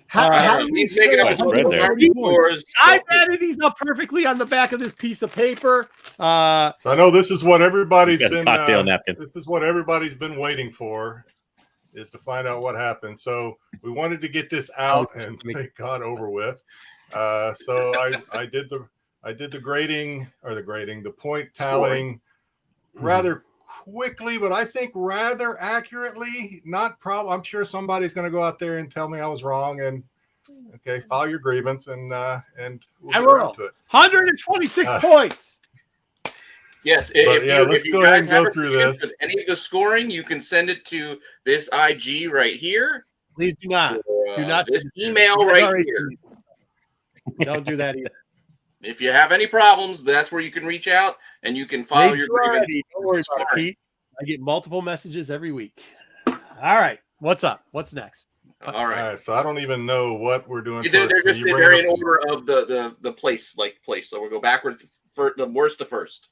How do he's making up his I added these up perfectly on the back of this piece of paper. So I know this is what everybody's been. Cocktail napkin. This is what everybody's been waiting for, is to find out what happened. So we wanted to get this out and make God over with. So I did the grading, the point tallying rather quickly, but I think rather accurately. Not problem. I'm sure somebody's going to go out there and tell me I was wrong, and Okay, file your grievance and we'll I get will. around to it. 126 points. Yes, let's if you go ahead guys and have go a through grievance this. with any of the scoring, you can send it to this IG right here. Please do not. Do not. This email You guys right already here. Don't do that either. If you have any problems, that's where you can reach out and you can file your grievance. Don't worry about it, Pete. I get multiple messages every week. All right. What's up? What's next? All right. So I don't even know what we're doing. They're first. So just you bring they're up in order of the place. So we'll go backward for the worst to first.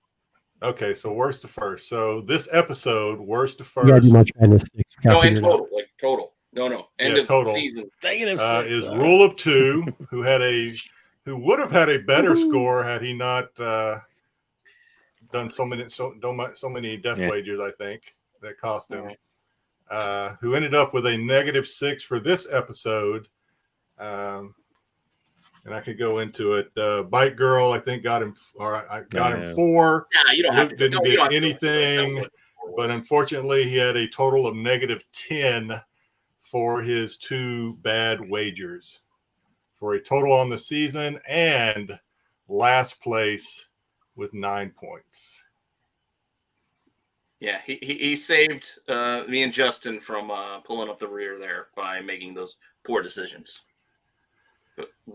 Okay, so worst to first. So this episode, worst to You gotta do first, much madness 6. No, in total, like total. No. End of total. season. Negative 6. is Rule of Two, who would have had a better score had he not done so many death wagers. I think that cost him. Who ended up with a -6 for this episode. And I could go into it. Bite Girl, I think, got him. All right, I got him 4. Yeah, you don't have to. Didn't get anything, but unfortunately, he had a total of -10 for his 2 bad wagers, for a total on the season and last place with 9 points. Yeah, he saved me and Justin from pulling up the rear there by making those poor decisions.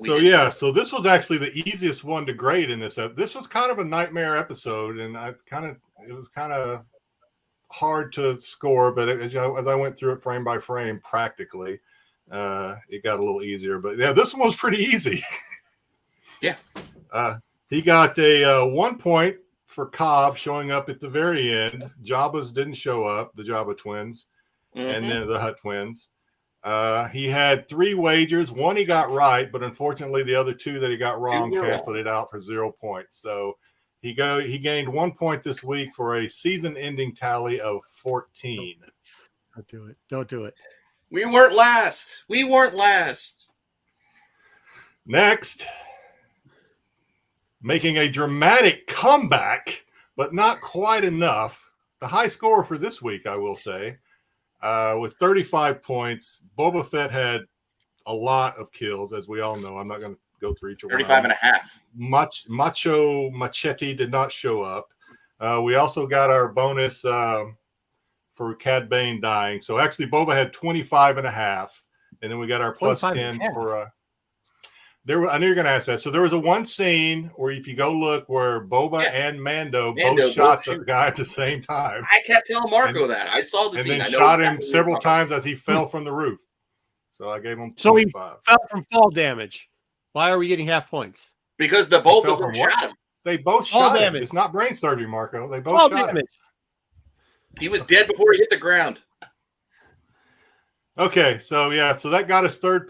So this was actually the easiest one to grade in this. This was kind of a nightmare episode, and it was kind of hard to score. But as I went through it frame by frame, practically, it got a little easier. But yeah, this one was pretty easy. Yeah, he got a 1 point for Cobb showing up at the very end. Jabba's didn't show up, the Jabba twins, and then the Hutt twins. He had 3 wagers. 1 he got right, but unfortunately the other 2 that he got wrong canceled it out for 0 points. So he gained 1 point this week for a season-ending tally of 14. Don't do it. Don't do it. We weren't last. Next, making a dramatic comeback, but not quite enough. The high score for this week, I will say. With 35 points, Boba Fett had a lot of kills, as we all know. I'm not going to go through each one. 35 and a half. Macho Machete did not show up. We also got our bonus for Cad Bane dying. So actually, Boba had 25 and a half. And then we got our plus 10 for I knew you were going to ask that. So there was one scene where if you go look where Boba and Mando both shot the guy at the same time. I kept telling Marco that. I saw the scene. And then shot him several times as he fell from the roof. So I gave him 25. So he fell from fall damage. Why are we getting half points? Because both of them shot him. They both shot him. It's not brain surgery, Marco. They both shot him. He was dead before he hit the ground. Okay, so that got us third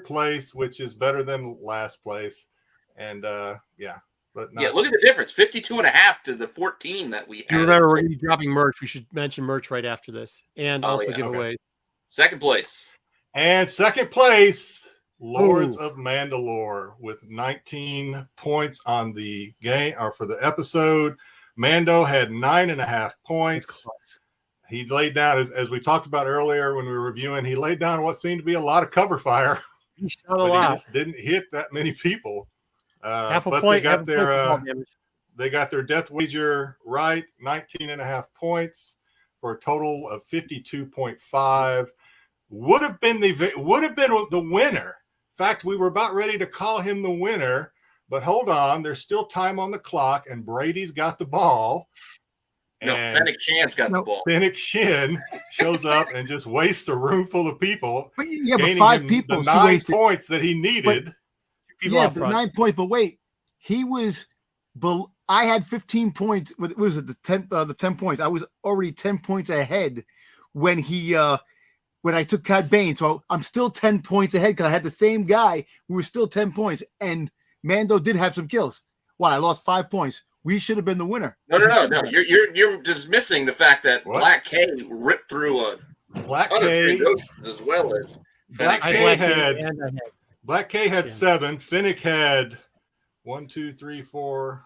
place, which is better than last place. And but look at the difference. 52 and a half to the 14 that we had. You remember we're going to be dropping merch. We should mention merch right after this. And also giveaways. Second place. And second place, Lords of Mandalore with 19 points on the game or for the episode. Mando had 9.5 points. He laid down, as we talked about earlier when we were reviewing, he laid down what seemed to be a lot of cover fire. He shot a lot. He just didn't hit that many people. Half a point. They got their death wager right, 19.5 points for a total of 52.5. Would have been the winner. In fact, we were about ready to call him the winner, but hold on, there's still time on the clock, and Brady's got the ball. No, Fennec Shan's got the ball. Fennec Shan shows up and just wastes a room full of people. But 5 people. The 9 points that he needed. But 9 points. But wait, he was. I had 15 points. What was it? The 10 points. I was already 10 points ahead when he. When I took Cad Bane, so I'm still 10 points ahead because I had the same guy. We were still 10 points, and Mando did have some kills. I lost 5 points. We should have been the winner. No. You're dismissing the fact that Black K ripped through a Black K as well as Black K had 7. Fennec had 1, 2, 3, 4.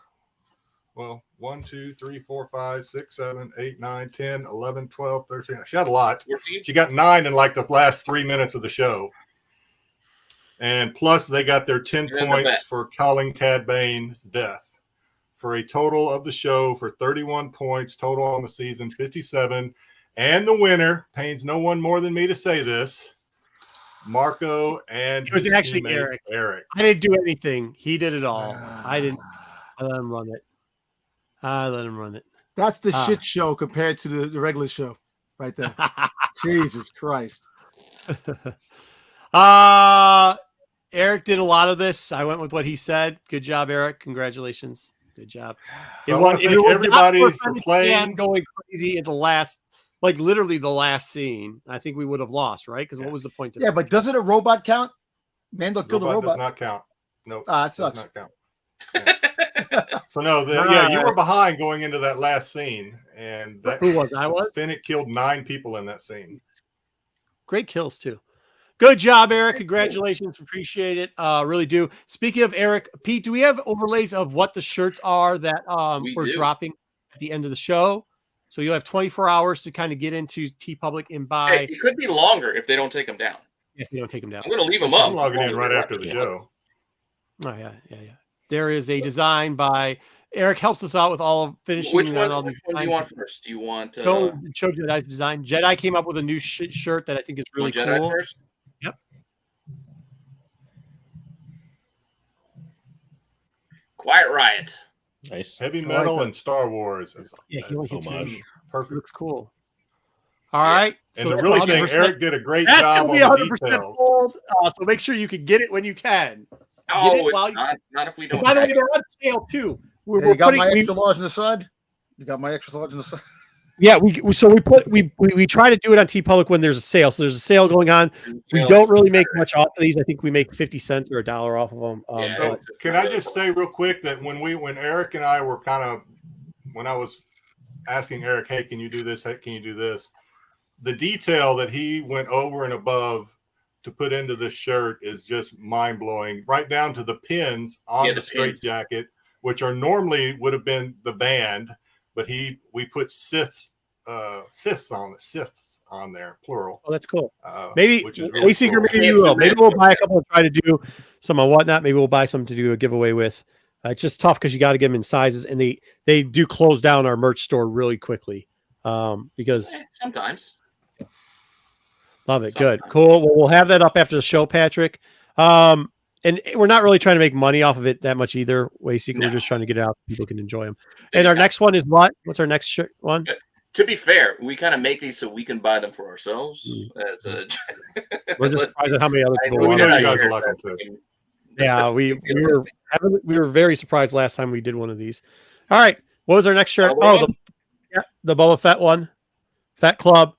Well, 1, 2, 3, 4, 5, 6, 7, 8, 9, 10, 11, 12, 13. She had a lot. 14? She got 9 in like the last 3 minutes of the show. And plus, they got their 10 And the points bet. for Colin Cad Bane's death. For a total of the show for 31 points total on the season, 57. And the winner, pains no one more than me to say this, Marco and It was his actually teammate, Eric. I didn't do anything. He did it all. I didn't. I let him run it. That's the shit show compared to the regular show right there. Jesus Christ. Eric did a lot of this. I went with what he said. Good job, Eric. Congratulations. Good job. So I want to thank everybody for playing. Going crazy at the last, like literally the last scene. I think we would have lost, right? Because what was the point of Yeah, but doesn't a robot count? Mando killed a robot. Does not count. No, that sucks. Does not count. Yeah. So no, you were behind going into that last scene, and that, who was I? Was Fennec killed 9 people in that scene. Great kills too. Good job, Eric. Congratulations. Appreciate it. Really do. Speaking of Eric, Pete, do we have overlays of what the shirts are that we're dropping at the end of the show? So you'll have 24 hours to kind of get into TeePublic and buy. Hey, it could be longer if they don't take them down. If they don't take them down. I'm going to leave them up. I'm logging in right after the show. Oh, yeah. There is a design by Eric, helps us out with all of finishing. Which one all do you want first? Do you want show Jedi's design? Jedi came up with a new shirt that I think is really Jedi cool. First? Yep. Quiet Riot. Nice. Heavy metal and Star Wars. That's homage. Perfect. Looks cool. All right. And the really thing, Eric did a great job on the details. Gold, so make sure you can get it when you can. Oh, not if we don't. By the way, they're on sale too. You got my extra large on the side. You got my extra large on the side. Yeah, we try to do it on TeePublic when there's a sale. So there's a sale going on. We don't really make much off of these. I think we make 50 cents or $1 off of them. So can I just say real quick that when Eric and I were when I was asking Eric, hey, can you do this? Hey, can you do this? The detail that he went over and above to put into this shirt is just mind blowing. Right down to the pins on the straight jacket, which are normally would have been the band, but we put Siths on there, plural. Oh, that's cool. Maybe really cool. Maybe we will. Maybe we'll buy a couple and try to do some on Whatnot. Maybe we'll buy some to do a giveaway with. It's just tough because you got to get them in sizes, and they do close down our merch store really quickly because sometimes. Love it. Good. Cool. Well, we'll have that up after the show, Patrick. And we're not really trying to make money off of it that much either. Wayseeker, we're just trying to get it out so people can enjoy them. And our next one is what? What's our next shirt one? To be fair, we kind of make these so we can buy them for ourselves. We're just surprised at how many other people want them. Yeah, we were very surprised last time we did one of these. All right. What was our next shirt? The Boba Fett one. Fett Club.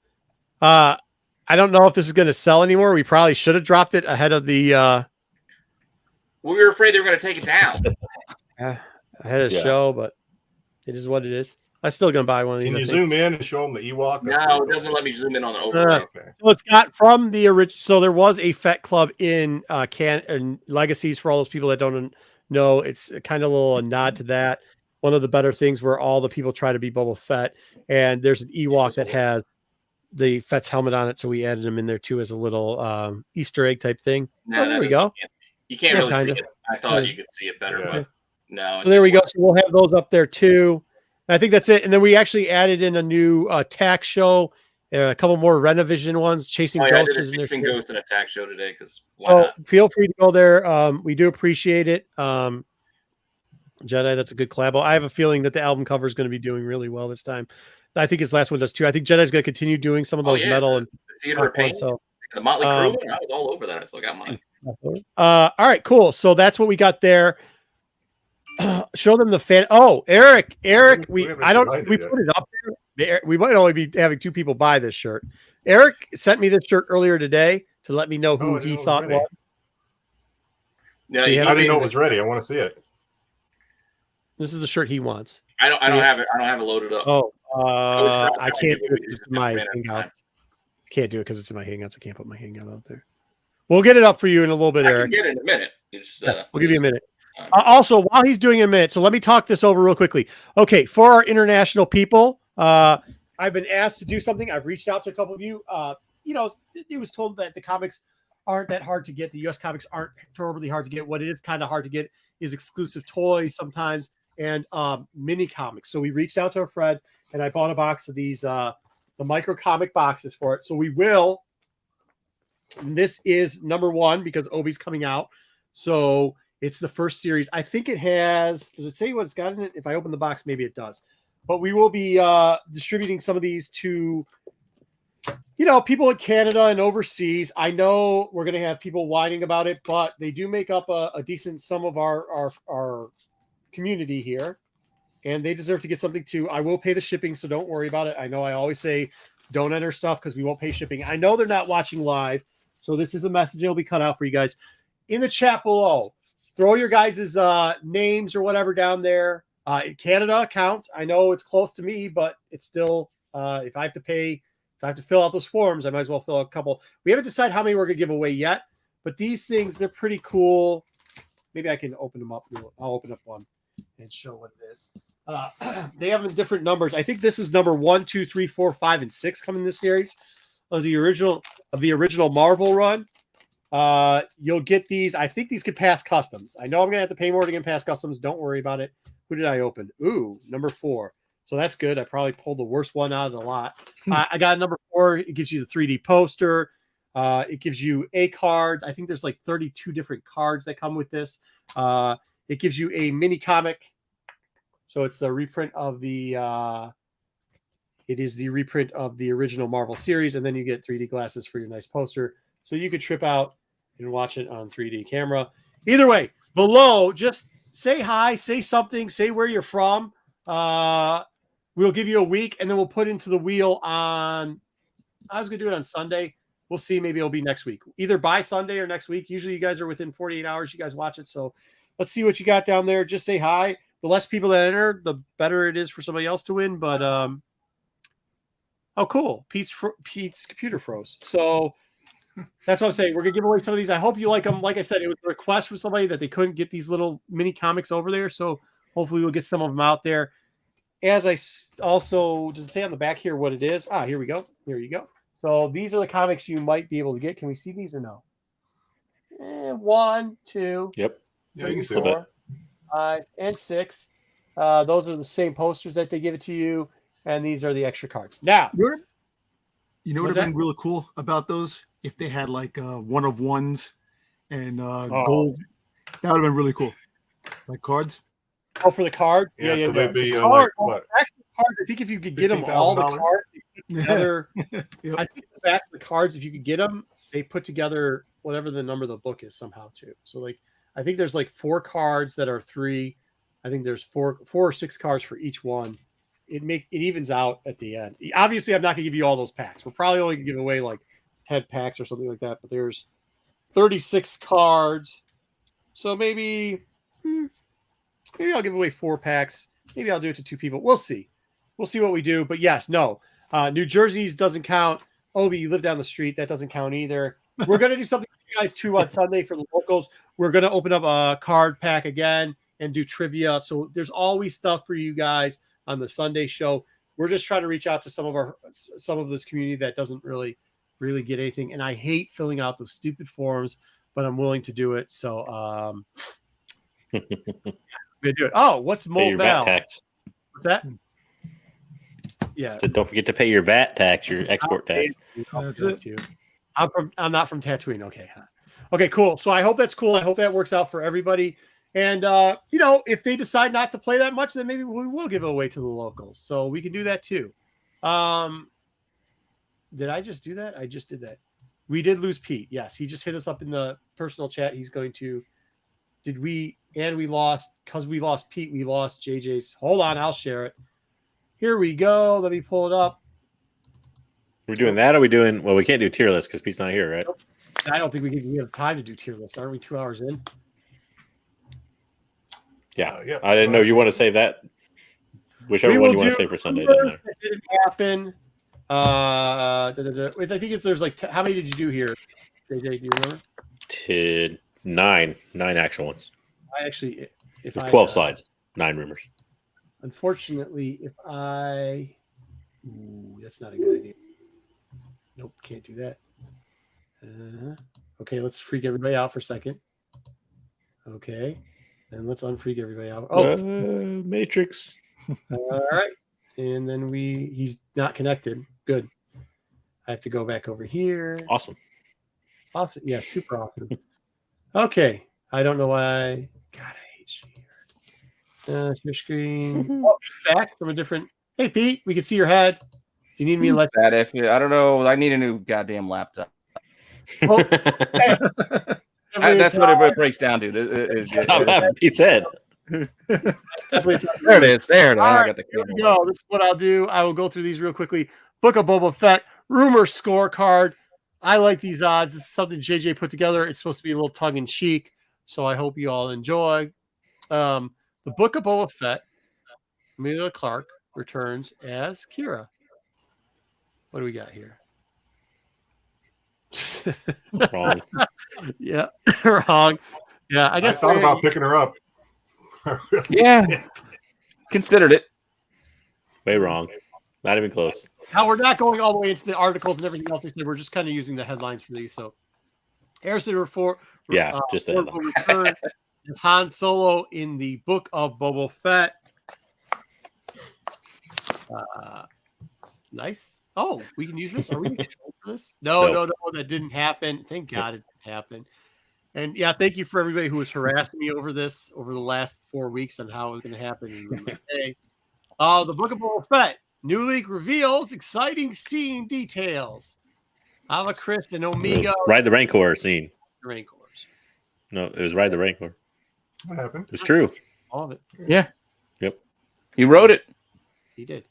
I don't know if this is going to sell anymore. We probably should have dropped it ahead of the. We were afraid they were going to take it down. Ahead of the show, but it is what it is. I'm still going to buy one of these. Can you zoom in and show them the Ewok? No, it doesn't let me zoom in on the overlay. So it's got from the original. So there was a Fett Club in and Legacies for all those people that don't know. It's kind of a little nod to that. One of the better things where all the people try to be Boba Fett, and there's an Ewok that has the Fett's helmet on it, so we added him in there too as a little Easter egg type thing. There we go. You can't really see it. I thought you could see it better, but no. So there we go. So we'll have those up there too. And I think that's it. And then we actually added in a new TAC show, a couple more Renovision ones. Chasing Ghosts is in there. Chasing Ghosts and a TAC show today because feel free to go there. We do appreciate it. Jedi, that's a good collabo. I have a feeling that the album cover is going to be doing really well this time. I think his last one does too. I think Jedi's going to continue doing some of those metal and theater paint. So the Motley Crue one, I was all over that. I still got mine. All right, cool. So that's what we got there. Show them the fan. Oh, Eric, we put it up there. We might only be having 2 people buy this shirt. Eric sent me this shirt earlier today to let me know who he thought was. Yeah, I didn't know it was ready. I want to see it. This is the shirt he wants. I don't have it. I don't have it loaded up. Oh, I can't do it because it's my hangouts. Can't do it because it's in my hangouts. I can't put my hangout out there. We'll get it up for you in a little bit, Eric. I can get it in a minute. We'll give you a minute. Also, while he's doing it in a minute, so let me talk this over real quickly. Okay, for our international people, I've been asked to do something. I've reached out to a couple of you. It was told that the comics aren't that hard to get. The US comics aren't terribly hard to get. What it is kind of hard to get is exclusive toys sometimes and mini comics. So we reached out to our friend and I bought a box of these the micro comic boxes for it. So we will. This is number 1 because Obi's coming out. So it's the first series. I think it has, does it say what it's got in it? If I open the box, maybe it does. But we will be distributing some of these to, people in Canada and overseas. I know we're going to have people whining about it, but they do make up a decent sum of our community here. And they deserve to get something too. I will pay the shipping, so don't worry about it. I know I always say don't enter stuff because we won't pay shipping. I know they're not watching live, so this is a message that will be cut out for you guys. In the chat below, throw your guys' names or whatever down there. Canada counts. I know it's close to me, but it's still, if I have to fill out those forms, I might as well fill out a couple. We haven't decided how many we're going to give away yet, but these things, they're pretty cool. Maybe I can open them up. I'll open up one and show what it is. They have them in different numbers. I think this is number 1, 2, 3, 4, 5, and 6 coming in this series of the original Marvel run. You'll get these. I think these could pass customs. I know I'm gonna have to pay more to get past customs. Don't worry about it. Who did I open? Ooh, number 4. So that's good. I probably pulled the worst one out of the lot. I got number 4. It gives you the 3D poster. It gives you a card. I think there's like 32 different cards that come with this. It gives you a mini comic. So it's the reprint of the original Marvel series, and then you get 3D glasses for your nice poster, so you could trip out and watch it on 3D camera. Either way, below, just say hi, say something, say where you're from. We'll give you a week, and then we'll put into the wheel on. I was gonna do it on Sunday. We'll see. Maybe it'll be next week, either by Sunday or next week. Usually, you guys are within 48 hours. You guys watch it, so let's see what you got down there. Just say hi. The less people that enter, the better it is for somebody else to win. But oh, cool! Pete's computer froze. So that's what I'm saying. We're gonna give away some of these. I hope you like them. Like I said, it was a request from somebody that they couldn't get these little mini comics over there. So hopefully we'll get some of them out there. As I also, does it say on the back here what it is? Here we go. Here you go. So these are the comics you might be able to get. Can we see these or no? 1, 2. Yep. Yeah, you can see 4, 5, and 6. Those are the same posters that they give it to you, and these are the extra cards. Now, you know what would have been really cool about those? If they had like one of ones and gold, that would have been really cool. Like cards. Oh, for the card? Yeah, so they'd be card, like what? Actually, cards, I think if you could get them all the cards together, Yep. I think the back of the cards, if you could get them, they put together whatever the number of the book is somehow too. So like, I think there's like 4 cards that are 3. I think there's 4 or 6 cards for each one. It evens out at the end. Obviously, I'm not gonna give you all those packs. We're probably only gonna give away like 10 packs or something like that. But there's 36 cards, so maybe I'll give away 4 packs. Maybe I'll do it to 2 people. We'll see. We'll see what we do. But yes, no. New Jersey's doesn't count. Obi, you live down the street. That doesn't count either. We're going to do something for you guys too on Sunday for the locals. We're going to open up a card pack again and do trivia. So there's always stuff for you guys on the Sunday show. We're just trying to reach out to some of this community that doesn't really get anything. And I hate filling out those stupid forms, but I'm willing to do it. So I'm going to do it. Oh, what's Pay your VAT Moval? tax. What's that? Yeah. So don't forget to pay your VAT tax, your export tax. That's it. I'm not from Tatooine. Okay. Okay, cool. So I hope that's cool. I hope that works out for everybody. And if they decide not to play that much, then maybe we will give it away to the locals. So we can do that too. Did I just do that? I just did that. We did lose Pete. Yes, he just hit us up in the personal chat. He's going to. We lost because we lost Pete. We lost JJ's. Hold on, I'll share it. Here we go. Let me pull it up. We're doing that, or are we doing? Well, we can't do tier list because Pete's not here, right? I don't think we have time to do tier list. Aren't we 2 hours in? Yeah. Yeah. I didn't know you want to save that. Whichever one you want to save for Sunday. Doesn't matter. It didn't happen. I think there's like how many did you do here, JJ? Do you remember? 9 actual ones. I actually, if There's I 12 slides, 9 rumors. Unfortunately, that's not a good idea. Nope, can't do that. Okay, let's freak everybody out for a second. Okay, and let's unfreak everybody out. Oh, Matrix. all right. And then he's not connected. Good. I have to go back over here. Awesome. Awesome. Yeah, super awesome. Okay. I don't know why. God, I hate you. Your screen. Oh, back from a different. Hey, Pete, we can see your head. Do you need me to let that? If I don't know, I need a new goddamn laptop. Oh, That's what it breaks down to. Stop having Pete's head. There it is. There it is. I got the here we go. This is what I'll do. I will go through these real quickly. Book of Boba Fett rumor scorecard. I like these odds. This is something JJ put together. It's supposed to be a little tongue in cheek, so I hope you all enjoy. The Book of Boba Fett. Emilia Clarke returns as Kira. What do we got here? Wrong. Yeah, wrong. Yeah, I guess I thought about picking her up. Yeah, considered it. Way wrong. Not even close. Now we're not going all the way into the articles and everything else they said. We're just kind of using the headlines for these. So, Harrison Just the headline. return as Han Solo in the Book of Boba Fett. Nice. Oh, we can use this. Are we in control for this? No, that didn't happen. Thank God it didn't happen. And yeah, thank you for everybody who was harassing me over this over the last 4 weeks on how it was going to happen. The Book of Boba Fett. New leak reveals exciting scene details. Ava Chris and Omega. Ride the Rancor scene. Rancors. No, it was Ride the Rancor. What happened? It was true. All of it. Yeah. Yep. He wrote it. He did.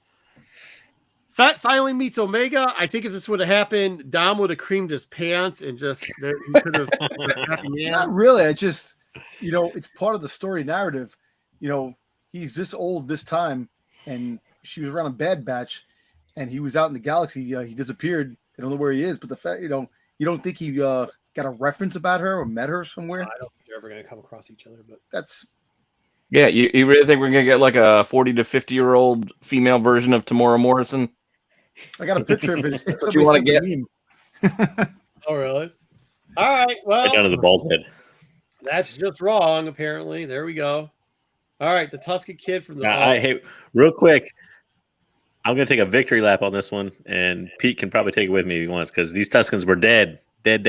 Fett finally meets Omega. I think if this would have happened, Dom would have creamed his pants and just he could have. Not really. I just, it's part of the story narrative. He's this old this time, and she was around a Bad Batch, and he was out in the galaxy. He disappeared. They don't know where he is. But the fact, you don't think he got a reference about her or met her somewhere? I don't think they're ever going to come across each other. But that's. Yeah, you really think we're going to get like a 40 to 50-year-old female version of Tamora Morrison? I got a picture of it. What you want to get? Oh, really? All right. Well, Down to the bald head. That's just wrong, apparently. There we go. All right. The Tuscan kid from the. Hey, real quick. I'm going to take a victory lap on this one, and Pete can probably take it with me if he wants, because these Tuscans were dead. Dead.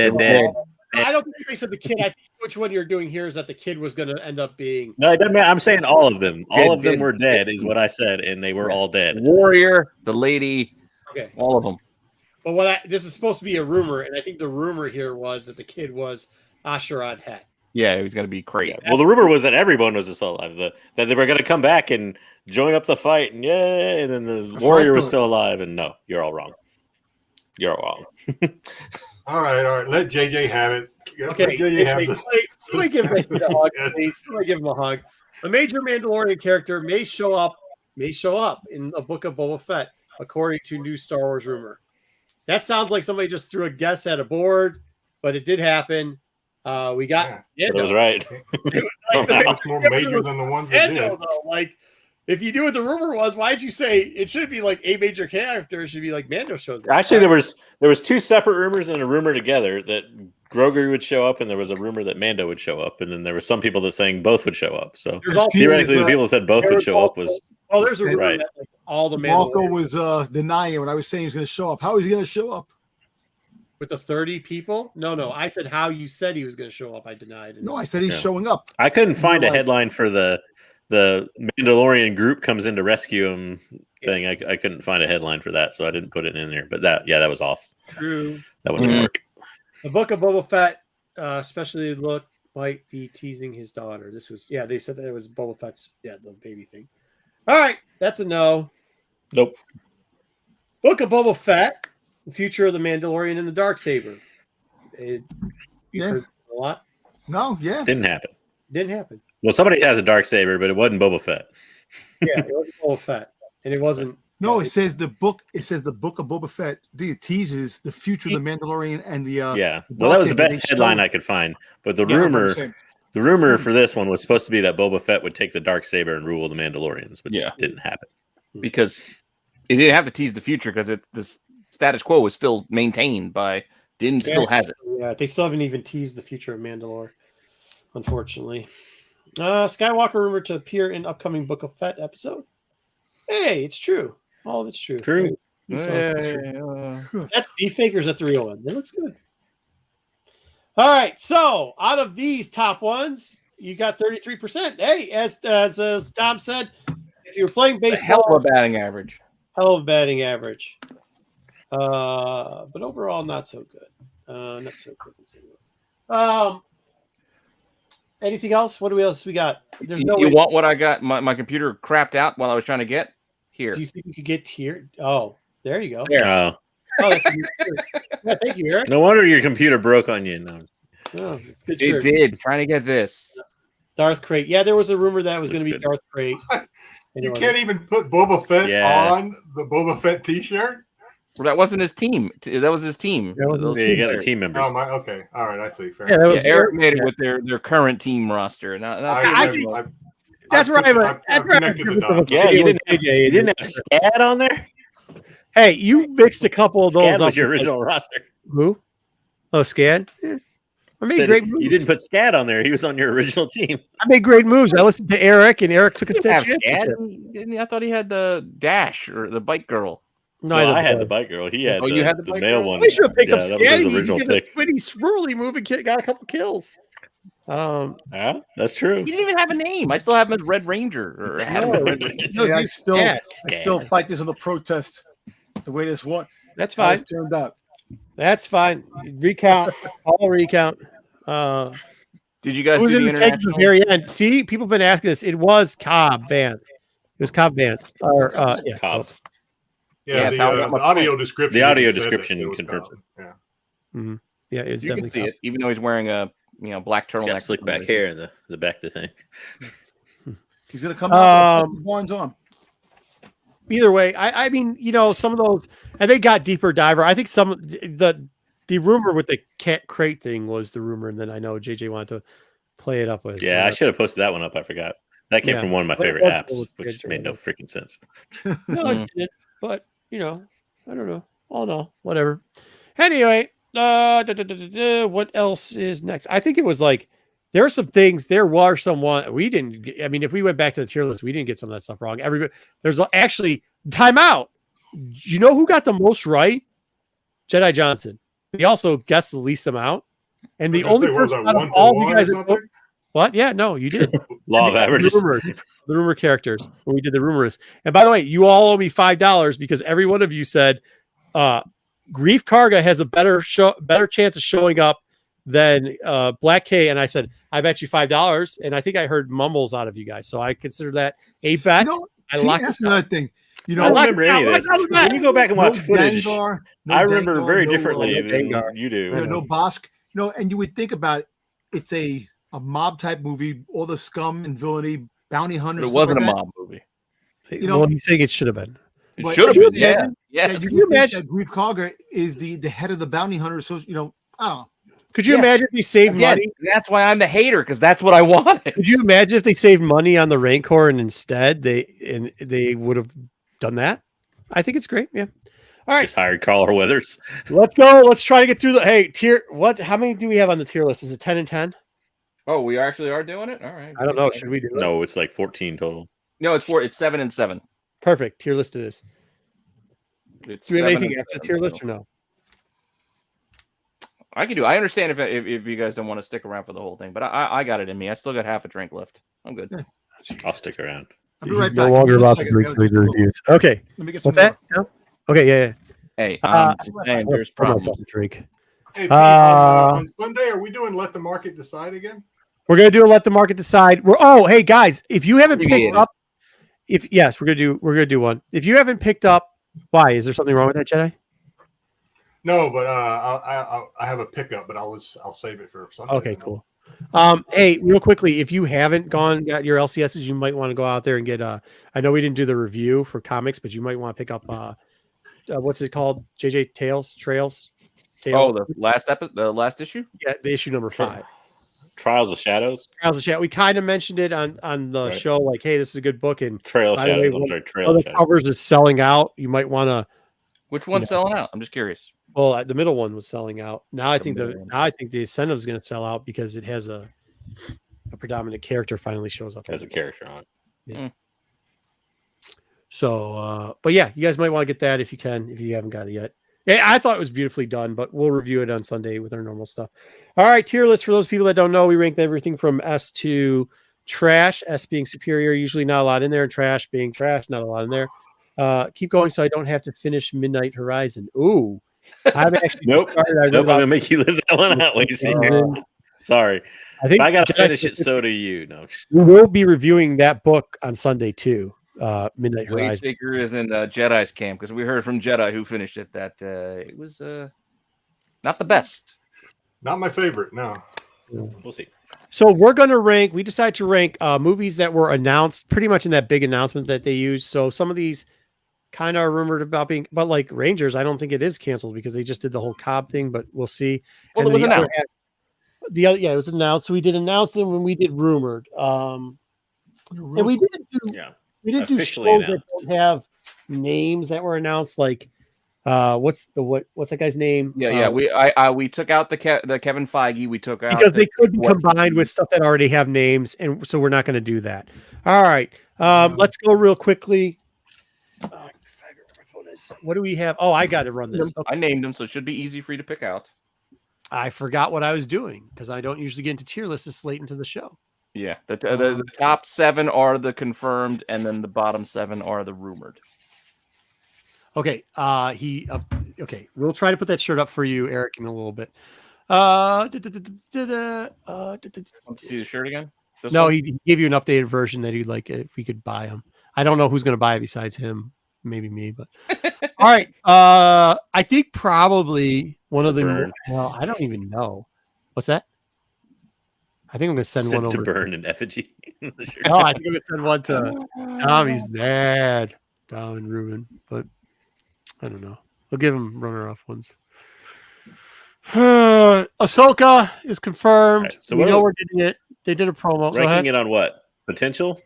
I don't think they said the kid. I think which one you're doing here is that the kid was going to end up being. No, it doesn't matter. I'm saying all of them. All of them were dead, is what I said, and they were all dead. Warrior, the lady, okay, all of them. But this is supposed to be a rumor, and I think the rumor here was that the kid was Asherad Het. Yeah, he was going to be crazy. Well, the rumor was that everyone was still alive. That they were going to come back and join up the fight, and and then the warrior was still alive. And no, you're all wrong. You're all wrong. All right. Let JJ have it. Okay, Let JJ have this. Somebody give him a hug, please. Somebody give him a hug. A major Mandalorian character may show up in a Book of Boba Fett, according to new Star Wars rumor. That sounds like somebody just threw a guess at a board, but it did happen. We got it was right. Much more major than the ones that did. Though. Like, if you knew what the rumor was, why did you say it should be like a major character? It should be like Mando shows up. Actually, there was two separate rumors and a rumor together that Grogu would show up, and there was a rumor that Mando would show up, and then there were some people that saying both would show up. So theoretically, the people that said both would show up was. Oh, there's a rumor right. that like, all the Marco was denying it when I was saying he's going to show up. How is he going to show up? With the 30 people? No. I said how you said he was going to show up. I denied it. No, I said he's showing up. I couldn't find a headline for the Mandalorian group comes in to rescue him thing. I couldn't find a headline for that, so I didn't put it in there. But that was off. True. That wouldn't work. The Book of Boba Fett, especially look, might be teasing his daughter. This was, they said that it was Boba Fett's, the baby thing. All right, that's a no. Nope. Book of Boba Fett, the future of the Mandalorian and the Darksaber. You heard a lot. No, didn't happen. Didn't happen. Well, somebody has a Darksaber, but it wasn't Boba Fett. Yeah, it wasn't Boba Fett, and it wasn't. No, it says the book. It says the Book of Boba Fett. It teases the future of the Mandalorian and the. Well, that was the best headline I could find. But the rumor for this one was supposed to be that Boba Fett would take the Darksaber and rule the Mandalorians, which didn't happen. Because it didn't have to tease the future because the status quo was still maintained by Din still has it. Yeah, they still haven't even teased the future of Mandalore, unfortunately. Skywalker rumored to appear in upcoming Book of Fett episode. Hey, it's true. All of it's true. True. That's the fake or is that the real one? It looks good. All right, so out of these top ones, you got 33%. Hey, as Tom said, if you're playing baseball, Hell of a batting average. hell of a batting average. But overall, not so good. Not so good. Anything else? What else we got? There's no you way. want what I got? My computer crapped out while I was trying to get here. Do you think you could get tiered? Oh, there you go. Oh, Oh, that's a good yeah, thank you, Eric. no wonder your computer broke on you. No. Oh, it's good. It shirt. did. Trying to get this. Darth Crate. Yeah, there was a rumor that it was going to be That's Darth Crate. You can't even put Boba Fett Yeah. on the Boba Fett T-shirt. Well, that wasn't his team. That was his team. That was his Those Yeah, you got the players. team members. Oh my. Okay. All right. I see. Fair. Yeah, that enough. was Eric made it with their current team roster. That's where I've connected the dots. Yeah, you didn't have, AJ. you didn't have Scad on there? Hey, you mixed a couple of those Scad up. was your original roster. Who? Oh, Scad. Yeah. I made Said great moves. you didn't put Scad on there. He was on your original team. I made great moves. I listened to Eric, and Eric took a step. Have Scad? Didn't he? I thought he had the Dash or the Bike Girl. No, Well, I had the bike girl. He had you had the bike male girl? one. I should have picked up Yeah, that was Scad. his He original did a pick. spinny, swirly move and got a couple kills. Yeah, that's true. He didn't even have a name. I still have him as Red Ranger. Or had him as Red Ranger. Yeah, I still, Scad. I still fight this on the protest. The way this one That's how fine. it's turned out. That's fine. Recount. All recount. Did you guys Who was do the in the tank at the international? very end? See, people have been asking this. It was Cobb Band. It was Cobb Band. Or yeah. Cobb. Yeah, Yeah, it's how I the got my audio point. description. The audio even said that description it was confirms Cobb. it. Yeah. Yeah, it's You can definitely see Cobb. it, even though he's wearing a black He's turtleneck. got slick back hair in the back of the thing. He's gonna come out with Barnes on. Either way, I mean, some of those, and they got deeper diver. I think some of the rumor with the cat crate thing was the rumor, and then I know JJ wanted to play it up with. Yeah, I should have posted that one up. I forgot. That came Yeah. from one of my But it favorite was apps, cool with which kids made no around. freaking sense. No, I didn't. But I don't know. All in all, whatever. Anyway, what else is next? I think it was like there are some things. There were someone we didn't. I mean, if we went back to the tier list, we didn't get some of that stuff wrong. Everybody, there's actually timeout. You know who got the most right? Jedi Johnson. He also guessed the least amount, and the I was only gonna say, person what out was of that, all 1 you to guys. 1 or something? What? Yeah, no, you did. Law of The averages. rumor characters when we did the rumors. And by the way, you all owe me $5 because every one of you said Grief Karga has a better chance of showing up than Black K. And I said, I bet you $5. And I think I heard mumbles out of you guys. So I consider that a bet. I locked That's it up. another thing. I don't remember any of this. When you go back and watch footage, Dengar, I remember Dengar, very no, differently than Dengar. you do. no Bosk. And you would think about it, it's a mob type movie, all the scum and villainy, bounty hunters. But it stuff wasn't like a that. mob movie. Well, he's saying it should have been. It But- should have Could been. you Yeah. imagine? Yes. Yeah, you you would think imagine- that Grief Karga is the head of the bounty hunters. So I don't know. Could you Yeah. imagine if they saved Again, money? that's why I'm the hater, because that's what I wanted. Could you imagine if they saved money on the Rancor and instead they would have done that? I think it's great. Yeah. All right. Just hired Carl Weathers. Let's go. Let's try to get through the tier. What? How many do we have on the tier list? Is it 10 and 10? Oh, we actually are doing it? All right. I don't know. Should we do it? No, it's like 14 total. No, it's 7 and 7. Perfect. Tier list it is. It's Do we have 7 anything and after the 7, tier list so. or no? I can do. I understand if you guys don't want to stick around for the whole thing, but I got it in me. I still got half a drink left. I'm good. I'll stick around. I'll be He's right no back. longer One allowed to second, I drink gotta the just- reviews. Okay. Let me get some What's that? more. No? Okay. Yeah. Hey, Uh, saying there's I'm not problems. trying to drink. Hey, Pete, Uh, on Sunday, are we doing Let the Market Decide again? We're gonna do a let the market decide. Hey guys, if you haven't picked Abbreviated. up, we're gonna do one. If you haven't picked up, why is there something wrong with that, Jedi? No, but I have a pickup, but I'll save it for Sunday. Okay, cool. Hey, real quickly, if you haven't got your LCSs, you might want to go out there and get I know we didn't do the review for comics, but you might want to pick up what's it called? JJ Trails. Oh, the last issue? Yeah, the issue number 5. Trials of Shadows. Trails of Shadow. We kind of mentioned it on the Right. show, like, hey, this is a good book, and Trail by the way, Shadows. I'm one sorry, one Trail of the Shadows. covers is selling out. You might want to. Which one's selling out? I'm just curious. Well, the middle one was selling out. Now I think the Ascendant is going to sell out because it has a predominant character finally shows up As a character on it. Yeah. So, but yeah, you guys might want to get that if you can, if you haven't got it yet. Yeah, I thought it was beautifully done, but we'll review it on Sunday with our normal stuff. All right, tier list for those people that don't know, we ranked everything from S to trash. S being superior, usually not a lot in there, and trash being trash, not a lot in there. Keep going so I don't have to finish Midnight Horizon. Ooh, I haven't actually started. I'm gonna make you live that one out, Lacey. Sorry. I think I gotta finish it. So do you. No, we will be reviewing that book on Sunday too. Midnight Horizon. Wayseeker is in Jedi's camp because we heard from Jedi who finished it that it was not the best. Not my favorite. No. We'll see. So we're going to rank. We decided to rank movies that were announced pretty much in that big announcement that they used. So some of these kind of are rumored about being, but like Rangers, I don't think it is canceled because they just did the whole Cobb thing. But we'll see. Well, it was announced. It was announced. So we did announce them when we did rumored. And we didn't do. Yeah. We didn't do shows that don't have names that were announced. Like, what's that guy's name? We took out the Kevin Feige. We took out because they could be combined with stuff that already have names, and so we're not going to do that. All right, let's go real quickly. What do we have? Oh, I got to run this. Okay. I named them, so it should be easy for you to pick out. I forgot what I was doing because I don't usually get into tier lists this late into the show. Yeah, the top 7 are the confirmed, and then the bottom 7 are the rumored. Okay, okay. We'll try to put that shirt up for you, Eric, in a little bit. Want to see the shirt again? He gave you an updated version that he'd like if we could buy them. I don't know who's going to buy it besides him, maybe me. But all right, I think probably one of the. Well, I don't even know. What's that? I think I'm going to send one over to burn an effigy. No, I think I'm going to send one to Tom. He's mad, Tom and Ruben, but I don't know. We'll give him runner-off ones. Ahsoka is confirmed. Right, so we know we're getting it. They did a promo. Ranking it on what? Potential?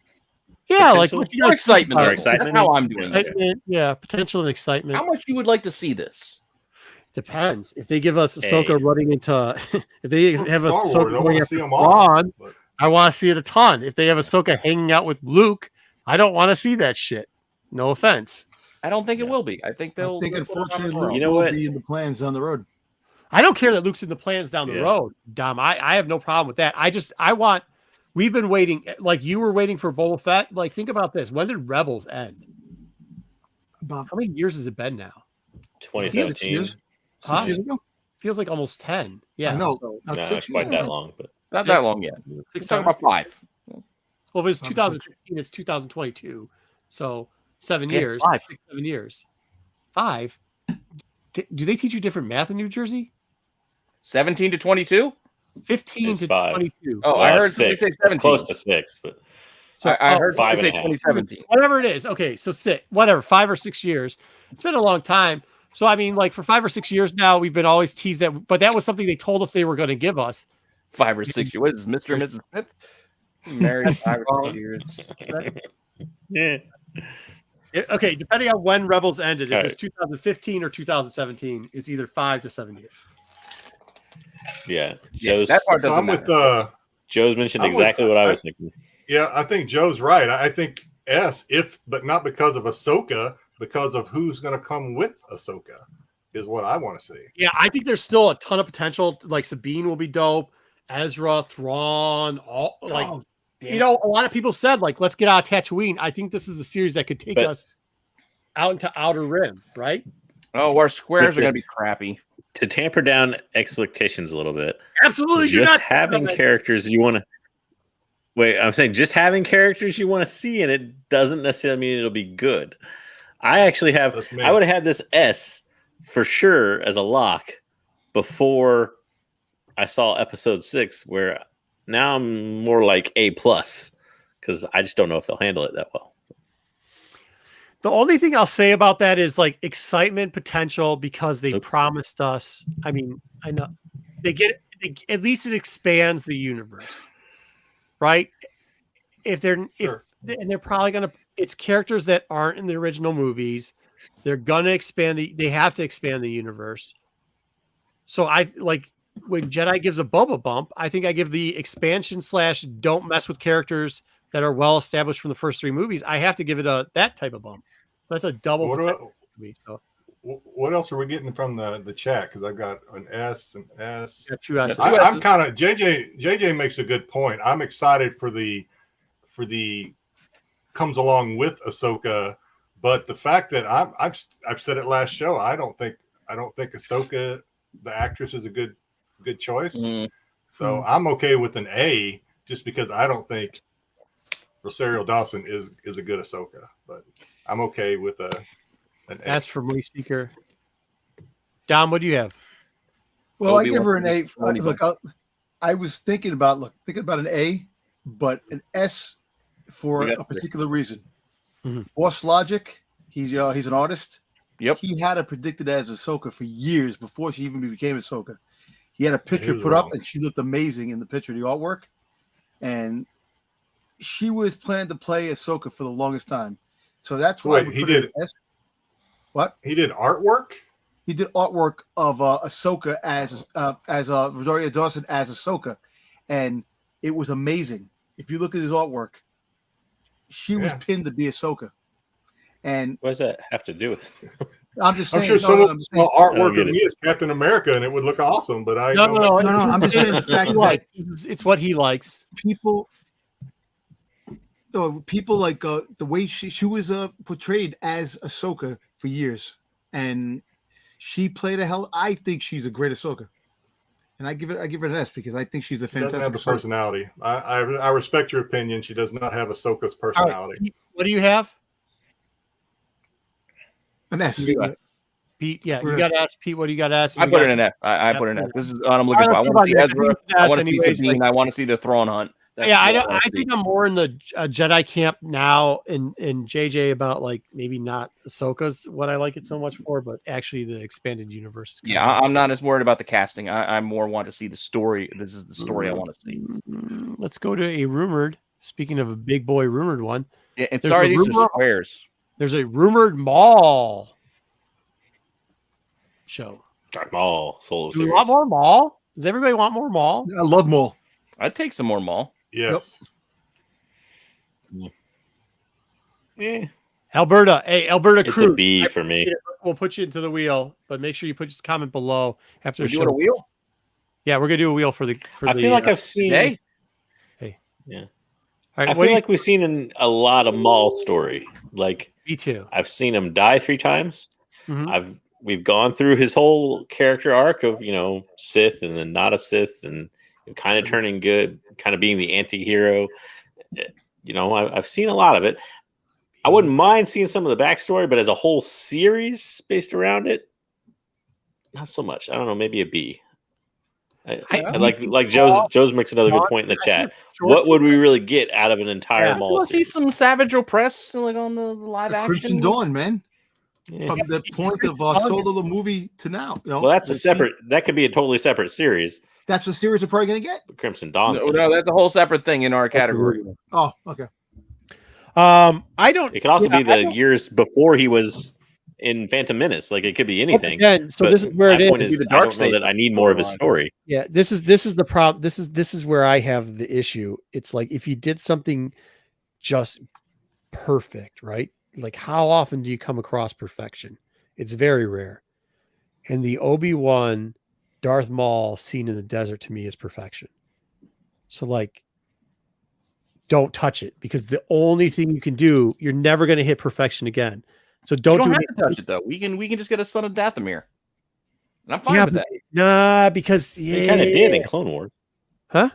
Yeah, potential? Like what you guys excitement. Excitement. That's how I'm doing it. Yeah, potential and excitement. How much you would like to see this? Depends. If they give us Ahsoka running into, if they have Ahsoka going after Thrawn, I want to see it a ton. If they have Ahsoka hanging out with Luke, I don't want to see that shit. No offense. I don't think it will be. I think they'll. I think unfortunately, Luke will be in the plans down the road. I don't care that Luke's in the plans down the road, Dom. I have no problem with that. I want. We've been waiting, like you were waiting for Boba Fett. Like, think about this. When did Rebels end? How many years has it been now? 2017. 6 years ago? Feels like almost 10. Yeah, I know. So, not quite that long, but not that long yet. Let's talk about 5. Well, if it's 2015, it's 2022. So 7 years. 5. 6, 7 years. 5. Do they teach you different math in New Jersey? 17 to 22? 15 to 22. Oh, I heard 6. Say 17. It's close to 6, but so, I heard 5 say 2017. Whatever it is. Okay, so 6, whatever, 5 or 6 years. It's been a long time. So, I mean, like for 5 or 6 years now, we've been always teased that, but that was something they told us they were going to give us. 5 or 6 years. What is this, Mr. and Mrs. Smith? Married 5 or 6 years. Yeah. Okay, depending on when Rebels ended, if it was 2015 or 2017, it's either 5 to 7 years. Yeah. That part doesn't matter. Joe's mentioned exactly what I was thinking. Yeah, I think Joe's right. I think S, but not because of Ahsoka, because of who's going to come with Ahsoka is what I want to see. Yeah, I think there's still a ton of potential. Like Sabine will be dope. Ezra, Thrawn, a lot of people said, like, let's get out of Tatooine. I think this is the series that could take us out into Outer Rim, right? Oh, our squares are going to be crappy. To tamper down expectations a little bit. Absolutely. Just having characters you want to... Wait, I'm saying just having characters you want to see, and it doesn't necessarily mean it'll be good. I actually have... I would have had this S for sure as a lock before I saw episode 6, where now I'm more like A+, because I just don't know if they'll handle it that well. The only thing I'll say about that is like excitement potential because they promised us. I mean, I know at least it expands the universe, right? And they're probably going to, it's characters that aren't in the original movies. They're going to they have to expand the universe. So I like when Jedi gives a Boba bump, I think I give the expansion / don't mess with characters that are well established from the first 3 movies. I have to give it that type of bump. So that's a double What for me. So what else are we getting from the chat? Because I've got an S and S. yeah, 2 S's. I'm kind of JJ makes a good point. I'm excited for the comes along with Ahsoka, but the fact that I've said it last show, I don't think Ahsoka, the actress, is a good choice. So I'm okay with an A, just because I don't think Rosario Dawson is a good Ahsoka, but I'm okay with an A. That's for Money Seeker. Dom, what do you have? Well, I give her an A. Look, I was thinking about an A, but an S for a particular reason. Boss Logic, he's an artist. Yep. He had her predicted as Ahsoka for years before she even became Ahsoka. He had a picture put up, and she looked amazing in the picture, the artwork. And she was planned to play Ahsoka for the longest time. So that's why he did. What? He did artwork? He did artwork of Ahsoka as Rosario Dawson as Ahsoka, and it was amazing. If you look at his artwork, she was pinned to be Ahsoka. And what does that have to do with it? I'm just saying. I'm sure someone artwork of me as Captain America, and it would look awesome. But no. I'm just saying the fact that it's what he likes. People like the way she was portrayed as Ahsoka for years, and she played I think she's a great Ahsoka, and I give her an S because I think she's a fantastic. Doesn't have the personality. I respect your opinion. She does not have Ahsoka's personality. Right. What do you have? An S. Pete, yeah, you got to ask Pete. What do you got to ask? I put it in F. I put it in F. This is what I'm looking for. I want to see Ezra. I want to see Sabine. I want to see the Thrawn hunt. I think I'm more in the Jedi camp now in JJ about like maybe not Ahsoka's what I like it so much for, but actually the expanded universe. Yeah, I'm not as worried about the casting. I more want to see the story. This is the story I want to see. Let's go to a rumored. Speaking of a big boy rumored one. Yeah, and sorry, these are squares. There's a rumored Maul show. Maul solo Do series. we want more Maul? Does everybody want more Maul? I love Maul. I'd take some more Maul. Yes. Yep. Alberta. Hey, Alberta crew. It's a B for me. We'll put you into the wheel, but make sure you put your comment below after the show. Doing a wheel? Yeah, we're gonna do a wheel for the. I feel like I've seen. Today? Hey. Yeah. All right, I feel like we've seen a lot of Maul story. Like me too. I've seen him die 3 times. Mm-hmm. We've gone through his whole character arc of Sith and then not a Sith and kind of turning good, kind of being the anti-hero. I've seen a lot of it. I wouldn't mind seeing some of the backstory, but as a whole series based around it, not so much. I don't know, maybe a B. I like Joe's makes another good point in the chat. What would we really get out of an entire Maul? I want to see some Savage Opress like on the live action. Crimson Dawn, man. Yeah. From the point of Solo the movie to now. Well, that's a separate. That could be a totally separate series. That's the series we're probably going to get. Crimson Dawn. No, that's a whole separate thing in our category. Oh, okay. I don't. It could also be the years before he was in Phantom Menace. Like it could be anything. Again, so this is where it is. I don't know that I need more of his story. Yeah, this is the problem. This is where I have the issue. It's like if you did something just perfect, right? Like how often do you come across perfection? It's very rare. And the Obi-Wan Darth Maul scene in the desert to me is perfection. So like don't touch it because the only thing you can do, you're never going to hit perfection again. So don't have to touch it though. We can just get a Son of Dathomir. And I'm fine with that. Nah, because he kind of did in Clone Wars. Huh?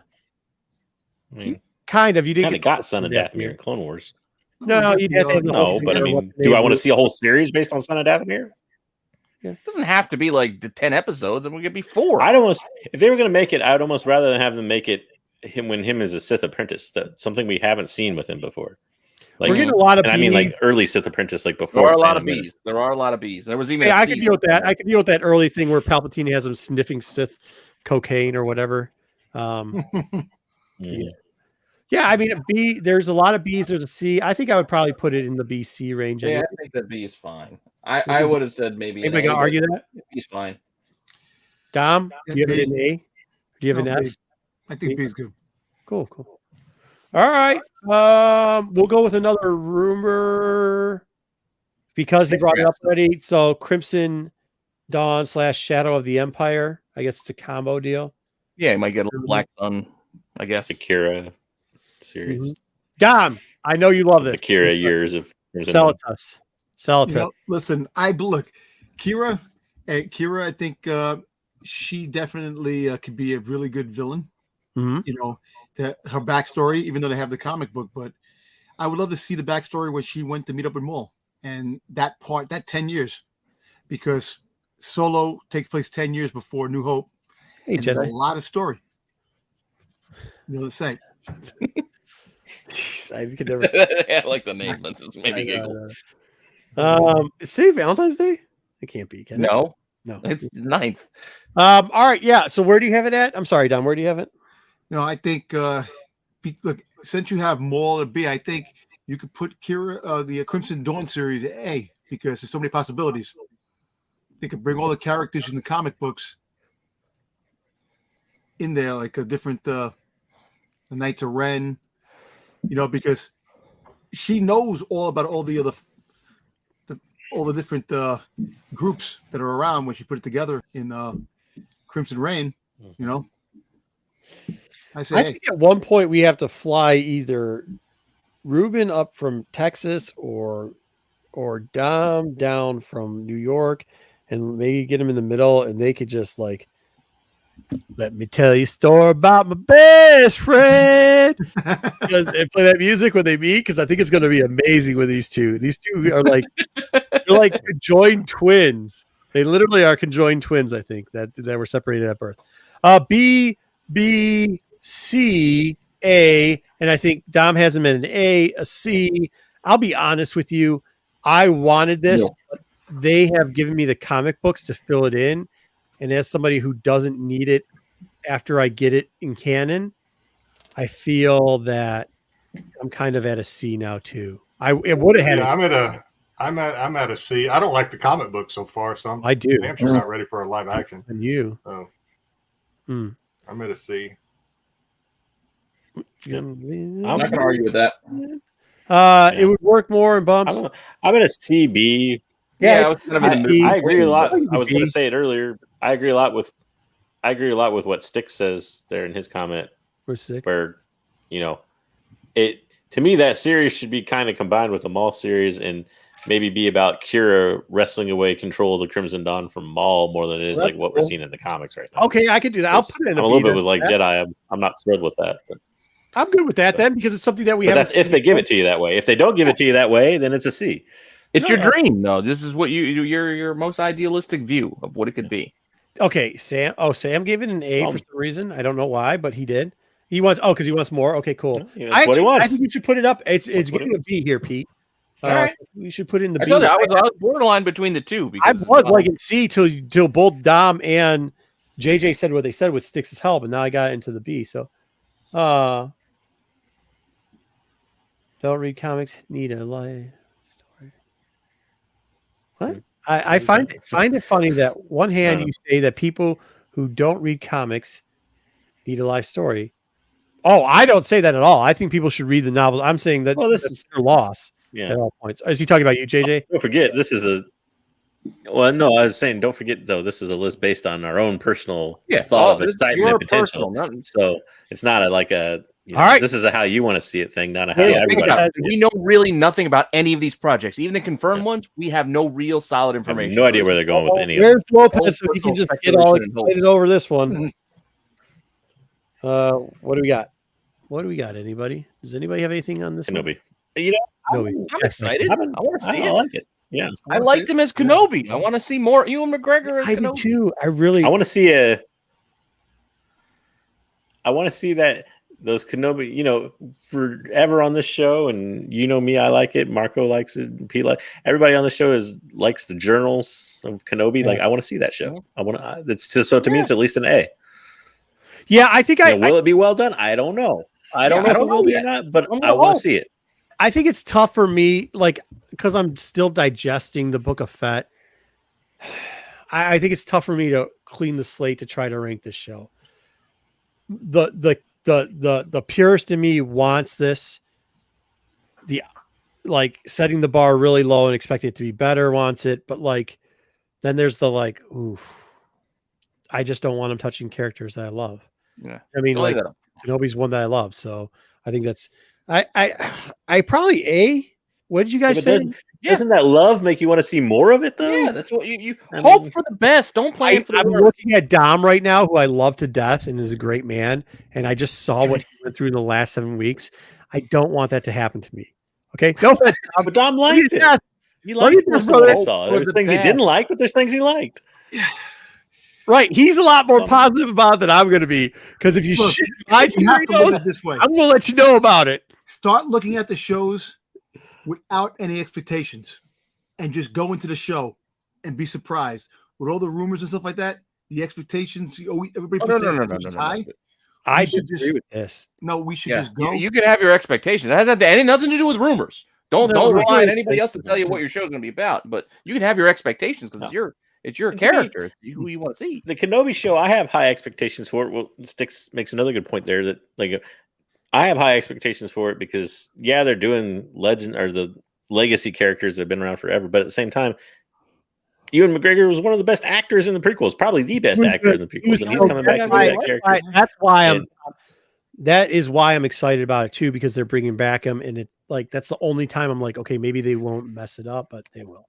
I mean, kind of. You didn't kind of got Son of Dathomir in Clone Wars. No, you didn't. No, but I mean, do I want to see a whole series based on Son of Dathomir? Yeah. It doesn't have to be like the 10 episodes, and we could be 4. If they were going to make it, I'd almost rather than have them make it him as a Sith apprentice, something we haven't seen with him before. Like, we're getting a lot of. I mean, like early Sith apprentice, like before. There are a lot of bees. There are a lot of bees. There was even. Yeah, I could deal with that. I could deal with that early thing where Palpatine has him sniffing Sith cocaine or whatever. Yeah, I mean, a B. There's a lot of B's. There's a C. I think I would probably put it in the BC range. Yeah, I think that B is fine. I would have said maybe. Anybody gonna argue that? B is fine. Dom, do you have B. an A? Do you have No, an B. S? I think B is good. Cool. All right. We'll go with another rumor because he brought it up already. So Crimson Dawn / Shadow of the Empire. I guess it's a combo deal. Yeah, you might get a little Black Sun, I guess. The Kira series. Mhm. Dom, I know you love The this. Kira years of Sell it to us. Sell it You to know, listen, look, Kira, I think she definitely could be a really good villain. Mhm. You know, her backstory, even though they have the comic book, but I would love to see the backstory when she went to meet up with Maul and that 10 years, because Solo takes place 10 years before New Hope. Hey, and there's a Jedi. lot of story. You know the same. Jeez, I could never. I like the name. Let's just maybe giggle. Is today Valentine's Day? It can't be. Can it? No, No. it's the 9th. All right. Yeah. So where do you have it at? I'm sorry, Dom. Where do you have it? You know, I think look, since you have Maul and B, I think you could put Kira, the Crimson Dawn series at A, because there's so many possibilities. They could bring all the characters in the comic books in there, like a different the Knights of Ren, you know, because she knows all about all the other all the different groups that are around when she put it together in Crimson Reign, you know. I think at one point we have to fly either Ruben up from Texas or Dom down from New York, and maybe get him in the middle, and they could just like, let me tell you a story about my best friend. And play that music when they meet, because I think it's going to be amazing with these two. These two are like they're like conjoined twins. They literally are conjoined twins. I think that were separated at birth. B, C, A, and I think Dom has them in an A, a C. I'll be honest with you. I wanted this, but they have given me the comic books to fill it in. And as somebody who doesn't need it after I get it in canon, I feel that I'm kind of at a C now too. It would have had. I'm at a C. I don't like the comic book so far, so I do. I'm sure not ready for a live action. And you? So I'm at a C. I'm not going to argue with that. It would work more in bumps. I'm at a CB. Yeah, I was kind of I agree a lot. I was going to say it earlier. I agree a lot with what Stick says there in his comment. Where, you know, it to me that series should be kind of combined with the Maul series and maybe be about Kira wrestling away control of the Crimson Dawn from Maul more than it is like what we're seeing in the comics right now. Okay, I could do that. I'll put it in I'm a little bit with like Jedi. I'm not thrilled with that. But. I'm good with that then, because it's something that we have. That's if they give it to you that way. If they don't give it to you that way, then it's a C. It's your dream, though. This is what your most idealistic view of what it could be. Okay, Sam. Oh, Sam gave it an A for some reason. I don't know why, but he did. He wants because he wants more. Okay, cool. That's what he wants. I think you should put it up. It's getting a B here, Pete. All right. We should put it in the I B. told you, I was borderline between the two. Because, I was like in C till both Dom and JJ said what they said with Sticks' as hell, but now I got into the B. So, don't read comics. Need a life story. What? I find it funny that one hand you say that people who don't read comics need a life story. Oh, I don't say that at all. I think people should read the novels. I'm saying that this is their loss at all points. Is he talking about you, JJ? Don't forget, this is a. Well, no, I was saying, don't forget though. This is a list based on our own personal thought of excitement and potential. So it's not all right. This is a how you want to see it thing, not a how everybody. We know really nothing about any of these projects, even the confirmed ones. We have no real solid information. No idea where they're going with any of them. Where's Lopez? So he can just get all excited over this one. What do we got? Anybody? Does anybody have anything on this? Kenobi. I'm excited. I want to see it. I like it. Yeah, I liked him as Kenobi. I want to see more Ewan McGregor as Kenobi. I do too. I want to see I want to see that those Kenobi, forever on this show, and me, I like it. Marco likes it. Pete everybody on the show likes the journals of Kenobi. Yeah. Like, I want to see that show. I want to. It's just, so to me, it's at least an A. Yeah, I think will it be well done? I don't know. I don't know if it will be or not, but I want to see it. I think it's tough for me, because I'm still digesting the Book of Fett. I think it's tough for me to clean the slate to try to rank this show. The purist in me wants this. The like setting the bar really low and expecting it to be better wants it, but like then there's the like, ooh, I just don't want him touching characters that I love. Yeah, I mean, like Kenobi's one that I love, so I think that's I probably A. What did you guys say? Doesn't that love make you want to see more of it, though? Yeah, that's what you hope for the best. Don't plan for the I'm worst. looking at Dom right now, who I love to death and is a great man, and I just saw what he went through in the last 7 weeks. I don't want that to happen to me. Okay, no offense, Dom, but Dom liked it. He liked most of what I saw. There's things he didn't like, but there's things he liked. Right, he's a lot more positive about it than I'm going to be. Because if you shit my Doritos, this way. I'm going to let you know about it. Start looking at the shows without any expectations, and just go into the show and be surprised with all the rumors and stuff like that. The expectations, everybody puts their expectations high. I disagree with this. No, we should just go. You can have your expectations. That has nothing to do with rumors. Don't rely on anybody else to tell you what your show's going to be about. But you can have your expectations because it's your character. It's who you want to see. The Kenobi show, I have high expectations for it. Well, Sticks makes another good point there that like I have high expectations for it because they're doing legend or the legacy characters that have been around forever, but at the same time, Ewan McGregor was one of the best actors in the prequels, probably the best actor in the prequels, and he's coming back to do that character. That's why that is why I'm excited about it too, because they're bringing back him, and it like that's the only time I'm like, okay, maybe they won't mess it up, but they will.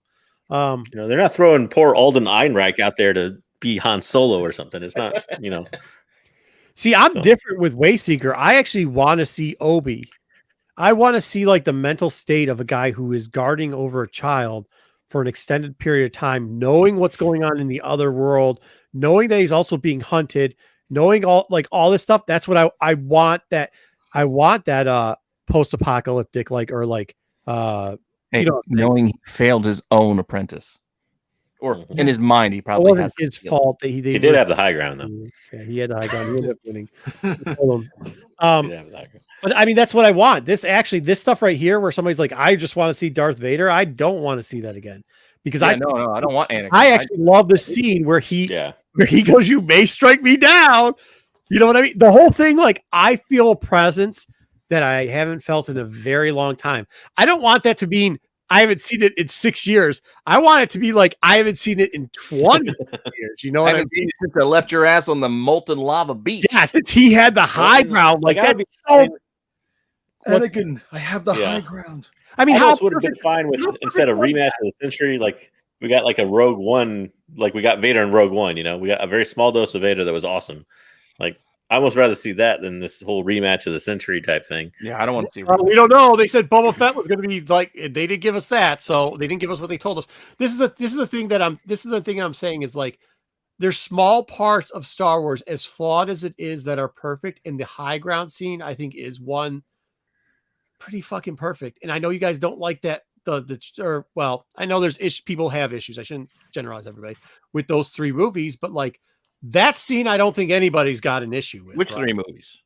They're not throwing poor Alden Ehrenreich out there to be Han Solo or something. It's not, See, I'm different with Wayseeker. I actually want to see Obi. I want to see like the mental state of a guy who is guarding over a child for an extended period of time, knowing what's going on in the other world, knowing that he's also being hunted, knowing all this stuff. That's what I want. I want that post-apocalyptic knowing he failed his own apprentice. Or in his mind, he probably has his fault that he did have the high ground though. Yeah, he had the high ground. He ended up winning. But I mean, that's what I want. This stuff right here, where somebody's like, I just want to see Darth Vader. I don't want to see that again because I don't want Anakin. I actually love the scene where he goes, "You may strike me down." You know what I mean? The whole thing, like, I feel a presence that I haven't felt in a very long time. I don't want that to mean I haven't seen it in 6 years. I want it to be like I haven't seen it in 20 years. You know what I mean? Seen it since I left your ass on the molten lava beach. Yeah, since he had the high ground, like that. Anakin, I have the high ground. I mean, how would have been fine with instead of rematch of the century, like we got like a Rogue One, like we got Vader in Rogue One. We got a very small dose of Vader that was awesome. Like I almost rather see that than this whole rematch of the century type thing. Yeah, I don't want to see. We don't know. They said Boba Fett was going to be like they didn't give us that, so they didn't give us what they told us. This is the thing I'm saying is like there's small parts of Star Wars, as flawed as it is, that are perfect, and the high ground scene I think is one pretty fucking perfect. And I know you guys don't like that. I know there's people have issues. I shouldn't generalize everybody with those 3 movies, but like. That scene, I don't think anybody's got an issue with. Which 3 movies?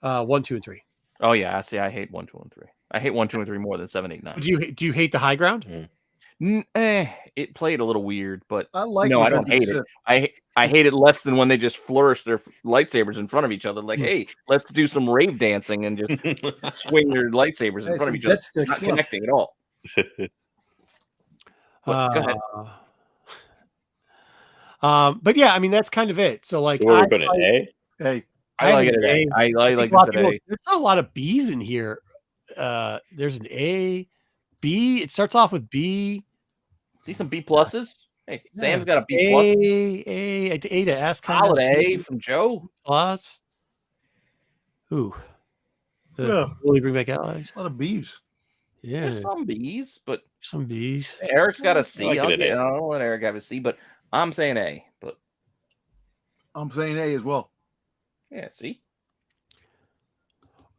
1, 2, and 3. Oh yeah, see, I hate 1, 2, and 3. I hate 1, 2, and 3 more than 7, 8, 9. Do you hate the high ground? It played a little weird, but I like. No, I don't hate it. I hate it less than when they just flourish their lightsabers in front of each other. Like, hey, let's do some rave dancing and just swing their lightsabers in front of each other. That's not connecting at all. Go ahead. But yeah, I mean that's kind of it. So like, we're going to A. Hey, I like it at A. I like this at A. There's a lot of B's in here. There's an A, B. It starts off with B. See some B pluses. Hey, Sam's got a B plus. A to S. Solid A from Joe. Plus. Ooh. Really bring back Alex. A lot of B's. Yeah, there's some B's, but some B's. Eric's got a C. I don't let Eric have a C, but I'm saying A. But I'm saying A as well. Yeah, see.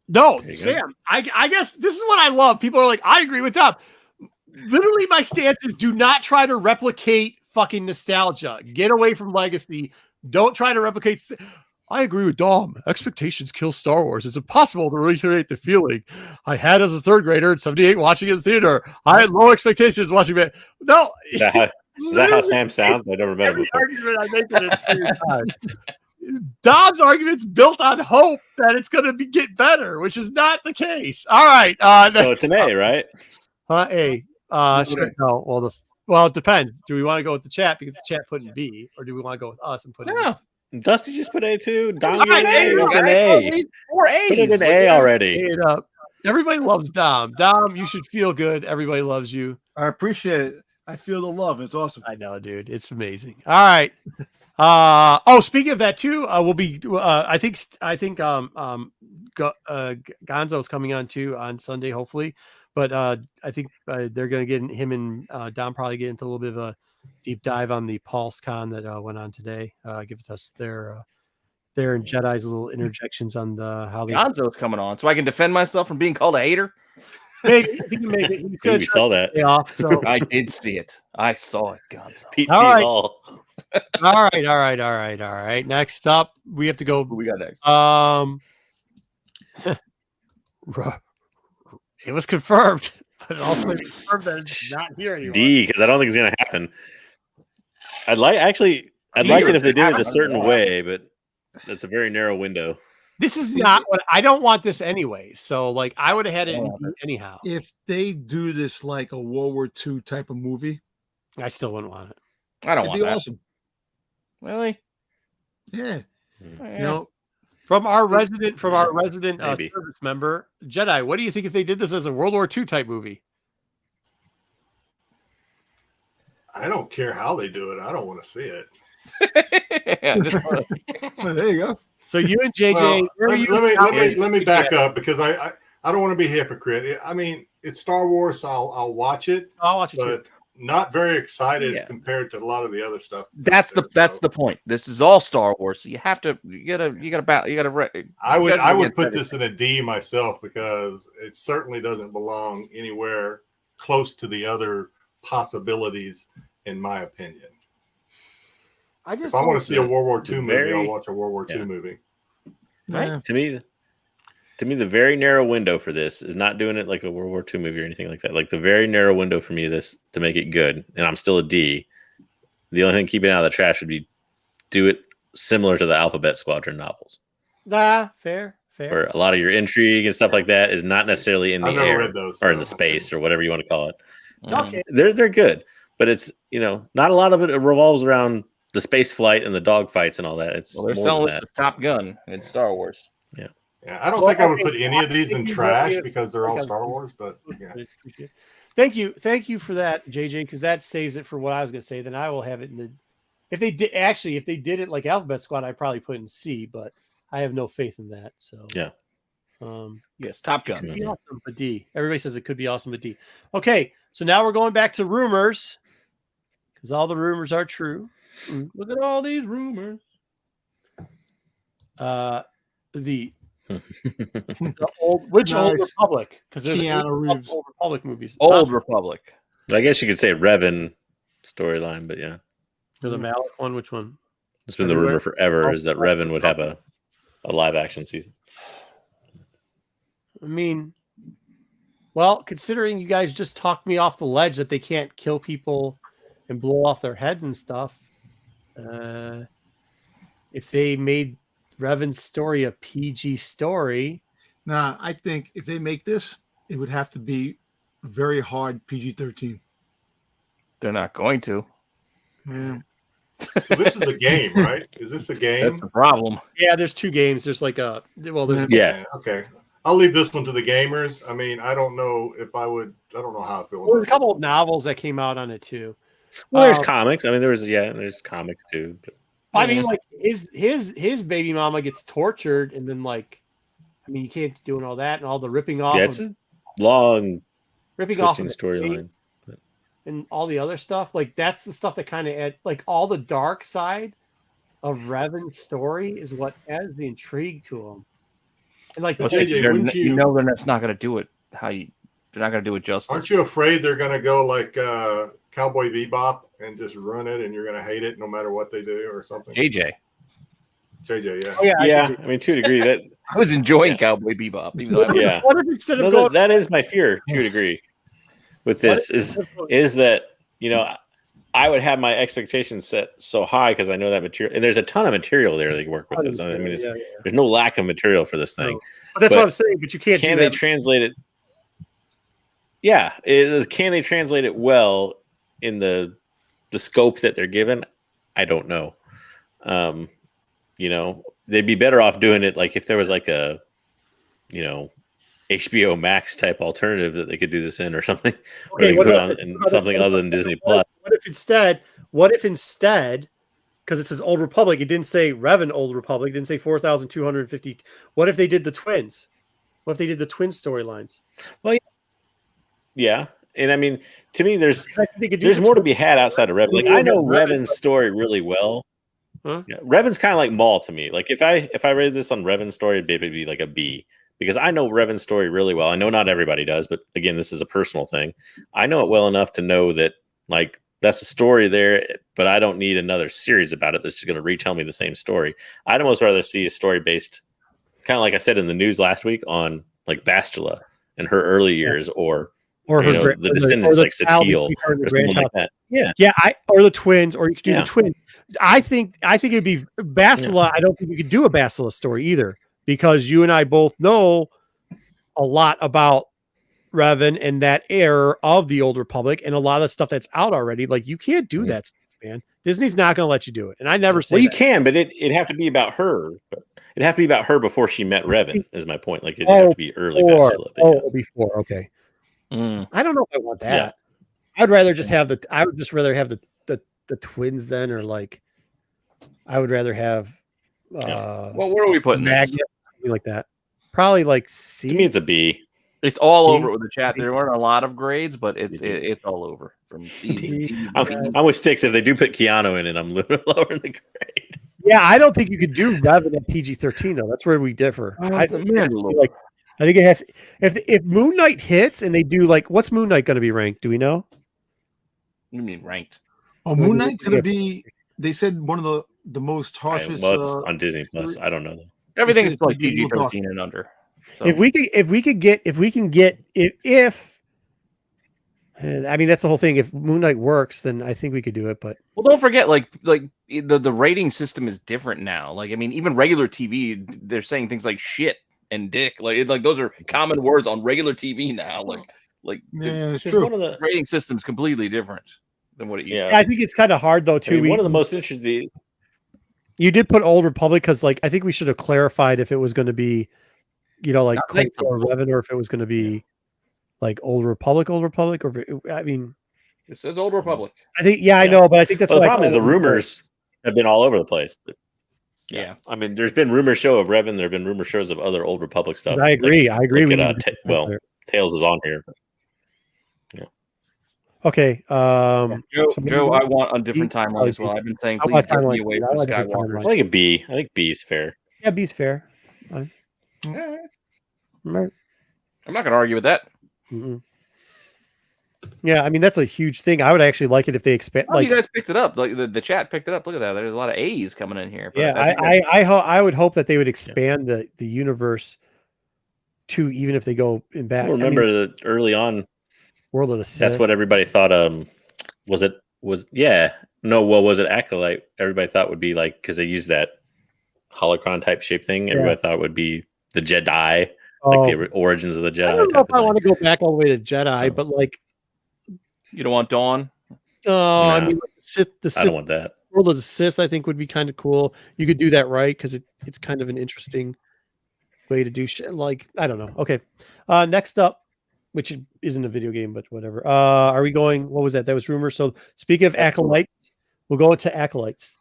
No, Sam. I guess this is what I love. People are like, I agree with Tom. Literally, my stance is do not try to replicate fucking nostalgia. Get away from legacy. Don't try to replicate. I agree with Dom. Expectations kill Star Wars. It's impossible to recreate the feeling I had as a 3rd grader in 78 watching it in the theater. I had low expectations watching it. No. Is that how Sam sounds? I never met him Every before. argument I make with it. Dom's argument's built on hope that it's going to get better, which is not the case. All right. So it's an A, right? A. Sure. No. Well, it depends. Do we want to go with the chat because the chat put in B, or do we want to go with us and put in? No. Dusty just put A too. Dom, All right, it's an A. 4 Put A's. it in A already. A it up. Everybody loves Dom. Dom, you should feel good. Everybody loves you. I appreciate it. I feel the love. It's awesome. I know, dude. It's amazing. All right. Speaking of that too, we'll be. I think Gonzo's coming on too on Sunday, hopefully. But I think they're going to get him and Dom probably get into a little bit of a deep dive on the Pulse Con that went on today. Gives us their and Jedi's little interjections on how they. Gonzo's coming on, so I can defend myself from being called a hater. Maybe if he can make it. He's We saw that. off, so. I did see it. I saw it, Gonzo. Pete All sees right. all. All right. Next up, we have to go. Who we got next? It was confirmed, but also confirmed that it's not here anymore. D, because I don't think it's going to happen. I'd like it if they did it a certain way, but it's a very narrow window. This is not what I don't want this anyway. So, like, I would have had it in D anyhow. If they do this like a World War II type of movie, I still wouldn't want it. I don't it'd want be that. awesome. Really? Yeah. Yeah. You know, From our resident Maybe. service member, Jedi, what do you think if they did this as a World War II type movie? I don't care how they do it. I don't want to see it. Yeah, well, there you go. So you and JJ, Well, where are let you? me back up because I don't want to be a hypocrite. I mean, it's Star Wars, so I'll watch it, I'll watch it too. but not very excited Yeah. compared to a lot of the other stuff. that's the point. This is all Star Wars. So you gotta. I would put this in a D myself because it certainly doesn't belong anywhere close to the other possibilities, in my opinion. If I want to see a World War II movie, I'll watch a World War II movie. Yeah. To me, the very narrow window for this is not doing it like a World War II movie or anything like that. Like the very narrow window for me, this to make it good, and I'm still a D. The only thing keeping it out of the trash would be do it similar to the Alphabet Squadron novels. Nah, fair. Where a lot of your intrigue and stuff like that is not necessarily in the I've never air read those, or in so- the space or whatever you want to call it. Okay. They're good, but it's not a lot of it revolves around the space flight and the dog fights and all that. It's Well, they're more selling than this that. as Top Gun in Star Wars. Yeah, I don't think I would put any of these in trash because they're all Star Wars, but yeah. Thank you for that, JJ, because that saves it for what I was going to say. Then I will have it in the. If they did it like Alphabet Squad, I'd probably put it in C, but I have no faith in that. So Yeah. Yes, Top Gun. Could be awesome, but D. Everybody says it could be awesome, but D. Okay, so now we're going back to rumors because all the rumors are true. Look at all these rumors. The old Old Nice. Republic? Because there's Keanu Reeves. Old Republic movies. Old Republic. I guess you could say Revan storyline, but yeah, The Malik one. Which one? it's been the rumor forever is that Revan would have a live action season. I mean, well, considering you guys just talked me off the ledge that they can't kill people and blow off their head and stuff, if they made Revan's story a PG story, Nah, I think if they make this, it would have to be very hard PG-13. They're not going to. Yeah. So this is a game, right? Is this a game? That's the problem. yeah, there's two games. There's like there's Yeah, Okay. I'll leave this one to the gamers. I mean, I don't know if I would. I don't know how I feel there's a about couple of novels that came out on it too. well, there's comics. I mean, there's comics too. But I mean, like his baby mama gets tortured, and then you can't be doing all that and all the ripping off, yeah, it's a long, ripping off of twisting the storyline. face and all the other stuff. Like that's the stuff that kind of add all the dark side of Revan's story is what adds the intrigue to him. And like the But JJ, they're wouldn't you- they're not going to do it they're not going to do it justice. Aren't you afraid they're going to go like Cowboy Bebop and just run it, and you're going to hate it no matter what they do, or something? JJ. JJ, yeah. oh, yeah, Yeah, I mean, to a degree, that I was enjoying Cowboy Bebop. Even though yeah. What if instead of No, going that is my fear to a degree with this is that I would have my expectations set so high because I know that material, and there's a ton of material there they work with. So, I mean, there's no lack of material for this thing. No. But that's what I'm saying. But you can't. Can they translate it? Yeah, can they translate it well in the scope that they're given? I don't know. You know, they'd be better off doing it like if there was like a, you know, HBO Max type alternative that they could do this in or something. Okay, or they put on in something other than Disney Plus. What if instead, because it says Old Republic, it didn't say Revan Old Republic, it didn't say 4,250. What if they did the twins? What if they did the twin storylines? Well, yeah. And I mean, to me, there's more to be had outside of Revan. Like I know Revan's story really well. Huh? Yeah, Revan's kind of like Maul to me. Like if I read this on Revan's story, it'd be like a B because I know Revan's story really well. I know not everybody does, but again, this is a personal thing. I know it well enough to know that like that's a story there, but I don't need another series about it that's just going to retell me the same story. I'd almost rather see a story based, kind of like I said in the news last week, on like Bastila and her early years, or her the descendants like Satele or something like that. Yeah, or the twins, or you could do the twins. I think it'd be Bastila. I don't think you could do a Bastila story either because you and I both know a lot about Revan and that era of the Old Republic and a lot of stuff that's out already. Like you can't do that stuff, man. Disney's not going to let you do it, and I never say. Well, you can, but it'd have to be about her. It'd have to be about her before she met Revan. Is my point. Like it'd have to be early Bastila. Before. Okay. I don't know if I want that. Yeah. I'd rather just have I would just rather have the twins then, or like I would rather have well, where are we putting this? Something like that. Probably like C. To me, it's a B. It's all over with the chat. There weren't a lot of grades, but it's all over from C to D. I'm with Sticks. If they do put Keanu in it, I'm lower in the grade. Yeah, I don't think you could do Revan at PG-13 though. That's where we differ. I think it has. If Moon Knight hits and they do like, what's Moon Knight going to be ranked? Do we know? You mean ranked? Oh, Moon Knight's going to be. They said one of the most harshest. On Disney Plus. I don't know. Everything's like PG-13 and under. So. If we can get, I mean, that's the whole thing. If Moon Knight works, then I think we could do it. But don't forget, like the rating system is different now. Like, I mean, even regular TV, they're saying things like shit and dick. Like those are common words on regular TV now. It's true. One of the rating system's completely different than what it used to be. I think it's kind of hard though too. One of the most interesting. You did put Old Republic because, like, I think we should have clarified if it was going to be, like Clone or Revan, or if it was going to be like Old Republic, or I mean, it says Old Republic. I think, I know, but I think that's the problem is the rumors have been all over the place. But, yeah, I mean, there's been rumor show of Revan. There have been rumor shows of other Old Republic stuff. I agree. Tails is on here. But, okay. Joe, I want a different timeline as well. I've been saying, please get me away from Skywalker. I think a B. I think B is fair. Yeah, B's fair. Fine. Right. I'm not going to argue with that. Mm-hmm. Yeah, I mean that's a huge thing. I would actually like it if they expand. You guys picked it up. Like the chat picked it up. Look at that. There's a lot of A's coming in here. Yeah, I would hope that they would expand the universe to, even if they go in back. Remember that early on, World of the Sith. That's what everybody thought. Was it Acolyte? Everybody thought would be like, because they used that holocron type shape thing. Everybody thought it would be the Jedi, like the origins of the Jedi. I don't know if I want to go back all the way to Jedi, but like, you don't want Dawn. I mean, the Sith. I don't want that. World of the Sith, I think, would be kind of cool. You could do that right because it's kind of an interesting way to do shit. Like, I don't know. Okay, next up, which isn't a video game, but whatever. Are we going? What was that? That was rumor. So speaking of Acolytes, we'll go into Acolytes.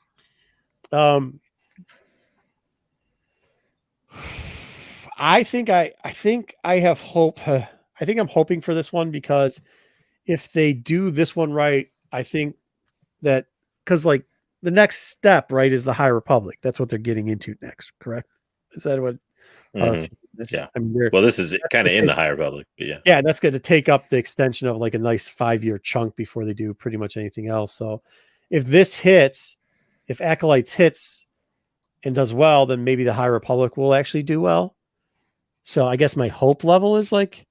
I think I have hope. I think I'm hoping for this one because if they do this one right, I think that because like the next step, right, is the High Republic. That's what they're getting into next. Correct? Is that what? Yeah. I mean, this is kind of in the High Republic, but yeah. Yeah, that's going to take up the extension of like a nice 5-year chunk before they do pretty much anything else. So if this hits, if Acolytes hits and does well, then maybe the High Republic will actually do well. So I guess my hope level is like,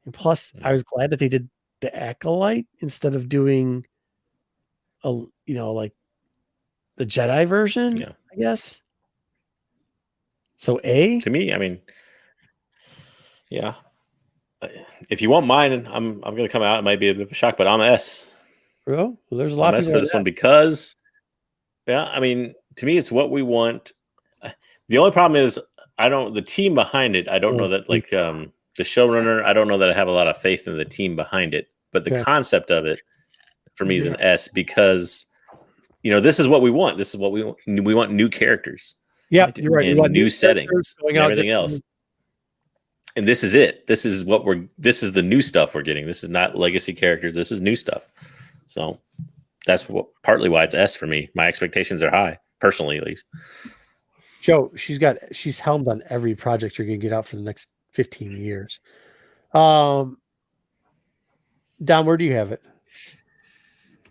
and plus I was glad that they did the Acolyte instead of doing like the Jedi version, Yeah. I guess. So A? To me, I mean, yeah. If you want mine, I'm going to come out. It might be a bit of a shock, but I'm S. Well, there's a I'm lot of S people for this one because, I mean, to me, it's what we want. The only problem is the team behind it. I don't know that like the showrunner. I don't know that I have a lot of faith in the team behind it. But the concept of it for me is an S because this is what we want. This is what we want. We want new characters. Yeah, you're right. And new settings and everything else. And this is it. This is the new stuff we're getting. This is not legacy characters. This is new stuff. So that's partly why it's S for me. My expectations are high, personally at least. Joe, she's helmed on every project you're gonna get out for the next 15 years. Don, where do you have it?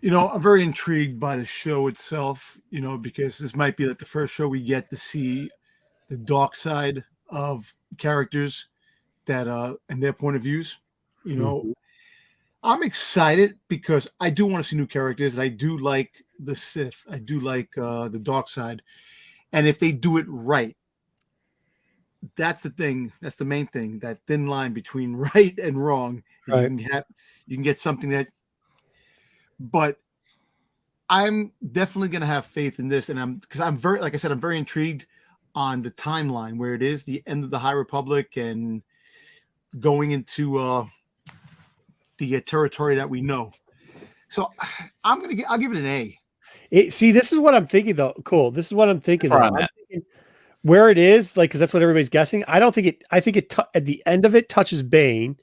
I'm very intrigued by the show itself, because this might be like the first show we get to see the dark side of characters that and their point of views. I'm excited because I do want to see new characters, and I do like the Sith. I do like the dark side. And if they do it right, that's the thing. That's the main thing. That thin line between right and wrong. Right. You can get something that. But I'm definitely going to have faith in this, and because I'm very, like I said, I'm very intrigued on the timeline where it is the end of the High Republic and going into the territory that we know. So I'll give it an A. See, this is what I'm thinking though. Cool. This is what I'm thinking. I'm thinking where it is, like, because that's what everybody's guessing. I don't think it. I think it at the end of it touches Bane,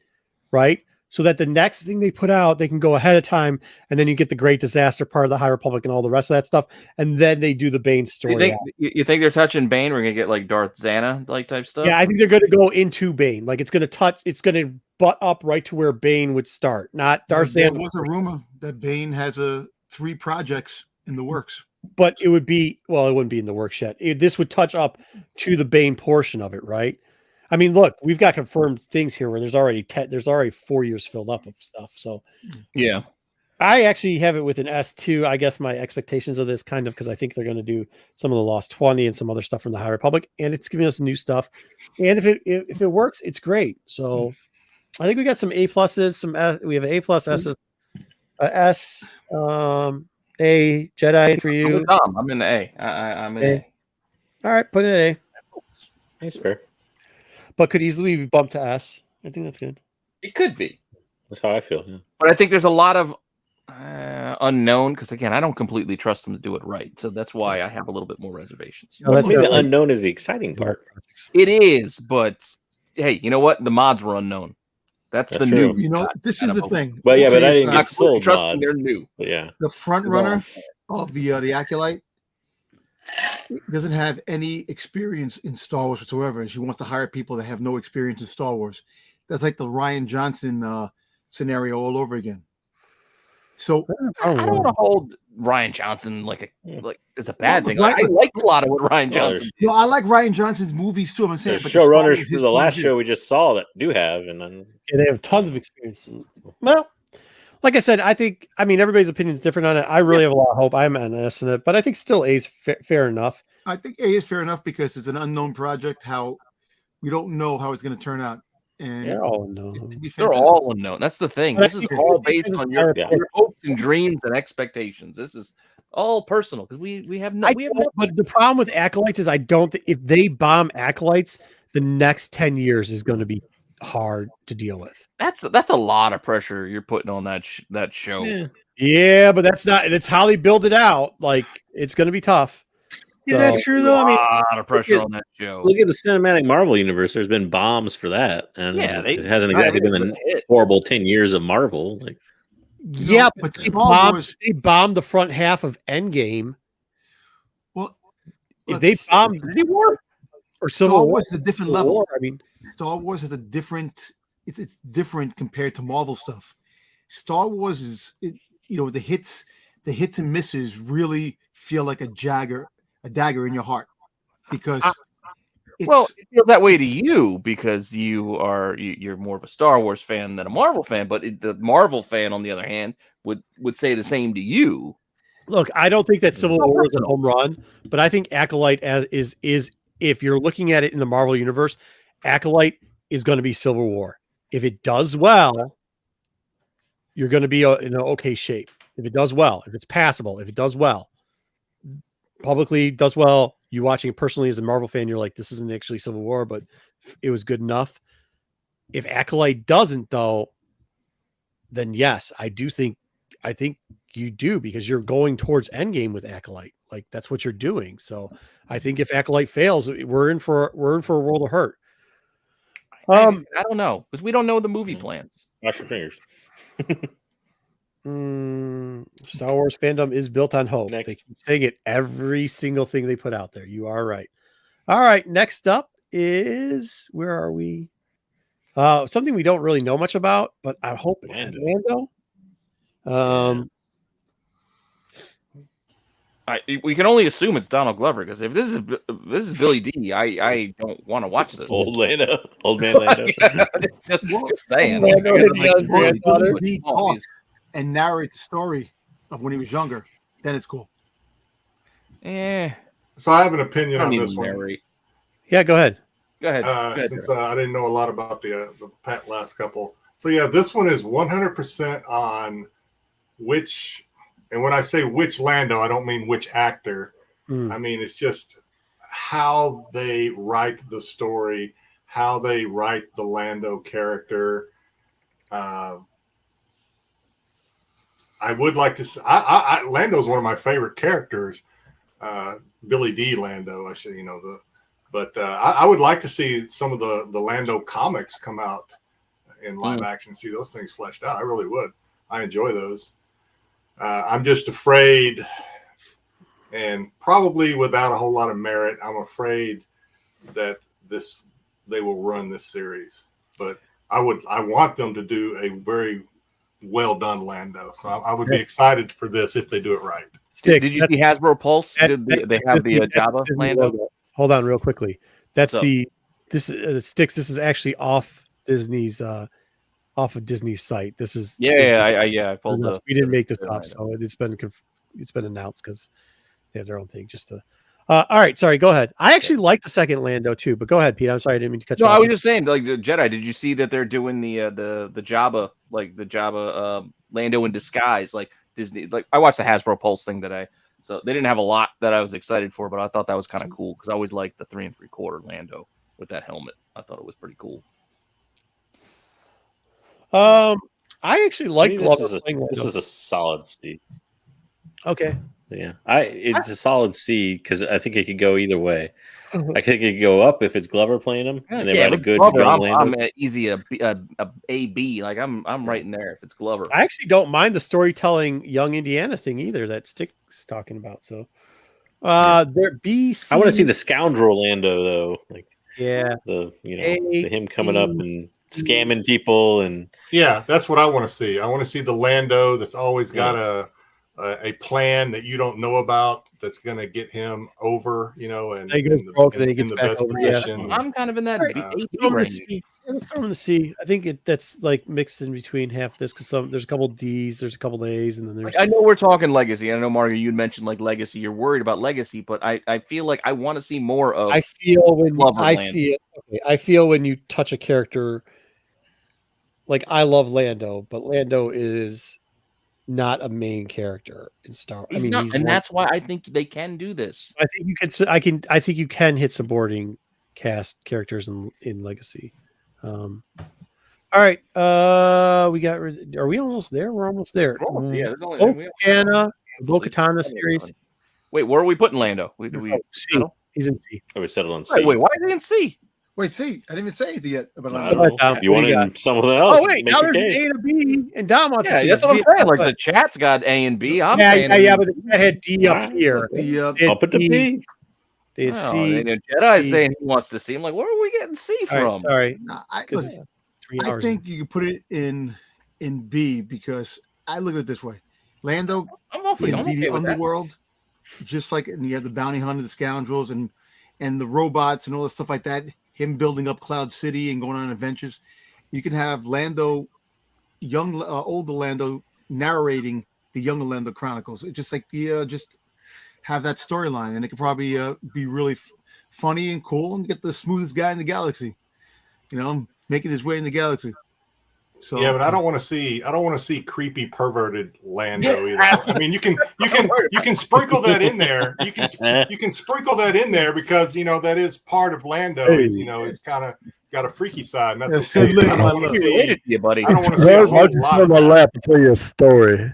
right? So that the next thing they put out, they can go ahead of time, and then you get the Great Disaster part of the High Republic and all the rest of that stuff, and then they do the Bane story. You think they're touching Bane? We're gonna get like Darth Xana like type stuff. Yeah, I think they're going to go into Bane. Like it's going to butt up right to where Bane would start, not Darth Xana. There was a rumor that Bane has 3 projects in the works, but it would be it wouldn't be in the works yet. This would touch up to the Bane portion of it, right? I mean, look, we've got confirmed things here where there's already 4 years filled up of stuff. So, yeah, I actually have it with an S2. I guess my expectations of this kind of because I think they're going to do some of the Lost 20 and some other stuff from the High Republic, and it's giving us new stuff. And if it works, it's great. So, I think we got some A pluses. We have an A plus S, S, A Jedi for you. I'm in the A. I'm in A. All right, put it in A. That's fair. But could easily be bumped to S. I think that's good. It could be. That's how I feel. Yeah. But I think there's a lot of unknown because, again, I don't completely trust them to do it right. So that's why I have a little bit more reservations. The unknown is the exciting part. It is, but hey, you know what? The mods were unknown. That's the true. new. This is the thing. Well, yeah, but I didn't not get sold trust mods. them, they're new. But yeah. The front runner of the Acolyte doesn't have any experience in Star Wars whatsoever, and she wants to hire people that have no experience in Star Wars. That's like the Rian Johnson scenario all over again. So I don't want to hold Rian Johnson like it's a bad thing. I like a lot of what Rian Johnson did. No, I like Rian Johnson's movies too. I'm saying, but showrunners for the last show we just saw that do have, and then they have tons of experience. Well, like I said, I mean, everybody's opinion is different on it. I really have a lot of hope. I'm an S in it, but I think still A is fair enough. I think A is fair enough because it's an unknown project. How we don't know how it's going to turn out. And they're all unknown. They're all unknown. That's the thing. This is all based on your hopes and dreams and expectations. This is all personal because we have no. But the problem with Acolytes is I don't. If they bomb Acolytes, the next 10 years is going to be hard to deal with. That's a lot of pressure you're putting on that show. Yeah, but that's how they build it out. Like it's going to be tough. Is that true though? I mean, a lot of pressure on that show. Look at the cinematic Marvel universe. There's been bombs for that, and it hasn't exactly been the horrible 10 years of Marvel. Like, yeah, but they bombed the front half of Endgame. Well, if they bombed Infinity War or Civil War, is a different level. War, I mean, Star Wars has a different. It's different compared to Marvel stuff. Star Wars is, the hits and misses really feel like a dagger in your heart because it feels that way to you because you're more of a Star Wars fan than a Marvel fan, but the Marvel fan on the other hand would say the same to you. Look, I don't think that Civil No, War is a personal. home run, but I think Acolyte is if you're looking at it in the Marvel universe, Acolyte is going to be Civil War. If it does well, you're going to be in an okay shape. If it does well, if it's passable, if it does well, publicly does well, you watching it personally as a Marvel fan, you're like, this isn't actually Civil War, but it was good enough. If Acolyte doesn't, though, then yes, I think you do, because you're going towards Endgame with Acolyte. Like, that's what you're doing. So I think if Acolyte fails, we're in for a world of hurt. I don't know, because we don't know the movie plans. Wash your fingers. Star Wars fandom is built on hope. Next. They keep saying it every single thing they put out there. You are right. All right. Next up is, where are we? Something we don't really know much about, but I hope Lando. We can only assume it's Donald Glover, because if this is Billy D, I don't want to watch this. Old Lando, old man Lando. just saying. Billy D talks and narrates the story of when he was younger, then it's cool. So I have an opinion on this one. Narrate. Yeah, go ahead. Go ahead. Since I didn't know a lot about the last couple. So yeah, this one is 100% on which, and when I say which Lando, I don't mean which actor. I mean, it's just how they write the story, how they write the Lando character. I would like to say, Lando's one of my favorite characters. Billy D. Lando, I should, but I would like to see some of the Lando comics come out in live action, see those things fleshed out. I really would. I enjoy those. I'm just afraid, and probably without a whole lot of merit, I'm afraid that they will run this series. But I want them to do a very well done Lando. So I would be excited for this if they do it right. Did you see Hasbro Pulse? Did they have the Jabba Lando? Hold on real quickly. That's So- Sticks. This is actually off Disney's off of Disney's site. This is I pulled up. we didn't make this up, so it's been announced because they have their own thing. Just to all right, sorry, go ahead. I actually like the second Lando too, but go ahead, Pete. I'm sorry, I didn't mean to cut you No, off. I was just saying, like the Jedi. Did you see that they're doing the Jabba, like the Jabba Lando in disguise, like Disney? Like I watched the Hasbro Pulse thing today, so they didn't have a lot that I was excited for, but I thought that was kind of cool because I always liked the 3 3/4 Lando with that helmet. I thought it was pretty cool. I actually like this is a solid C. Okay. Yeah, it's a solid C because I think it could go either way. I think it could go up if it's Glover playing him, and they write a good Glover, young I'm Lando. easy a B. Like I'm right in there if it's Glover. I actually don't mind the storytelling young Indiana thing either that Stick's talking about. So there B C. I want to see the scoundrel Lando though, like the him coming up and scamming people and yeah, that's what I want to see. I want to see the Lando that's always got a plan that you don't know about that's going to get him over, and he goes broke, then he gets the back best over. position. I'm kind of in that Right. A range. Let's throw him in the C. I think that's like mixed in between half this because there's a couple D's, there's a couple A's, and then there's. I know we're talking legacy. I know, Mario, you mentioned like legacy. You're worried about legacy, but I feel like I want to see more of. I feel when Glover I feel when you touch a character. Like I love Lando, but Lando is not a main character in Star Wars. He's not, and that's why I think they can do this. I think you can. I think you can hit supporting cast characters in Legacy. All right, we got. Are we almost there? We're almost there. Yeah, Bo-Katan series. Wait, where are we putting Lando? C. He's in C. we settled on C. Wait, why are they in C? Wait, see, I didn't even say anything yet about I don't know. You wanted something else? Oh wait, Make now your there's case. an A and a B, and Dom wants. Yeah, that's what I'm saying. Like the chat's got A and B. I'm saying but the chat had D up here. I'll put the B. They had C. Jedi is saying he wants to see. I'm like, where are we getting C from? All right, sorry. Listen, 3 I hours. think you can put it in B because I look at it this way: Lando I'm awfully in the underworld, just like, and you have the bounty hunter, the scoundrels, and the robots and all the stuff like that. Him building up Cloud City and going on adventures. You can have Lando, young, older Lando, narrating the Young Lando Chronicles. It's just like the just have that storyline, and it could probably be really funny and cool, and get the smoothest guy in the galaxy. Making his way in the galaxy. So yeah, but I don't want to see creepy perverted Lando either. I mean, you can sprinkle that in there. You can sprinkle that in there because that is part of Lando. He's kind of got a freaky side, and that's okay. I don't want to see a whole lot of my lap to tell you a story.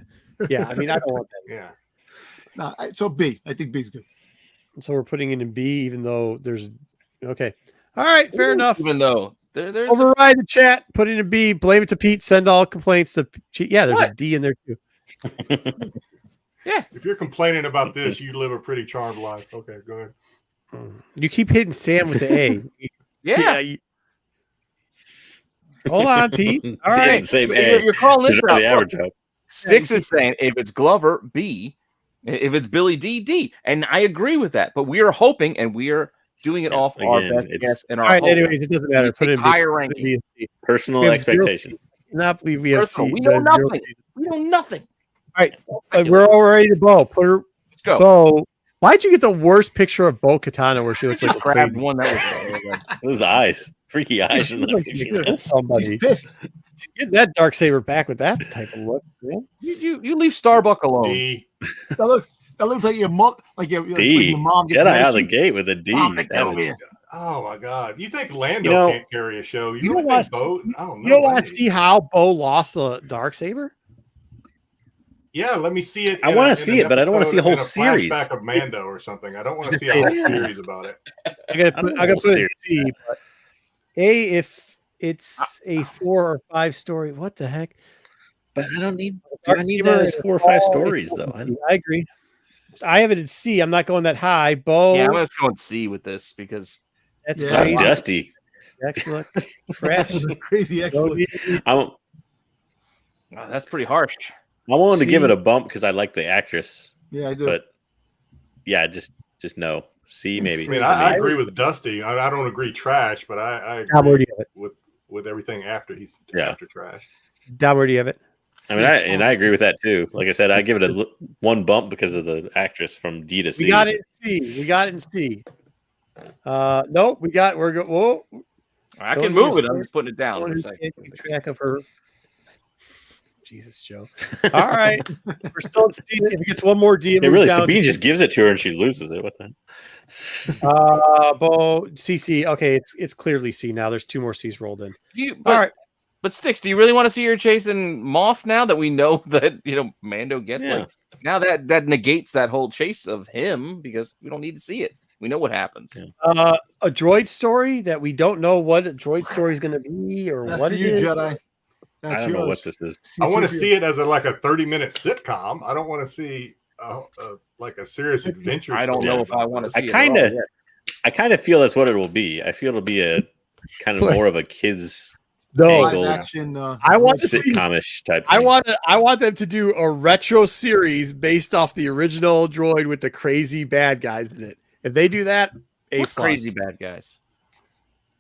Yeah, I mean, I don't want that. Yeah. No, so B. I think B's good. So we're putting it in B, even though there's okay. All right, fair enough. Even though there's override the chat, put it in B, blame it to Pete, send all complaints to yeah, there's a D in there too. Yeah. If you're complaining about this, you live a pretty charmed life. Okay, go ahead. You keep hitting Sam with the A. Yeah. Hold on, Pete. All right. Same A. You're calling this out. The average up. Sticks is saying if it's Glover, B. If it's Billy D, D. And I agree with that. But we are hoping, and we are doing it off our best guess and our all right, hope. anyways, it doesn't matter. Put it in higher ranking. Personal expectation. I cannot believe we have C. We know nothing. We know nothing. All right, we're all ready to Bo. Put her. Let's go. Bo. Why'd you get the worst picture of Bo Katana where she looks like a grabbed crazy? one that was those eyes, freaky eyes in that picture. Somebody He's pissed. Get that Darksaber back with that type of look. Man. You leave Starbuck alone. D. That looks like your mom, like your mom gets Jedi mad out at of the you. gate with a D. Oh my God! You think Lando can't carry a show? You don't really want think Bo? I don't know. You don't want to see how Bo lost the Darksaber? Yeah, let me see it. I want to see it, but I don't want to see a whole series. Flashback of Mando or something. I don't want to see a whole series about it. I gotta put it in C. But A, if it's a 4 or 5 story, what the heck? But I don't need. Do I need that as 4 or 5 stories though? I agree. I have it in C. I'm not going that high. Bo. Yeah, I'm going to go in C with this because that's crazy. Dusty. Excellent. Fresh. Crazy excellent. That's pretty harsh. I wanted to give it a bump because I like the actress. Yeah, I do. But yeah, just no. C maybe. I mean, I agree with Dusty. I don't agree trash, but I agree with everything after after trash. Down, where do you have it? I mean, I agree with that too. Like I said, I give it one bump because of the actress from D to C. We got it in C. Nope, we're good. Whoa. I can move it. I'm just putting it down for a second. Keep track of her. Jesus, Joe. All right. We're still in C. If it gets one more D, Sabine just gives it to her and she loses it. What the? Bo, CC. Okay, it's clearly C now. There's 2 more C's rolled in. All right. But Sticks, do you really want to see her chasing Moff now that we know that Mando gets like now that negates that whole chase of him because we don't need to see it. We know what happens. A droid story that we don't know what a droid story is going to be or That's what for it you, is. Jedi. I don't know what this is. I want to see it as a 30-minute sitcom. I don't want to see like a serious adventure. I don't know if I want to see I kind of feel that's what it will be. I feel it'll be a kind of more of a kids action. I want to sitcomish type. I want them to do a retro series based off the original droid with the crazy bad guys in it. If they do that, A+. Crazy bad guys.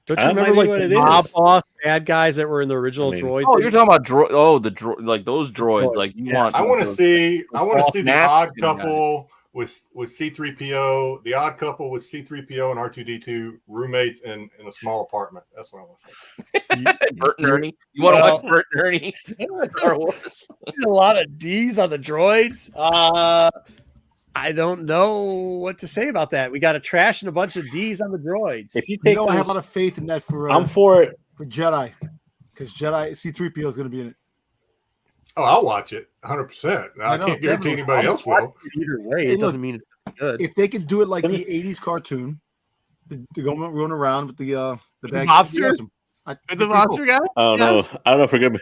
Don't you remember like the mob boss bad guys that were in the original droid? Oh, you're talking about droid. Oh, the droid, like those droids. Like you want. I want to see the odd couple with C-3PO. The odd couple with C-3PO and R2-D2 roommates in a small apartment. That's what I want to see. Bert and Ernie. You want to watch Bert and Ernie? Star Wars. A lot of D's on the droids. I don't know what to say about that. We got a trash and a bunch of D's on the droids. If you take, I have a lot of faith in that for. I'm for it for Jedi, because Jedi C-3PO is going to be in it. Oh, I'll watch it 100%. I can't guarantee anybody else will. Either way, it doesn't mean it's good. If they could do it like the '80s cartoon, the going running around with the bag, mobster, the mobster guy. Oh no, I don't know if we're gonna.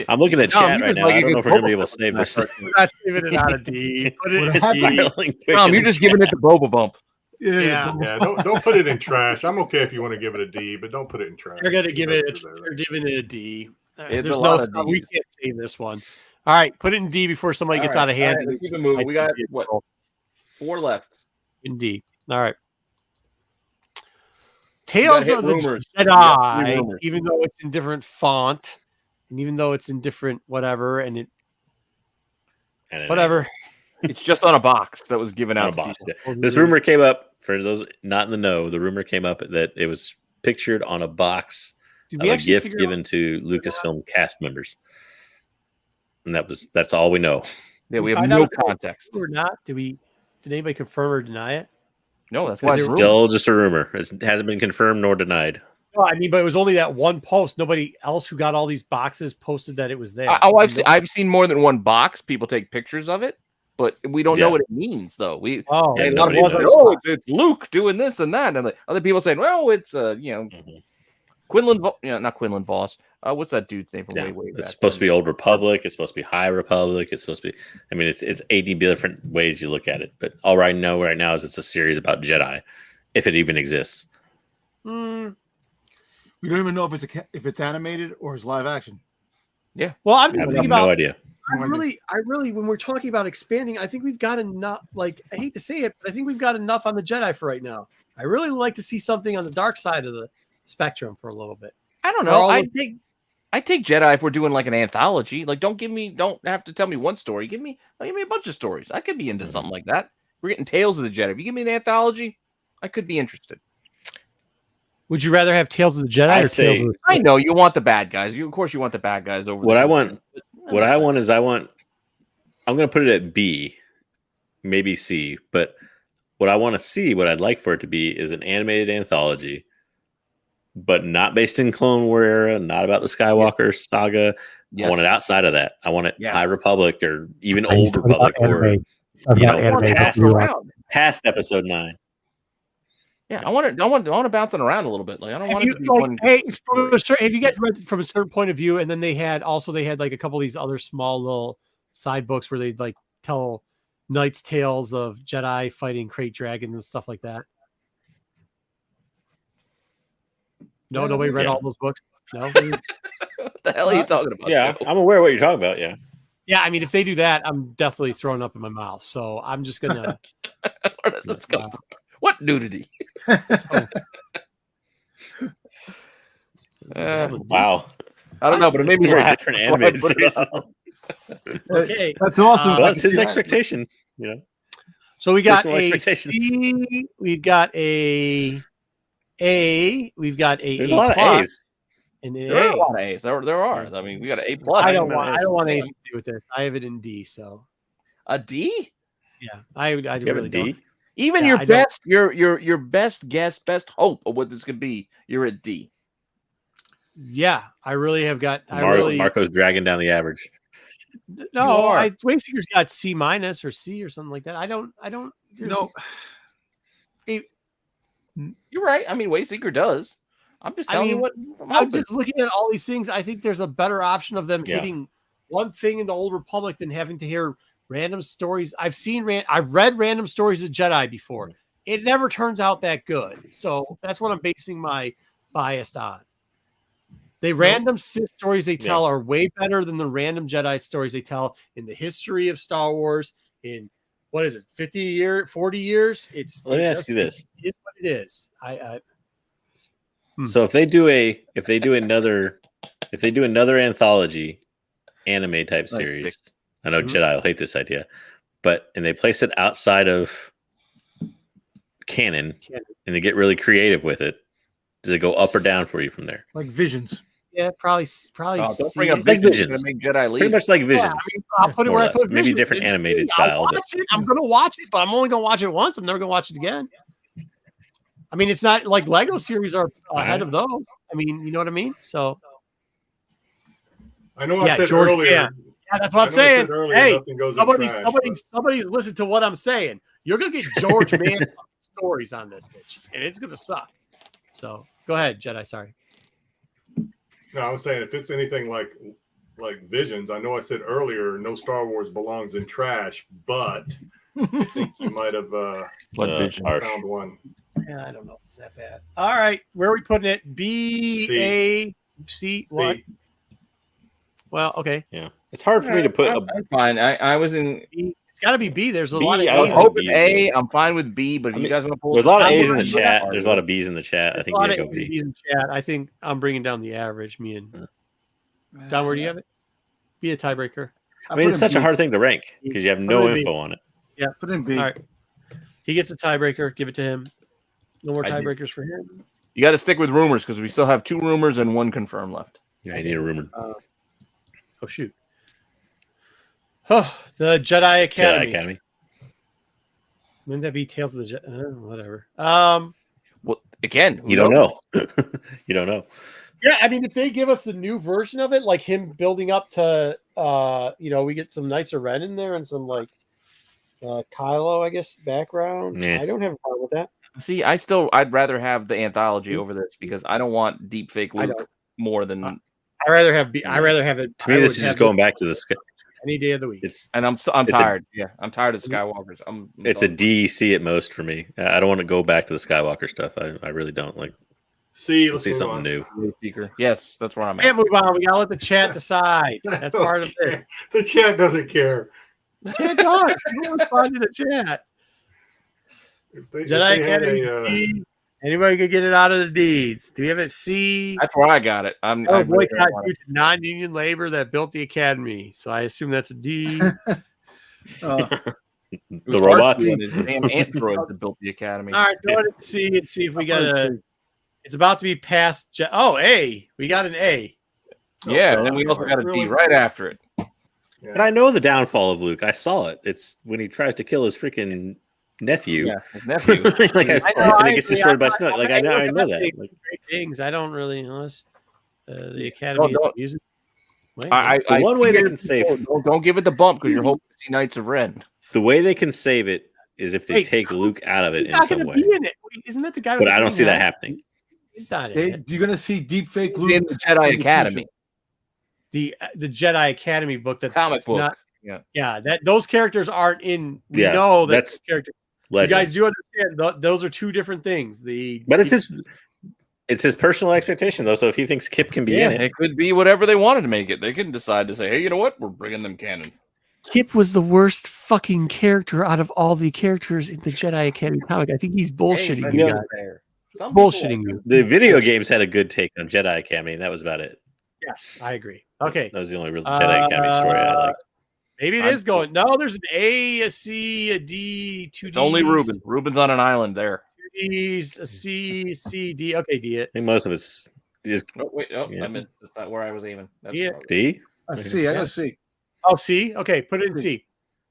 I'm looking at chat right now. I don't know if we're gonna be able to save this. We're not saving it out of D. Put it in D. You're just giving it the Boba bump. Yeah. Don't put it in trash. I'm okay if you want to give it a D, but don't put it in trash. You're gonna give it. You're giving it a D. There's no. We can't save this one. All right, put it in D before somebody gets out of hand. Right, keep it moving. We got what? 4 left. In D. All right. Tales of the Jedi, even though it's in different font, and even though it's in different whatever, and And Whatever. It's just on a box that was given on out a to box. people. This rumor came up for those not in the know. The rumor came up that it was pictured on a box Did of we a actually gift figure given to Lucasfilm cast members, and that's all we know. Yeah, we have find out no if it was context. true or not? Did anybody confirm or deny it? No, that's why It's it's rumor. still just a rumor. It hasn't been confirmed nor denied. Well, I mean, but it was only that one post. Nobody else who got all these boxes posted that it was there. I've seen more than one box. People take pictures of it, but we don't know Yeah. what it means, though. Yeah, a lot of nobody people say, knows. "Oh, it's Luke doing this and that," and the other people saying, "Well, it's Quinlan, not Quinlan Voss. What's that dude's name from way back? It's supposed to be Old Republic. It's supposed to be High Republic. It's supposed to be. I mean, it's 80 different ways you look at it. But all I know right now is it's a series about Jedi, if it even exists. We don't even know if it's animated or it's live action. Yeah. Well, I'm I have thinking about. no idea. I really, when we're talking about expanding, I think we've got enough. Like, I hate to say it, but I think we've got enough on the Jedi for right now. I really like to see something on the dark side of the spectrum for a little bit. I don't know. I take Jedi if we're doing like an anthology. Like, don't have to tell me one story. Give me a bunch of stories. I could be into something like that. We're getting Tales of the Jedi. If you give me an anthology, I could be interested. Would you rather have Tales of the Jedi or Tales of the Sith? I know you want the bad guys. Of course you want the bad guys over. I'm going to put it at B, maybe C. But what I want to see, what I'd like for it to be, is an animated anthology, but not based in Clone War era, not about the Skywalker saga. Yes. I want it outside of that. I want it High Republic or even I Old Republic or past Episode 9. Yeah, I want to bounce it around a little bit. Like, I don't want it to be one. Hey, have you guys read from a certain point of view? And then they had like a couple of these other small little side books where they'd like tell Knights' tales of Jedi fighting crate dragons and stuff like that. No, nobody read all those books. No. What the hell are you talking about? Yeah, Joe? I'm aware of what you're talking about. Yeah. Yeah, I mean, if they do that, I'm definitely throwing up in my mouth. So I'm just gonna. Where does this go? What nudity? Wow. I don't know, but it made me very laugh. different animated series. Okay, That's awesome. Well, that's his expectation. You know. so we got Personal a expectations. C, we've got a we've got a There's A a lot of plus, A's. and an There are A. a lot of A's. There are. I mean, we got an A plus. I don't want anything to do with this. I have it in D. So a D. yeah, I You have really a D? don't. Even Yeah, your I don't- best, your best guess, best hope of what this could be, you're at D. Yeah, I really have got. Marco's dragging down the average. No, are. Wayseeker's got C minus or C or something like that. I don't. No, You're right. I mean, Wayseeker does. I'm just telling you what. I'm just looking at all these things. I think there's a better option of them Yeah. hitting one thing in the Old Republic than having to hear random stories. I've read random stories of Jedi before. It never turns out that good. So that's what I'm basing my bias on. The random Sith stories they tell are way better than the random Jedi stories they tell in the history of Star Wars. In what is it, 50 years, 40 years? Let me ask you this: It's what it is. So if they do another anthology anime type Nice series, pick. I know Jedi will hate this idea, and they place it outside of canon and they get really creative with it, does it go up or down for you from there? like Visions. Yeah, probably. Don't C. bring up Like Visions. Visions. Gonna make Jedi leave. Pretty much like Visions. Yeah, I mean, I'll put it more where or I put less. Maybe Visions. different It's animated C. style, I'll but- watch it. I'm going to watch it, but I'm only going to watch it once. I'm never going to watch it again. I mean, it's not like Lego series are ahead of those. I mean, you know what I mean? So, I know I yeah, said George, earlier. yeah, that's what I'm I know I saying. said earlier Hey, nothing goes in trash, but- somebody's listened to what I'm saying. You're going to get George Man stories on this bitch, and it's going to suck. So, go ahead, Jedi. Sorry. No, I was saying if it's anything like Visions, I know I said earlier no Star Wars belongs in trash, but I think you might have found one. Yeah, I don't know. It's that bad. All right, where are we putting it? B, C. A, C. What? See, Well, okay. Yeah, it's hard for me to put. I'm fine. I was in. It's got to be B. There's a B, lot of I I would A's. hope hope B, A. yeah. I'm fine with B, but if you guys want to pull, There's a lot of I'm A's in the going chat. There's a lot of B's in the chat. I There's think a lot you of go A's B. in chat. I think I'm bringing down the average. Me and Don, where do you have it? Be a tiebreaker. I mean, it's such a hard thing to rank because you have no info on it. Yeah, put it in B. All right. He gets a tiebreaker. Give it to him. No more I did. tiebreakers for him. You got to stick with rumors because we still have 2 rumors and 1 confirmed left. Yeah, I need a rumor. Oh, shoot. Oh, the Jedi Academy. Jedi Academy. Wouldn't that be Tales of the Jedi? Whatever. Well, again, You don't know. You don't know. Yeah, I mean, if they give us the new version of it, like him building up to, we get some Knights of Ren in there and some like Kylo, I guess, background. Yeah. I don't have a problem with that. See, I'd rather have the anthology over this because I don't want deep fake Luke more than. I rather have it. To me, this is just going back to the sky. Any day of the week. I'm tired. I'm tired of Skywalkers. It's a DC at most for me. I don't want to go back to the Skywalker stuff. I really don't like. See, let's see move something on. new. Seeker. Yes, that's where I'm Can't at. move on. We gotta let the chat decide. That's part of it. The chat doesn't care. The chat does. People respond to the chat. Jedi Academy C. Anybody could get it out of the D's. Do we have it C? That's where I got it. I really boycott don't want due it. to non-union labor that built the academy. So I assume that's a D. The robots. Darcy and his damn androids that built the academy. All right, go ahead and see if we got a. It's about to be past. A. We got an A. Yeah, and then we also got a D right after it. But I know the downfall of Luke. I saw it. It's when he tries to kill his freaking nephew. Yeah, his nephew. And he gets destroyed by Snoke. Like I know that. Like, great things. I don't really unless the academy is music. The one way they can save don't give it the bump because you're hoping to see Knights of Ren. the way they can save it is if they take Luke out of it in some way. Be in it. Isn't that the guy? But I don't see that happening. He's not in it. You're gonna see deep fake He's Luke in the Jedi Academy. The Jedi Academy book that comic book. Not, that those characters aren't in. We Yeah, know that that's character. legend. You guys do understand those are two different things. But it's his personal expectation though. So if he thinks Kip can be in it, it could be whatever they wanted to make it. They can decide to say, "Hey, you know what? We're bringing them canon." Kip was the worst fucking character out of all the characters in the Jedi Academy comic. I think he's bullshitting you guys. Bullshitting you. The video games had a good take on Jedi Academy, and that was about it. Yes, I agree. Okay, that was the only real Jedi Academy story I liked. Maybe it is going. No, there's an A, a C, a D, 2 Ds. It's only Ruben. Ruben's on an island there. 2 Ds, a C, C, D. Okay, D it. I think most of it's is. Oh, wait, I missed. That's not where I was aiming. That's D. A C. I got C. Oh, C. Okay, put it in C.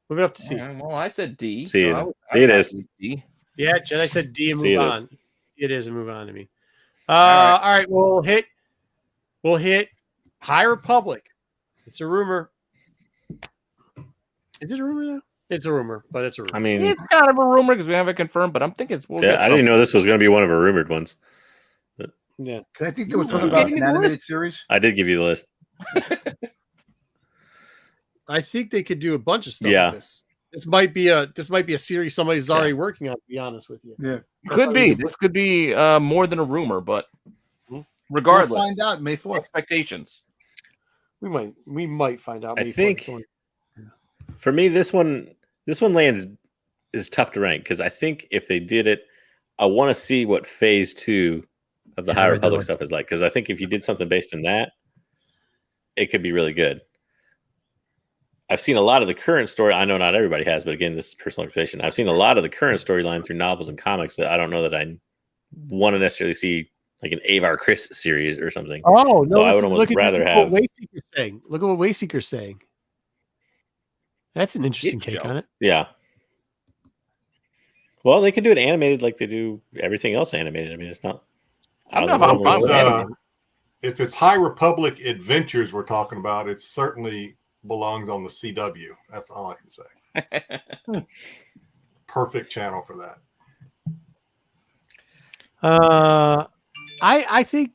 Move it up to C. Well, I said D. C. So C it is. D. Yeah, Jedi said D and C move it is. on. C it is and move on to me. All right. We'll hit High Republic. It's a rumor. Is it a rumor though? It's a rumor, but it's a rumor. I mean, it's kind of a rumor because we haven't confirmed, but I'm thinking it's. I didn't know this was going to be one of our rumored ones. But yeah, because I think they were talking about an animated series. I did give you the list. I think they could do a bunch of stuff Yeah. with this. This might be a series somebody's already working on, to be honest with you. Yeah. Could be. This could be more than a rumor, but regardless, We'll find out May 4th. Expectations. We might find out. I May think 4th. for me, this one lands is tough to rank because I think if they did it, I want to see what phase 2 of the High Republic stuff is like. Because I think if you did something based on that, it could be really good. I've seen a lot of the current story. I know not everybody has, but again, this is personal observation. I've seen a lot of the current storyline through novels and comics that I don't know that I want to necessarily see, like an Avar Chris series or something. Oh no! So I would almost rather have. Look at what Wayseeker's saying. That's an interesting take on it. Yeah. Well, they could do it animated like they do everything else animated. I mean, it's not. I'm fine with animated. If it's High Republic Adventures we're talking about, it certainly belongs on the CW. That's all I can say. Perfect channel for that. I actually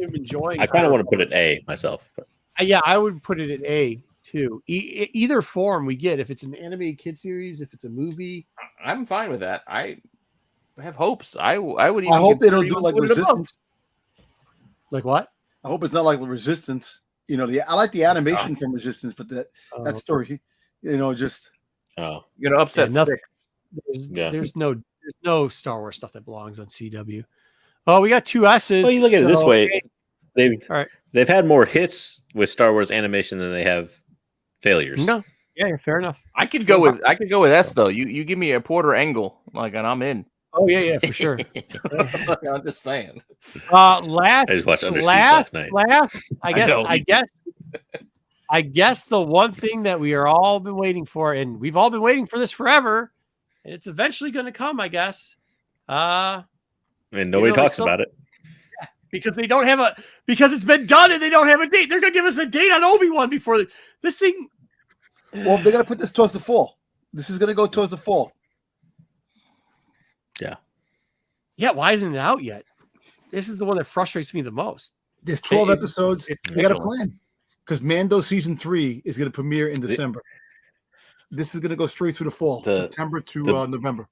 am enjoying. I kind of want to put it A myself. But. Yeah, I would put it at A too. Either form we get, if it's an animated kid series, if it's a movie, I'm fine with that. I have hopes. I would. Even I hope they don't consider do it like putting it above. Resistance. like what? I hope it's not like Resistance. You know, I like the animation from Resistance, but that story, just Oh, you're gonna upset nothing. six. There's no Star Wars stuff that belongs on CW. Oh, we got 2 S's. Well, you look at it this way. They've they've had more hits with Star Wars animation than they have failures. No, yeah, fair enough. I could go with S though. You give me a Porter Angle, and I'm in. Oh yeah, for sure. I'm just saying. Last, I just watched Under Siege last night. I guess the one thing that we are all been waiting for, and we've all been waiting for this forever, and it's eventually going to come, I guess. Nobody talks about it. Yeah, because they don't have because it's been done and they don't have a date. They're going to give us a date on Obi-Wan before this thing. Well, they're going to put this towards the fall. This is going to go towards the fall. Yeah. Yeah, why isn't it out yet? This is the one that frustrates me the most. There's 12 episodes. They got a plan. Because Mando season 3 is going to premiere in December. This is going to go straight through the fall, September to November.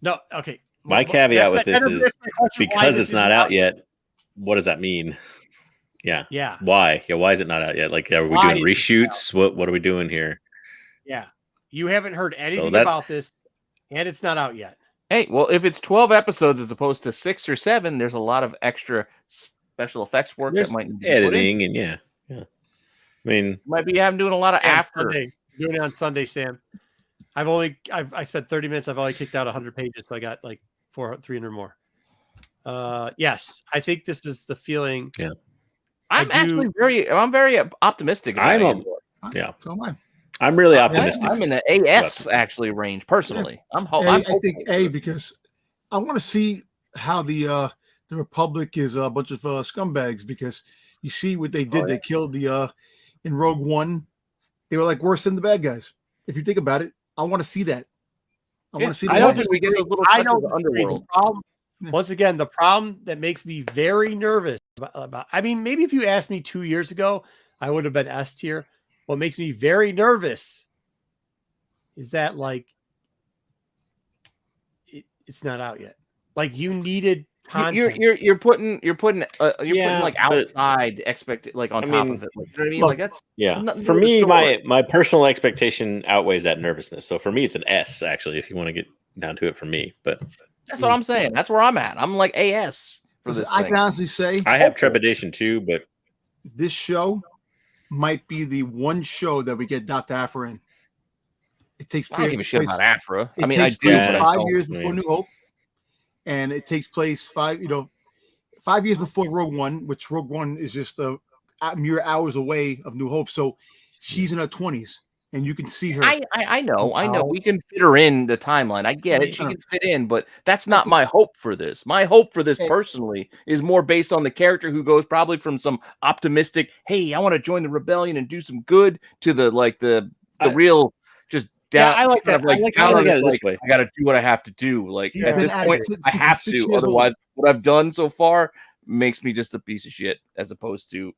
No, okay. My caveat with this is because it's not out yet. What does that mean? Yeah. Yeah. Why? Yeah. Why is it not out yet? Like, are we doing reshoots? What are we doing here? Yeah. You haven't heard anything about this, and it's not out yet. Hey, well, if it's 12 episodes as opposed to 6 or 7, there's a lot of extra special effects work that might need editing and yeah. I mean, might be doing a lot of after. Sunday. Doing it on Sunday, Sam. I spent 30 minutes. I've only kicked out 100 pages, so I got like 300 more. Yes, I think this is the feeling. Yeah, I'm very optimistic. I'm really optimistic. I'm in the AS actually range personally. Yeah. I think because I want to see how the Republic is a bunch of scumbags, because you see what they did. They killed in Rogue One. They were like worse than the bad guys. If you think about it, I want to see that. I want to see that. I don't think we get those little touches of the underworld. Once again, the problem that makes me very nervous about, I mean, maybe if you asked me 2 years ago, I would have been S tier. What makes me very nervous is that it's not out yet. Like, you needed content. You're putting like outside on top of it. Like, you know what I mean? Like, that's For me, my personal expectation outweighs that nervousness. So for me, it's an S actually, if you want to get down to it for me. But that's what I'm saying. That's where I'm at. I'm like AS for this. I can honestly say I have trepidation too, but this show might be the one show that we get Dr. Aphra in. It takes place. I don't give a shit about Aphra. I mean, it takes place 5 years before New Hope, and it takes place 5 years before Rogue One, which Rogue One is just a mere hours away of New Hope. So she's in her 20s, and you can see her. I know. We can fit her in the timeline. I get it. She can fit in, but that's not my hope for this. My hope for this personally is more based on the character who goes probably from some optimistic, hey, I want to join the rebellion and do some good, to the real just down. I like that. I look at it this way. I got to do what I have to do. Like, at this point, I have to. Otherwise, what I've done so far makes me just a piece of shit, as opposed to.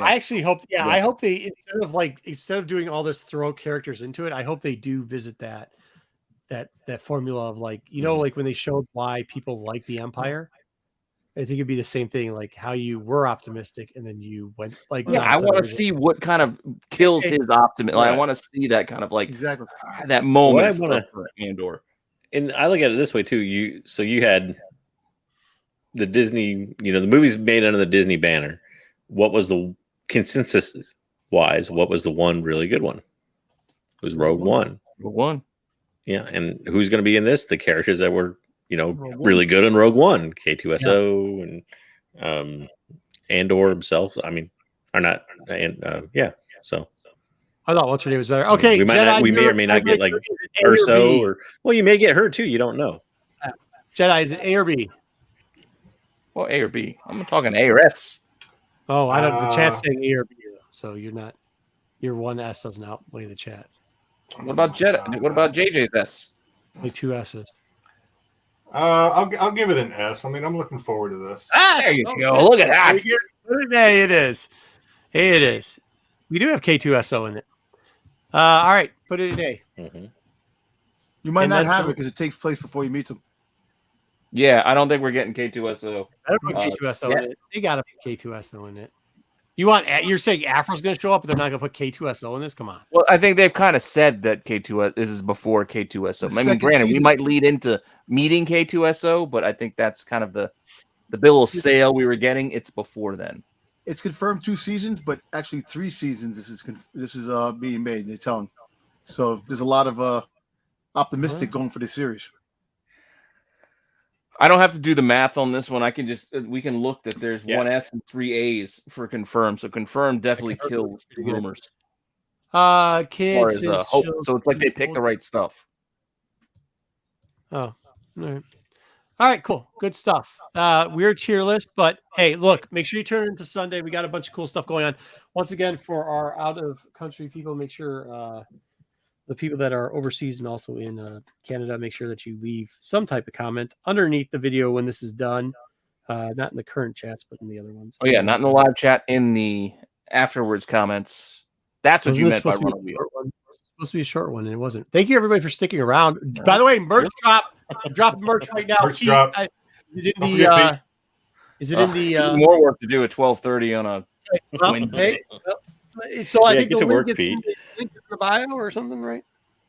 I actually hope. Yeah, I hope they instead of doing all this throw characters into it, I hope they do visit that formula of like when they showed why people like the Empire. I think it'd be the same thing, like how you were optimistic and then you went like. Yeah, I want to see what kind of kills his optimism. Like, I want to see that kind of exactly that moment for Andor. And I look at it this way too. You had the Disney, the movies made under the Disney banner. What was the consensus wise? What was the one really good one? It was Rogue One. Rogue One. Yeah, and who's going to be in this? The characters that were really good in Rogue One, K2SO and Andor himself. I mean, are not, So I thought what's her name was better. Okay, we may or may not get like Urso, or you may get her too. You don't know. Jedi, is it A or B? Well, A or B. I'm talking A or S. Oh, I don't. The chat's saying A or B, so you're not. Your one S doesn't outweigh the chat. What about Jedi? What about JJ's S? Only 2 S's. I'll give it an S. I mean, I'm looking forward to this. There you go. Look at that. There it is. It is. We do have K2SO in it. All right, put it in A. Mm-hmm. You might not have it because it takes place before you meet them. Yeah, I don't think we're getting K2SO. I don't put K2SO in it. They got to put K2SO in it. You're saying Afro's going to show up, but they're not going to put K2SO in this? Come on. Well, I think they've kind of said that this is before K2SO. I mean, granted, we might lead into meeting K2SO, but I think that's kind of the bill of sale we were getting. It's before then. it's confirmed 2 seasons, but actually 3 seasons. This is being made. They're telling. So there's a lot of optimistic going for this series. I don't have to do the math on this one. I can just we can look that there's 1 S and 3 A's for confirmed. So confirmed definitely kills the rumors. Kids. Hope. So it's like they picked the right stuff. Oh, all right. All right, cool. Good stuff. Weird tier list, but hey, look, make sure you turn into Sunday. We got a bunch of cool stuff going on. Once again, for our out of country people, make sure the people that are overseas and also in Canada, make sure that you leave some type of comment underneath the video when this is done. Not in the current chats, but in the other ones. Oh yeah, not in the live chat, in the afterwards comments. That's what you meant by run a wheel. It's supposed to be a short one, and it wasn't. Thank you everybody for sticking around. By the way, merch drop. Drop merch right now. Merch drop. Is it in the more work to do at 12:30 on a Wednesday? So I Yeah, think get the to work, link Pete. is in the bio or something, right?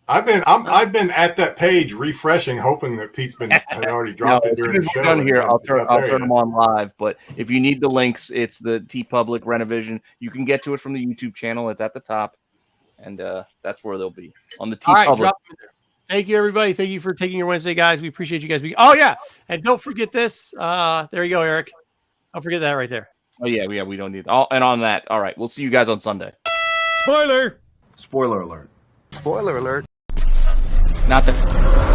I've been at that page refreshing, hoping that Pete's had already dropped it as soon during as the we're show. done here, I'll It's not turn there them yet. on live. But if you need the links, it's the TeePublic Renovision. You can get to it from the YouTube channel. It's at the top, and that's where they'll be on the All right, TeePublic. drop them in there. Thank you, everybody. Thank you for taking your Wednesday, guys. We appreciate you guys being. Oh yeah, and don't forget this. There you go, Eric. Don't forget that right there. Oh yeah, we don't need all. And on that, all right, we'll see you guys on Sunday. Spoiler! Spoiler alert. Spoiler alert. Not that.